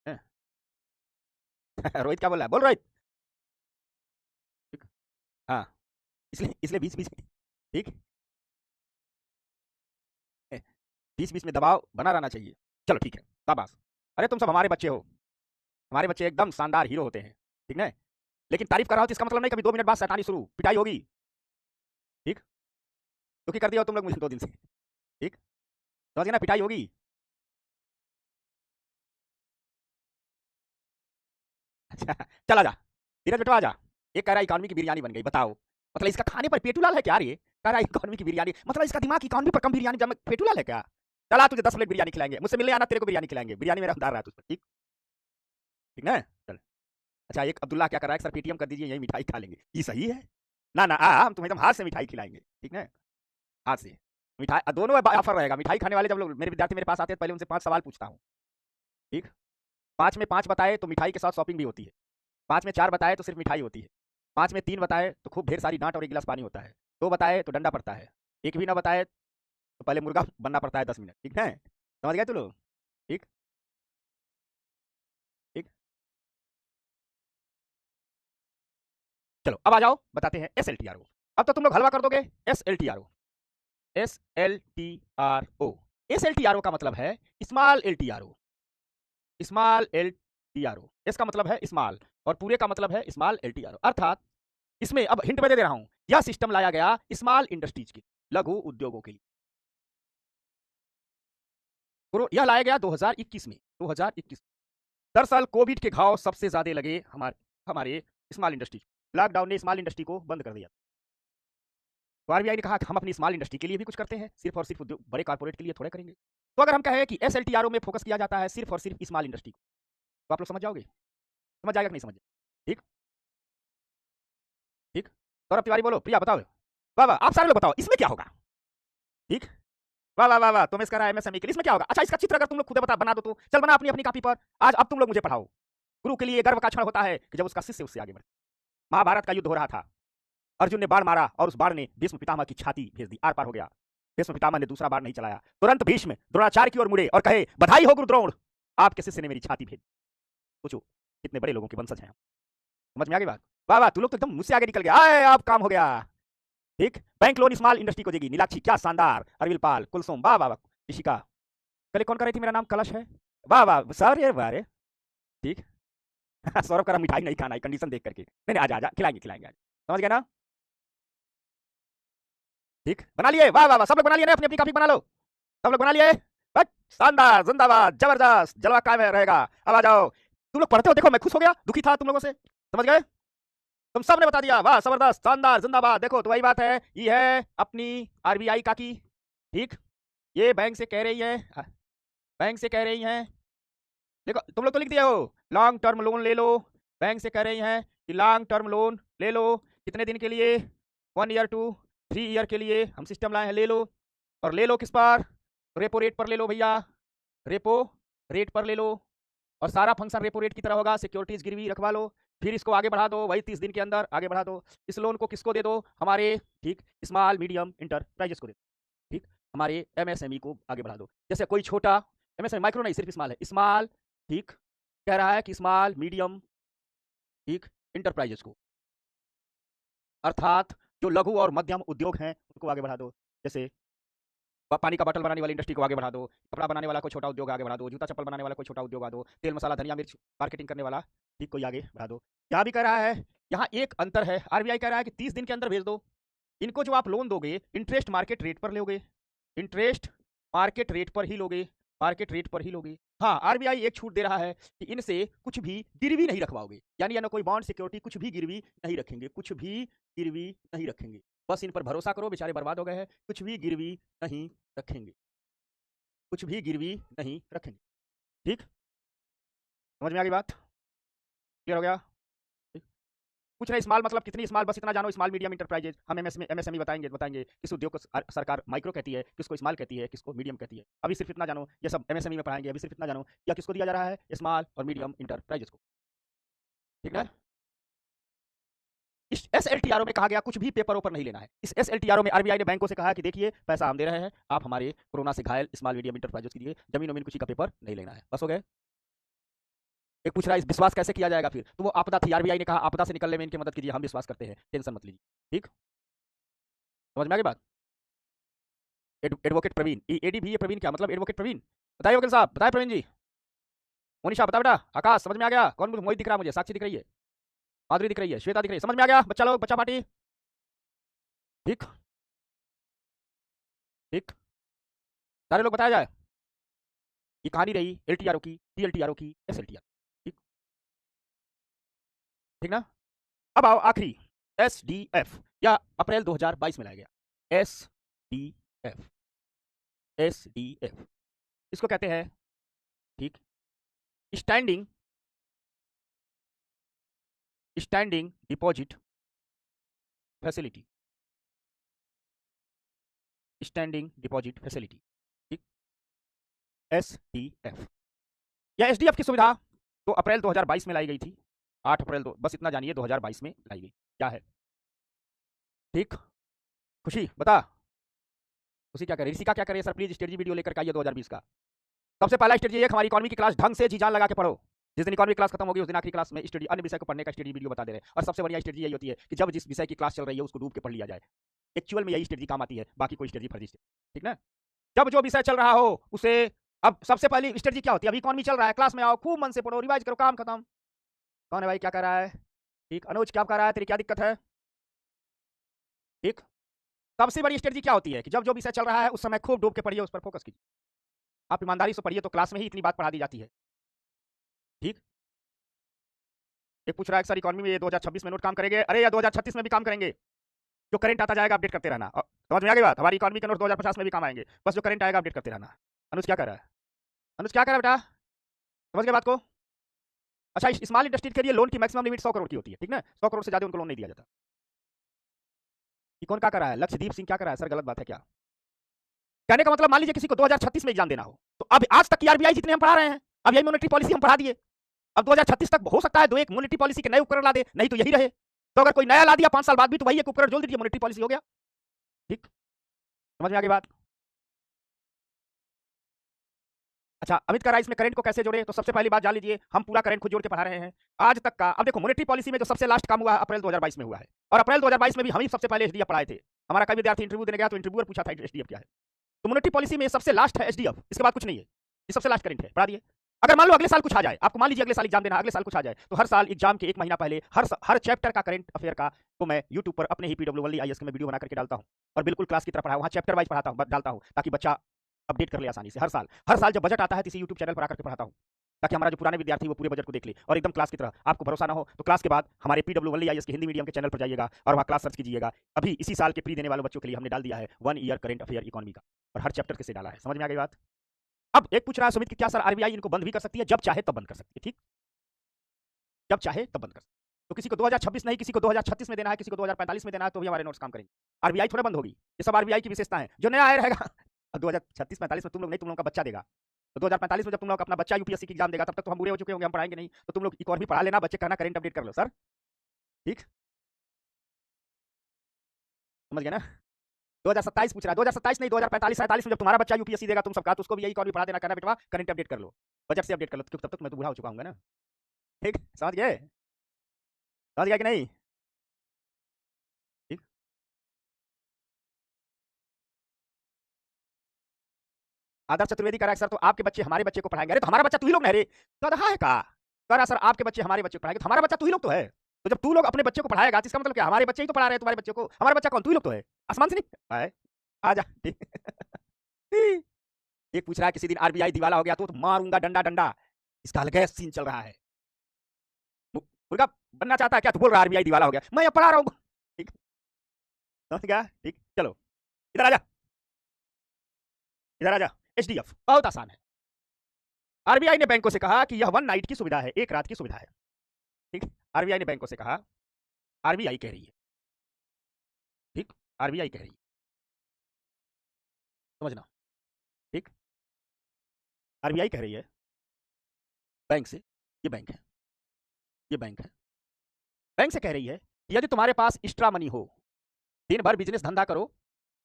है? रोहित क्या बोल रहा है, बोल रोहित। ठीक, हाँ, इसलिए इसलिए बीच बीच में, ठीक है, बीच बीच में दबाव बना रहना चाहिए। चलो ठीक है, शाबाश। अरे तुम सब हमारे बच्चे हो, हमारे बच्चे एकदम शानदार हीरो होते हैं, ठीक है, लेकिन तारीफ कर रहा हो तो इसका मतलब नहीं कभी 2 मिनट बाद शैतानी शुरू, पिटाई होगी। ठीक, दुखी कर दिया हो तुम लोग मुझे 2 दिन से। ठीक, समझ गए ना, पिटाई होगी। अच्छा, चल आजा, धीरज बेटा आजा। एक कह रहा इकॉनमी की बिरयानी बन गई, बताओ मतलब इसका खाने पर पेटूलाल है क्या? ये कह रहा इकॉनमी की बिरयानी, मतलब इसका दिमाग इकॉनमी पर कम बिरयानी जब पेटूलाल है क्या? चला तुझे 10 प्लेट बिरयानी खिलाएंगे, मुझसे मिलने आना, तेरे को बिरयानी खिलाएंगे, बिरयानी मेरा उधार रहा तुझ पर। ठीक, ठीक ना, चल। अच्छा, एक अब्दुल्ला क्या कर रहा है, सर पेटीएम कर दीजिए, यही मिठाई खा लेंगे, ये सही है ना? ना हम तुम्हें एकदम हाथ से मिठाई खिलाएंगे, ठीक है, हाथ से मिठाई, दोनों ऑफर रहेगा। मिठाई खाने वाले जब लोग मेरे विद्यार्थी मेरे पास आते हैं पहले उनसे 5 सवाल पूछता हूँ। ठीक, 5 में 5 बताए तो मिठाई के साथ शॉपिंग भी होती है, 5 में 4 बताए तो सिर्फ मिठाई होती है, 5 में 3 बताए तो खूब ढेर सारी डांट और 1 गिलास पानी होता है, 2 बताए तो डंडा पड़ता है, 1 भी ना बताए तो पहले मुर्गा बनना पड़ता है 10 मिनट। ठीक है, समझ गए तू लोग? ठीक ठीक, चलो अब आ जाओ, बताते हैं S L T R O. अब तो तुम लोग हलवा कर दोगे। S L T R O, S L T R O, S L T R O का मतलब है small L T R O, small L T R O, S का मतलब है स्मॉल और पूरे का मतलब है small L T R O, अर्थात इसमें अब हिंट में दे रहा हूं, यह सिस्टम लाया गया स्मॉल इंडस्ट्रीज के, लघु उद्योगों के लिए। यह लाया गया 2021 में, 2021। दरअसल कोविड के घाव सबसे ज्यादा लगे हमारे हमारे स्मॉल इंडस्ट्री, लॉकडाउन ने स्मॉल इंडस्ट्री को बंद कर दिया। तो आरबीआई ने कहा कि हम अपनी स्मॉल इंडस्ट्री के लिए भी कुछ करते हैं, सिर्फ और सिर्फ बड़े कॉर्पोरेट के लिए थोड़े करेंगे। तो अगर हम कहें कि S L T R O में फोकस किया जाता है सिर्फ और सिर्फ स्मॉल इंडस्ट्री को, तो आप लोग समझ जाओगे, समझ जाएगा कि नहीं समझ? ठीक ठीक, सौरभ तिवारी बोलो, प्रिया बताओ, वाह वाह, आप सारे लोग बताओ इसमें क्या होगा? ठीक, वाह वाह वाह वाह, तुम इसका एमएसएमई के लिए इसमें क्या होगा? अच्छा, इसका चित्र अगर तुम लोग खुद बना दो तो चल, बना अपनी अपनी कॉपी पर। आज अब तुम लोग मुझे पढ़ाओ। गुरु के लिए गर्व का क्षण होता है कि जब उसका शिष्य उससे आगे बढ़े। महाभारत का युद्ध हो रहा था, अर्जुन ने बाण मारा और उस बाण ने भीष्म पितामह की छाती भेज दी, आर पार हो गया। भीष्म पितामह ने दूसरा बाण नहीं चलाया, तुरंत भीष्म द्रोणाचार्य की ओर मुड़े और कहे, बधाई हो गुरु द्रोण, आपके शिष्य ने मेरी छाती भेज। पूछो कितने बड़े लोगों के वंशज हैं। समझ में आ गई बात? वाह वाह, तू लोग तो एकदम मुझसे आगे निकल गया, आए आप काम हो गया। ठीक, बैंक लोन स्मॉल इंडस्ट्री को देगी, नीलाक्षी क्या शानदार, अरविल पाल, कुलसुम, वाह वाह, ऋषिका, पहले कौन कर रही थी, मेरा नाम कलश है, वाह वाह सर, ये वाह रे। ठीक, सौरभ का मिठाई नहीं खाना है कंडीशन देख करके, नहीं नहीं, आजा आजा, खिलाएंगे खिलाएंगे, समझ गया ना? ठीक, बना लिए, वाह वाह वाह, सब लोग बना लिए ना, अपनी अपनी कॉपी बना लो, सब लोग बना लिए। बट शानदार, जिंदाबाद, जबरदस्त, जलवा कायम रहेगा। अब आ जाओ, तुम लोग पढ़ते हो, देखो मैं खुश हो गया, दुखी था तुम लोगों से, समझ गए? तुम सबने बता दिया, वाह जबरदस्त, शानदार, जिंदाबाद। देखो तो वही बात है, ये है अपनी आरबीआई का की, ठीक, ये बैंक से कह रही है, बैंक से कह रही हैं, देखो तुम लोग तो लिख दिए हो, लॉन्ग टर्म लोन ले लो, बैंक से कह रही हैं कि लॉन्ग टर्म लोन ले लो, कितने दिन के लिए, 1 ईयर टू 3 ईयर के लिए हम सिस्टम लाए हैं, ले लो। और ले लो किस पर, रेपो रेट पर ले लो भैया, रेपो रेट पर ले लो, और सारा फंक्शन रेपो रेट की तरह होगा, सिक्योरिटीज गिरवी रखवा लो, फिर इसको आगे बढ़ा दो, वही 30 दिन के अंदर आगे बढ़ा दो। इस लोन को किसको दे दो, हमारे, ठीक, स्मॉल मीडियम इंटरप्राइजेस को दे दो, ठीक, हमारे एमएसएमई को आगे बढ़ा दो। जैसे कोई छोटा एमएसएमई, माइक्रो नहीं, सिर्फ स्मॉल है, स्मॉल, ठीक, कह रहा है कि स्मॉल मीडियम, ठीक, इंटरप्राइजेस को, अर्थात जो लघु और मध्यम उद्योग हैं उनको आगे बढ़ा दो। जैसे पानी का बॉटल बनाने वाली इंडस्ट्री को आगे बढ़ा दो, कपड़ा बनाने वाला कोई छोटा उद्योग आगे बढ़ा दो, जूता चप्पल बनाने वाला कोई छोटा उद्योग आगे दो, तेल मसाला धनिया मिर्च मार्केटिंग करने वाला, ठीक, कोई आगे बढ़ा दो। क्या भी कह रहा है, यहाँ एक अंतर है, आरबीआई कह रहा है कि 30 दिन के अंदर भेज दो। इनको जो आप लोन दोगे, इंटरेस्ट मार्केट रेट पर लोगे, इंटरेस्ट मार्केट रेट पर ही लोगे, मार्केट रेट पर ही लोगे। हाँ, आरबीआई एक छूट दे रहा है कि इनसे कुछ भी गिरवी नहीं रखवाओगे, यानी ना कोई बॉन्ड सिक्योरिटी कुछ भी गिरवी नहीं रखेंगे, कुछ भी गिरवी नहीं रखेंगे, बस इन पर भरोसा करो, बेचारे बर्बाद हो गए हैं, कुछ भी गिरवी नहीं रखेंगे, कुछ भी गिरवी नहीं रखेंगे, ठीक, समझ में आ गई बात, क्लियर हो गया? ठीक? कुछ नहीं, स्मॉल मतलब कितनी स्मॉल, बस इतना जानो, स्मॉल मीडियम इंटरप्राइजेज, हम एमएसएमई बताएंगे, बताएंगे किस उद्योग को सरकार माइक्रो कहती है, किसको स्मॉल कहती है, किसको मीडियम कहती है, अभी सिर्फ इतना जानो, ये सब एमएसएमई में पढ़ाएंगे, अभी सिर्फ इतना जानो, या किसको दिया जा रहा है, स्मॉल और मीडियम इंटरप्राइजेज को, ठीक है? इस एसएलटीआरओ में कहा गया कुछ भी पेपर ओपर नहीं लेना है। इस एसएलटीआरओ में आरबीआई ने बैंकों से कहा कि देखिए पैसा हम दे रहे हैं, आप हमारे कोरोना से घायल स्मॉल मीडियम इंटरप्राइजेस के लिए जमीन वमीन कुछ का पेपर नहीं लेना है, बस हो गए। एक पूछ रहा है विश्वास कैसे किया जाएगा, फिर तो वो आपदा थी, आरबीआई ने कहा आपदा से निकलने में इनकी मदद कीजिए, हम विश्वास करते हैं, टेंशन मत लीजिए, ठीक, समझ में आ गई बात? एडवोकेट प्रवीण, एडी भी, ये प्रवीण क्या मतलब, एडवोकेट प्रवीण, बताइए वकील साहब, बताइए प्रवीण जी, मोनिशा बता बेटा, आकाश समझ में आ गया, कौन मोहित दिख रहा है मुझे, साक्षी दिख रही है, माधुरी दिख रही है, श्वेता दिख रही है, समझ में आ गया बच्चा लोग, बच्चा पार्टी, ठीक, ठीक, सारे लोग बताया जाए, ये कहानी रही एलटीआरओ की, टीएलटीआरओ की, एसएलटीआर, ठीक, ठीक ना? अब आओ आखिरी, एसडीएफ, या अप्रैल 2022 में लाया गया, एसडीएफ, एसडीएफ, इसको कहते हैं, ठीक, standing standing deposit facility, standing deposit facility, ठीक, एसडीएफ, या एसडीएफ की सुविधा तो अप्रैल 2022 में लाई गई थी, 8 अप्रैल बस इतना जानिए 2022 में लाई गई, क्या है, ठीक, खुशी बता, खुशी क्या करे, ऋषिका क्या करे सर, प्लीज स्ट्रेटजी वीडियो लेकर आइए 2020 का। सबसे पहला स्ट्रेटजी एक, हमारी इकोनॉमी की क्लास ढंग से जी जान लगा के पढ़ो, जिस दिन इकोनॉमी क्लास खत्म होगी उस दिन आखिरी क्लास में स्टडी अन्य विषय को पढ़ने का स्टडी वीडियो बता दे रहे हैं। और सबसे बढ़िया स्ट्रेटजी यही होती है कि जब जिस विषय की क्लास चल रही है उसको डूब के पढ़ लिया जाए, एक्चुअल में यही स्ट्रेटजी काम आती है, बाकी कोई स्ट्रेटजी फर्जी, ठीक ना? जब जो विषय चल रहा हो उसे, अब सबसे पहली स्ट्रेटजी क्या होती है, अभी इकोनॉमी चल रहा है, क्लास में आओ, खूब मन से पढ़ो, रिवाइज करो, काम खत्म। कौन है भाई, क्या कर रहा है, ठीक, अनुज क्या कर रहा है, तेरी क्या दिक्कत है, ठीक। सबसे बड़ी स्ट्रेटजी क्या होती है कि जब जो विषय चल रहा है उस समय खूब डूब के पढ़िए, उस पर फोकस कीजिए, आप ईमानदारी से पढ़िए तो क्लास में ही इतनी बात पढ़ा दी जाती है, ठीक। एक पूछ रहा है सर इकोनॉमी में ये 2026 में नोट काम करेंगे, अरे या 2036 में भी काम करेंगे, जो करंट आता जाएगा अपडेट करते रहना, समझ में आ गई बात, हमारी इकोनॉमी के नोट 2050 में भी काम आएंगे, बस जो करंट आएगा अपडेट करते रहना। अनुज क्या कर रहा है, अनुज क्या कर रहा है बेटा, समझ गए बात को? अच्छा, स्मॉल इंडस्ट्री के लिए लोन की मैक्सिमम लिमिट 100 करोड़ की होती है, ठीक ना, 100 करोड़ से ज्यादा उनको लोन नहीं दिया जाता। कौन क्या कर रहा है, लक्ष्यदीप सिंह क्या कर रहा है, सर गलत बात है क्या? कहने का मतलब मान लीजिए किसी को 2036 में एग्जाम देना हो, तो अब आज तक की आरबीआई जितने हम पढ़ा रहे हैं, अब यही मॉनेटरी पॉलिसी हम पढ़ा दिए, अब 2036 तक हो सकता है दो एक मॉनेटरी पॉलिसी के नए उपकरण ला दे, नहीं तो यही रहे, तो अगर कोई नया ला दिया 5 साल बाद भी तो वही एक उपकरण जोड़ दीजिए, मॉनेटरी पॉलिसी हो गया, ठीक, समझ में आ गई बात? अच्छा, अमित का इसमें करंट को कैसे जोड़े, तो सबसे पहली बात जान लीजिए, हम पूरा करंट खुद जोड़ के पढ़ा रहे हैं आज तक का। अब देखो मॉनेटरी पॉलिसी में जो सबसे लास्ट काम हुआ है अप्रैल 2022 में हुआ है, और अप्रैल 2022 में भी हम ही सबसे पहले एसडीएफ पढ़ाए थे, हमारा कई विद्यार्थी इंटरव्यू देने गया तो इंटरव्यूअर पूछा था एसडीएफ क्या है, तो मॉनेटरी पॉलिसी में सबसे लास्ट है एसडीएफ, इसके बाद कुछ नहीं है, ये सबसे लास्ट करंट है, पढ़ा दिए। अगर मान लो अगले साल कुछ आ जाए, आपको मान लीजिए अगले साल एग्जाम देना, अगले साल कुछ आ जाए, तो हर साल एग्जाम के 1 महीना पहले हर चैप्टर का करंट अफेयर का तो मैं यूट्यूब पर अपने ही पीडब्ल्यू आईएएस के में वीडियो बना करके डालता हूं, और बिल्कुल क्लास की तरह पढ़ा, वहां चैप्टर वाइज पढ़ाता हूं, डालता हूं, ताकि बच्चा अपडेट कर ले आसानी से। हर साल जब बजट आता है तो इसी यूट्यूब चैनल पर आकर के पढ़ाता हूँ, ताकि हमारा जो पुराने विद्यार्थी वो पूरे बजट को देख ले और एकदम क्लास की तरह। आपको भरोसा ना हो तो क्लास के बाद हमारे PWIS के हिंदी मीडियम के चैनल पर जाइएगा और वहाँ क्लास सर्च कीजिएगा। अभी इसी साल के प्री देने वाले बच्चों के लिए हमने डाल दिया है 1 ईयर करंट अफेयर इकोनॉमी का, और हर चैप्टर से डाला है। समझ में आ गई बात? अब एक पूछ रहा है सुमित कि क्या सर आरबीआई इनको बंद भी कर सकती है? जब चाहे तब बंद कर सकती है। ठीक, जब चाहे तब बंद कर सकती है। तो किसी को 2026 नहीं, किसी को 2036 में देना है, किसी को 2045 में देना है, तो भी हमारे नोट्स काम करेंगे। आरबीआई थोड़ा बंद होगी, ये सब आरबीआई की विशेषता है। जो नया आया रहेगा 2036-45 में तुम लोग नहीं, तुम लोगों का बच्चा देगा। तो 2045 में जब तुम लोग अपना बच्चा यूपीएससी की एग्जाम देगा, तब तक तो हम बुरे हो चुके होंगे, हम पढ़ाएंगे नहीं। तो तुम लोग एक और भी पढ़ा लेना, बच्चे कहना करंट अपडेट कर लो सर। ठीक, समझ गए ना? 2027 पूछ रहा है, 2027 नहीं 2045-47 में जब तुम्हारा बच्चा यूपीएससी देगा तुम सबका, तो उसको भी यही इकोनॉमी पढ़ा देना, कहना बेटवा करंट अपडेट कर लो, बजट से अपडेट कर लो, क्योंकि तब तक मैं तो बूढ़ा हो चुका हूँ ना। ठीक, समझ गए? समझ गया कि नहीं? ठीक, आदर्श चतुर्वेदी कह रहा है सर तो आपके बच्चे हमारे बच्चे को पढ़ाएंगे। अरे तो हमारा बच्चा तू ही लोग नहीं रे, कहा है का? कह रहा सर आपके बच्चे हमारे बच्चे को पढ़ाएंगे, तो हमारा बच्चा तू ही लोग तो है। तो जब तू लोग अपने बच्चे को पढ़ाएगा तो इसका मतलब क्या? हमारे बच्चे ही तो पढ़ा रहे हैं तुम्हारे बच्चे को। हमारा बच्चा कौन? तू ही लोग तो है, आसमान से नहीं है। आ जा। एक पूछ रहा है किसी दिन आरबीआई दिवाला हो गया तो मारूंगा डंडा डंडा। इसका अलग सीन चल रहा है। मुर्गा बनना चाहता है क्या? तो बोल रहा है आरबीआई दिवाला हो गया, मैं पढ़ा रहा हूँ। ठीक, समझ गया? ठीक, चलो इधर आ जा, इधर आ जा। एचडीएफ बहुत आसान है। आरबीआई ने बैंकों से कहा कि यह 1 नाइट की सुविधा है, एक रात की सुविधा है। ठीक, आरबीआई ने बैंकों से कहा, आरबीआई कह रही है, ठीक, आरबीआई कह रही है, समझना। ठीक, आरबीआई कह रही है बैंक से, ये बैंक है, ये बैंक है, बैंक से कह रही है यदि तुम्हारे पास एक्स्ट्रा मनी हो, दिन भर बिजनेस धंधा करो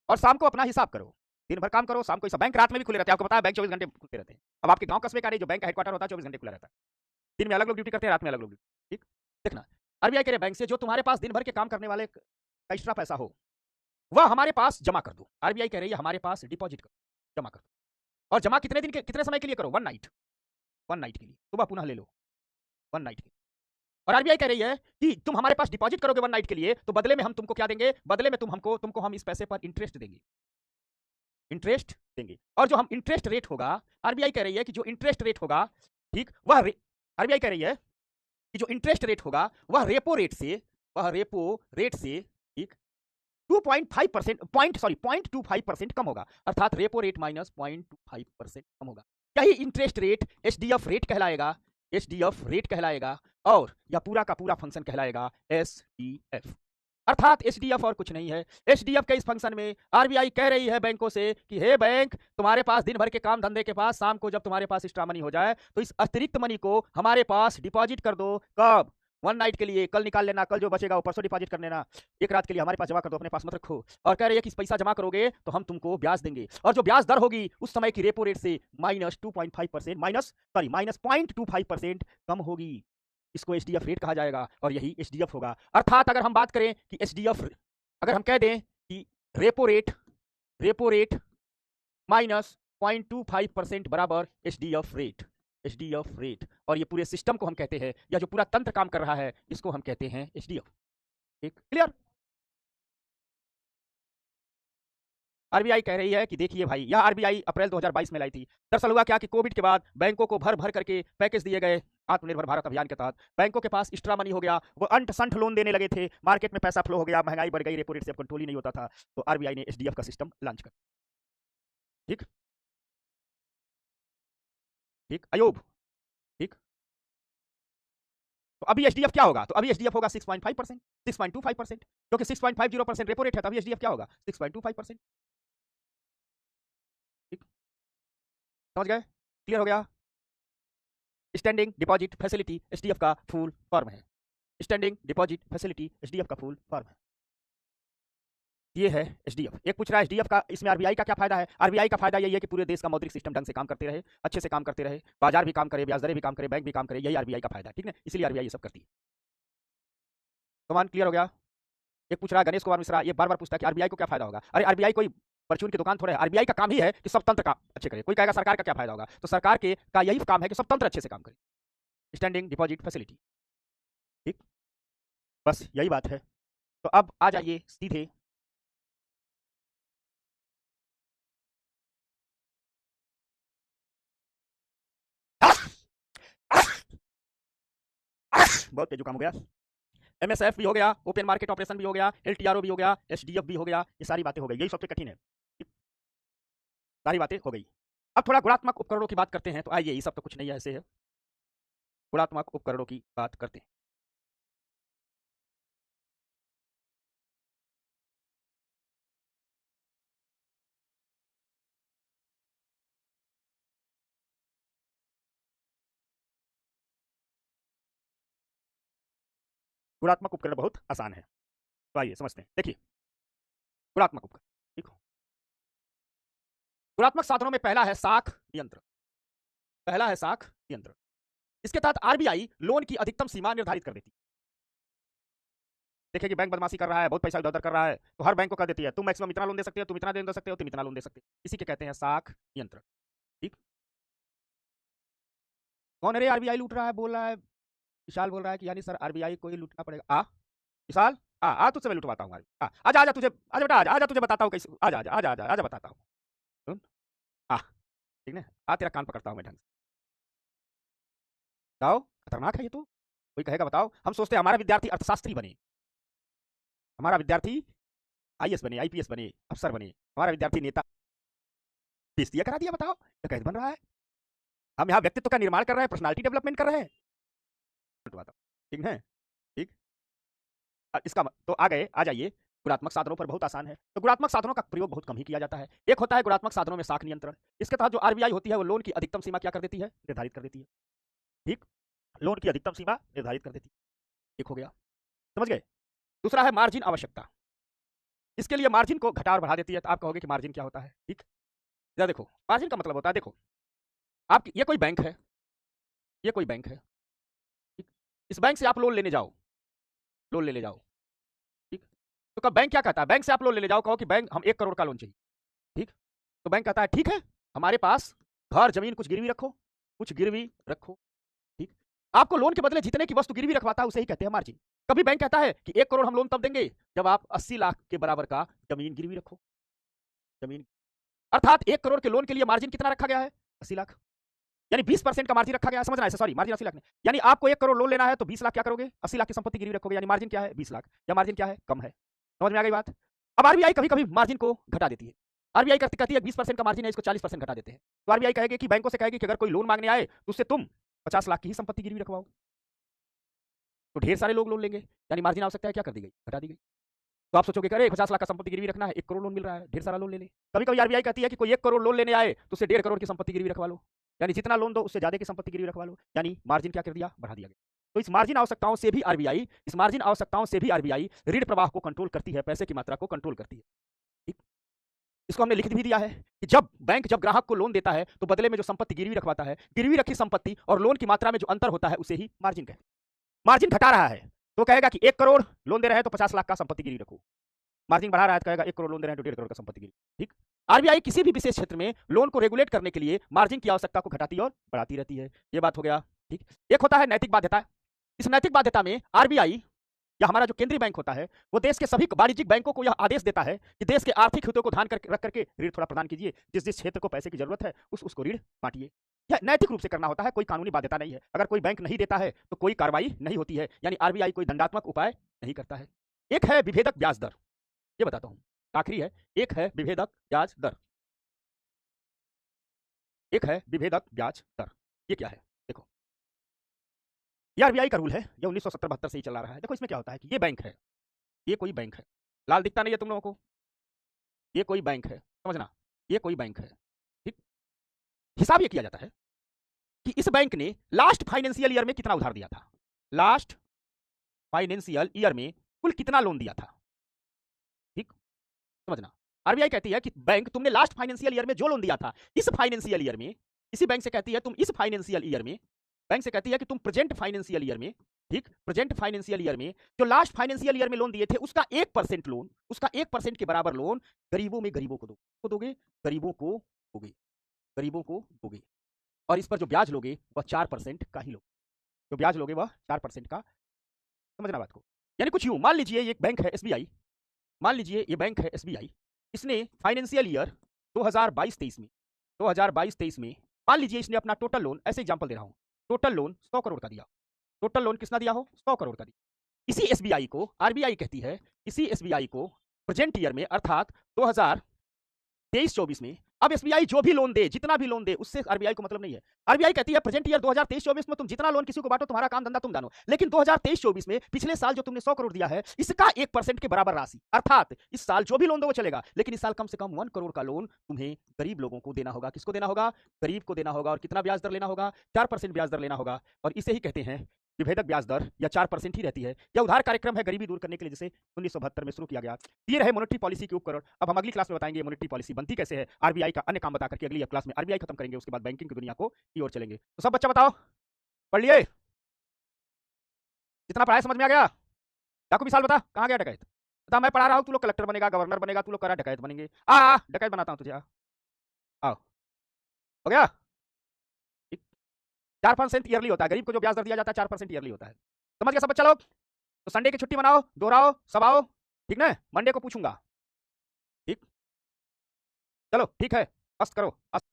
और शाम को अपना हिसाब करो, दिन भर काम करो, शाम को बैंक रात में भी खुले रहते हैं। आपको पता है बैंक 24 घंटे खुलते रहते हैं। अब आपके गांव कस्बे का नहीं, जो बैंक का हेडक्वार्टर होता है 24 घंटे खुला रहता है। दिन में अलग लोग ड्यूटी करते हैं, रात में अलग लोग ड्यूटी। ठीक, देखना, आरबीआई कह रहे बैंक से जो तुम्हारे पास दिन भर के काम करने वाले का एक्स्ट्रा पैसा हो वह हमारे पास जमा कर दो। आरबीआई कह रही है हमारे पास डिपॉजिट करो, जमा कर दो। और जमा कितने दिन के, कितने समय के लिए करो? 1 नाइट, 1 नाइट के लिए, सुबह पुनः ले लो, 1 नाइट के लिए। और आरबीआई कह रही है कि तुम हमारे पास डिपॉजिट करोगे 1 नाइट के लिए, तो बदले में हम तुमको क्या देंगे? बदले में तुमको हम इस पैसे पर इंटरेस्ट देंगे, इंटरेस्ट देंगे। और जो हम इंटरेस्ट रेट होगा, आरबीआई कह रही है कि जो इंटरेस्ट रेट होगा, ठीक, वह आरबीआई कह रही है कि जो इंटरेस्ट रेट होगा वह रेपो रेट से, वह रेपो रेट से, ठीक, 0.25% कम होगा, अर्थात रेपो रेट माइनस 0.25% कम होगा। यही इंटरेस्ट रेट एचडीएफ रेट कहलाएगा, एचडीएफ रेट कहलाएगा, और यह पूरा का पूरा फंक्शन कहलाएगा एसडीएफ। अर्थात एचडीएफ और कुछ नहीं है। एचडीएफ के इस फंक्शन में आरबीआई कह रही है बैंकों से कि हे बैंक, तुम्हारे पास दिन भर के काम धंधे के पास शाम को जब तुम्हारे पास एक्स्ट्रा मनी हो जाए तो इस अतिरिक्त मनी को हमारे पास डिपॉजिट कर दो। कब? 1 नाइट के लिए, कल निकाल लेना, कल जो बचेगा वो परसों डिपॉजिट कर लेना, एक रात के लिए हमारे पास जमा कर दो, अपने पास मत रखो। और कह रही है कि इस पैसा जमा करोगे तो हम तुमको ब्याज देंगे, और जो ब्याज दर होगी उस समय की रेपो रेट से माइनस 2.5%, माइनस 0.25% कम होगी। इसको एचडीएफ रेट कहा जाएगा और यही एचडीएफ होगा। अर्थात अगर हम बात करें कि एचडीएफ, अगर हम कह दें कि रेपो रेट माइनस 0.25% बराबर एचडीएफ रेट, एचडीएफ रेट। और ये पूरे सिस्टम को हम कहते हैं, या जो पूरा तंत्र काम कर रहा है इसको हम कहते हैं एचडीएफ। ठीक, क्लियर? आरबीआई कह रही है कि देखिए भाई, यह आरबीआई अप्रैल 2022 में लाई थी। दरअसल हुआ क्या कि कोविड के बाद बैंकों को भर भर करके पैकेज दिए गए आत्मनिर्भर भारत अभियान के तहत। बैंकों के पास एक्स्ट्रा मनी हो गया, वो अंट संठ लोन देने लगे थे, मार्केट में पैसा फ्लो हो गया, महंगाई बढ़ गई, रेपो रेट से अब कंट्रोल ही नहीं होता था, तो आरबीआई ने एचडीएफ का सिस्टम लॉन्च कर। ठीक, ठीक अयूब, ठीक। तो अभी एचडीएफ क्या होगा? तो अभी एचडीएफ होगा 6.5%, 6.25%, क्योंकि 6.50% रेपो रेट है, तो अभी एचडीएफ क्या होगा? 6.25%। ठीक, समझ गए? क्लियर हो गया? स्टैंडिंग डिपॉजिट फैसिलिटी एचडीएफ का फुल फॉर्म है, स्टैंडिंग डिपॉजिट फैसिलिटी एचडीएफ का फुल फॉर्म है। ये है एचडीएफ। एक पूछ रहा है एचडीएफ का, इसमें आरबीआई का क्या फायदा है? आरबीआई का फायदा यही है कि पूरे देश का मौद्रिक सिस्टम ढंग से काम करते रहे, अच्छे से काम करते रहे, बाजार भी काम करे, ब्याज दरें भी काम करे, बैंक भी काम करे, यही आरबीआई का फायदा है। ठीक है, इसलिए आरबीआई ये सब करती है। समान क्लियर हो गया? एक पूछ रहा है गणेश कुमार मिश्रा, ये बार बार पूछता है कि आरबीआई को क्या फायदा होगा? अरे आरबीआई कोई परचून की दुकान थोड़ा है, आरबीआई का काम ही है कि सब तंत्र का अच्छे करे। कोई कहेगा सरकार का क्या फायदा होगा, तो सरकार के का यही काम है कि सब तंत्र अच्छे से काम करे, स्टैंडिंग डिपॉजिट फैसिलिटी। ठीक, बस यही बात है। तो अब आ जाइए सीधे बहुत तेज जुकाम हो गया। एमएसएफ भी हो गया, ओपन मार्केट ऑपरेशन भी हो गया, एलटीआरओ भी हो गया, एसडीएफ भी हो गया, ये सारी बातें हो गई, यही सबसे कठिन है, सारी बातें हो गई। अब थोड़ा गुणात्मक उपकरणों की बात करते हैं, तो आइए, ये सब तो कुछ नहीं है, ऐसे है, गुणात्मक उपकरणों की बात करते हैं। गुणात्मक उपकरण बहुत आसान है, तो आइए समझते हैं। देखिए, गुणात्मक उपकरण, ठीक हो, गुणात्मक साधनों में पहला है साख नियंत्रण, पहला है साख नियंत्रण। इसके तहत आरबीआई लोन की अधिकतम सीमा निर्धारित कर देती है। देखिए कि बैंक बदमाशी कर रहा है, बहुत पैसा इधर उधर कर रहा है, तो हर बैंक को कर देती है तुम मैक्सिमम इतना लोन दे सकते हो, तुम इतना दे सकते हो, तुम इतना लोन दे सकते हो, इसी के कहते हैं साख नियंत्रण। ठीक, कौन, अरे आरबीआई लूट रहा है बोल रहा है, विशाल बोल रहा है कि यानी सर आरबीआई को ही लूटना पड़ेगा। आ विशाल, आ तुझसे मैं लुटवाता हूँ, आजा आजा तुझे, आजा बेटा, आजा आजा तुझे बताता हूँ कैसे, आजा आजा आजा आजा आजा बताता हूँ, सुन, आ ठीक है, आ तेरा कान पकड़ता हूँ मैं ढंग से। बताओ, खतरनाक है ये तो, कोई कहेगा बताओ, हम सोचते हैं हमारा विद्यार्थी अर्थशास्त्री बने, हमारा विद्यार्थी आईएएस बने, आईपीएस बने, अफसर बने, हमारा विद्यार्थी नेता, बेइज्जती करा दिया, बताओ क्या कैसे बन रहा है। हम यहाँ व्यक्तित्व का निर्माण कर रहे हैं, पर्सनालिटी डेवलपमेंट कर रहे हैं, ठीक है, ठीक। इसका तो आ गए, आ जाइए, गुणात्मक साधनों पर बहुत आसान है। तो गुणात्मक साधनों का प्रयोग बहुत कम ही किया जाता है। एक होता है गुणात्मक साधनों में साख नियंत्रण, इसके तहत जो आरबीआई होती है वो लोन की अधिकतम सीमा क्या कर देती है, निर्धारित कर देती है। ठीक, लोन की अधिकतम सीमा निर्धारित कर देती है, एक हो गया, समझ गए। दूसरा है मार्जिन आवश्यकता, इसके लिए मार्जिन को घटा और बढ़ा देती है। तो आप कहोगे कि मार्जिन क्या होता है, ठीक, जरा देखो, मार्जिन का मतलब होता है, देखो आप, ये कोई बैंक है, ये कोई बैंक है, ठीक, इस बैंक से आप लोन लेने जाओ, लोन लेने जाओ, ठीक, तो कब बैंक क्या कहता है, बैंक से आप लोन लेने जाओ, कहो कि बैंक हम 1 करोड़ का लोन चाहिए, ठीक, तो बैंक कहता है ठीक है, हमारे पास घर जमीन कुछ गिरवी रखो, कुछ गिरवी रखो, ठीक, आपको लोन के बदले जितने की वस्तु गिरवी रखवाता है उसे ही कहते हैं मार्जिन। कभी बैंक कहता है कि 1 करोड़ हम लोन तब देंगे जब आप 80 लाख के बराबर का जमीन गिरवी रखो, जमीन, अर्थात 1 करोड़ के लोन के लिए मार्जिन कितना रखा गया है, 80 लाख, यानी 20% का मार्जिन रखा गया है, समझना है, सॉरी मार्जिन 80 लाख नहीं, यानी आपको 1 करोड़ लोन लेना है तो 20 लाख क्या करोगे, 80 लाख की संपत्ति गिरवी रखोगे, यानी मार्जिन क्या है, 20 लाख, या मार्जिन क्या है, कम है, समझ में आ गई बात। अब आरबीआई कभी कभी मार्जिन को घटा देती है, आरबीआई कहती है 20% का मार्जिन है, इसको 40% घटा देते हैं, तो आरबीआई कहेगी कि बैंकों से कहेगी कि अगर कोई लोन मांगने आए तो उससे तुम 50 लाख की ही संपत्ति गिरवी रखवाओ, तो ढेर सारे लोग लोन लेंगे, यानी मार्जिन आवश्यकता है क्या कर दी गई, घटा दी गई। तो आप सोचोगे अरे 50 लाख का संपत्ति गिरवी रखना है, 1 करोड़ लोन मिल रहा है, ढेर सारा लोन ले ले। कभी कभी आरबीआई कहती है कि कोई 1 करोड़ लोन लेने आए तो उसे 1.5 करोड़ की संपत्ति गिरवी रखवा लो, यानी जितना लोन दो उससे ज्यादा की संपत्ति गिरवी रखवा लो, यानी मार्जिन क्या कर दिया, बढ़ा दिया गया। तो इस मार्जिन आवश्यकताओं से भी आरबीआई, इस मार्जिन आवश्यकताओं से भी आरबीआई ऋण प्रवाह को कंट्रोल करती है, पैसे की मात्रा को कंट्रोल करती है, ठीक। इसको हमने लिख भी दिया है कि जब बैंक जब ग्राहक को लोन देता है तो बदले में जो संपत्ति गिरवी रखवाता है, गिरवी रखी संपत्ति और लोन की मात्रा में जो अंतर होता है उसे ही मार्जिन कहते हैं। मार्जिन घटा रहा है तो कहेगा कि 1 करोड़ लोन दे रहे हैं तो 50 लाख का संपत्ति गिरवी रखो, मार्जिन बढ़ा रहा है तो कहेगा 1 करोड़ लोन दे रहे हैं तो 1.5 करोड़ का संपत्ति गिरवी, ठीक। आरबीआई किसी भी विशेष क्षेत्र में लोन को रेगुलेट करने के लिए मार्जिन की आवश्यकता को घटाती और बढ़ाती रहती है, ये बात हो गया, ठीक। एक होता है नैतिक बाध्यता, इस नैतिक बाध्यता में आरबीआई या हमारा जो केंद्रीय बैंक होता है वो देश के सभी वाणिज्यिक बैंकों को यह आदेश देता है कि देश के आर्थिक हितों को ध्यान रख करके ऋण थोड़ा प्रदान कीजिए, जिस जिस क्षेत्र को पैसे की जरूरत है उसको ऋण बांटिए। यह नैतिक रूप से करना होता है, कोई कानूनी बाध्यता नहीं है। अगर कोई बैंक नहीं देता है तो कोई कार्रवाई नहीं होती है, यानी आरबीआई कोई दंडात्मक उपाय नहीं करता है। एक है विभेदक ब्याज दर, ये बताता हूं, आखिरी है, एक है विभेदक ब्याज दर, एक है विभेदक ब्याज दर, ये क्या है, देखो ये आरबीआई का रूल है, ये 1970-72 से ही चला रहा है। देखो इसमें क्या होता है कि ये बैंक है, ये कोई बैंक है, लाल दिखता नहीं है तुम लोगों को, ये कोई बैंक है, समझना, ये कोई बैंक है, ठीक। हिसाब ये किया जाता है कि इस बैंक ने लास्ट फाइनेंशियल ईयर में कितना उधार दिया था, लास्ट फाइनेंशियल ईयर में कुल कितना लोन दिया था, ठीक, समझना। आरबीआई कहती है कि बैंक तुमने लास्ट फाइनेंशियल ईयर में जो लोन दिया था, इस फाइनेंशियल ईयर में, इसी बैंक से कहती है तुम इस फाइनेंशियल ईयर में, बैंक से कहती है कि तुम प्रेजेंट फाइनेंशियल ईयर में, ठीक, प्रेजेंट फाइनेंशियल ईयर में जो लास्ट फाइनेंशियल ईयर में लोन दिए थे उसका 1% लोन, उसका 1% के बराबर लोन गरीबों में गरीबों को दोगे, गरीबों को दोगे, गरीबों को दोगे, और इस पर जो ब्याज लोगे वह 4% का ही लोगे, जो ब्याज लोगे वह 4% का, समझना बात को। यानी कुछ यूं, मान लीजिए ये एक बैंक है एसबीआई, मान लीजिए ये बैंक है एसबीआई, इसने फाइनेंशियल ईयर 2022-23 में, 2022-23 में मान लीजिए इसने अपना टोटल लोन, ऐसे एग्जांपल दे रहा हूं, टोटल लोन 100 करोड़ का दिया, टोटल लोन कितना दिया हो, 100 करोड़ का दिया। इसी एसबीआई को आरबीआई कहती है, इसी एसबीआई को प्रेजेंट ईयर में अर्थात 2023-24 में अब एसबीआई जो भी लोन दे, जितना भी लोन दे, उससे आरबीआई को मतलब नहीं है। आरबीआई कहती है प्रेजेंट ईयर 2023-24 में तुम जितना लोन किसी को बांटो, तुम्हारा काम धंधा तुम जानो, लेकिन 2023-24 में पिछले साल जो तुमने 100 करोड़ दिया है, इसका 1% के बराबर राशि, अर्थात इस साल जो भी लोन दो वो चलेगा, लेकिन इस साल कम से कम 1 करोड़ का लोन तुम्हें गरीब लोगों को देना होगा। किसको देना होगा? गरीब को देना होगा। और कितना ब्याज दर लेना होगा? 4% ब्याज दर लेना होगा। और इसे ही कहते हैं विभेदक ब्याज दर, या 4% ही रहती है। यह उधार कार्यक्रम है गरीबी दूर करने के लिए, जिसे 1972 में शुरू किया गया। ये रहे मॉनेटरी पॉलिसी के उपकरण। अब हम अगली क्लास में बताएंगे मॉनेटरी पॉलिसी बनती कैसे है, आरबीआई का अन्य काम बता करके अगली क्लास में आरबीआई खत्म करेंगे, उसके बाद बैंकिंग की दुनिया को की ओर चलेंगे। तो सब बच्चा बताओ, पढ़ लिए? जितना पढ़ाया समझ में आ गया? डाकू विशाल बता, कहाँ गया डकैत? बता, मैं पढ़ा रहा हूँ, तू लोग कलेक्टर बनेगा, गवर्नर बनेगा, तू लोग कह रहा डकैत बनेंगे। आ डकैत बनाता हूँ तुझे, आओ। हो गया? 4% ईयरली होता है, गरीब को जो ब्याज दर दिया जाता है 4% ईयरली होता है। समझ गया सब बच्चा लोग? तो संडे की छुट्टी मनाओ, दोहराओ, सब आओ, ठीक ना? मंडे को पूछूंगा, ठीक? चलो ठीक है, अस्त करो, अस्त।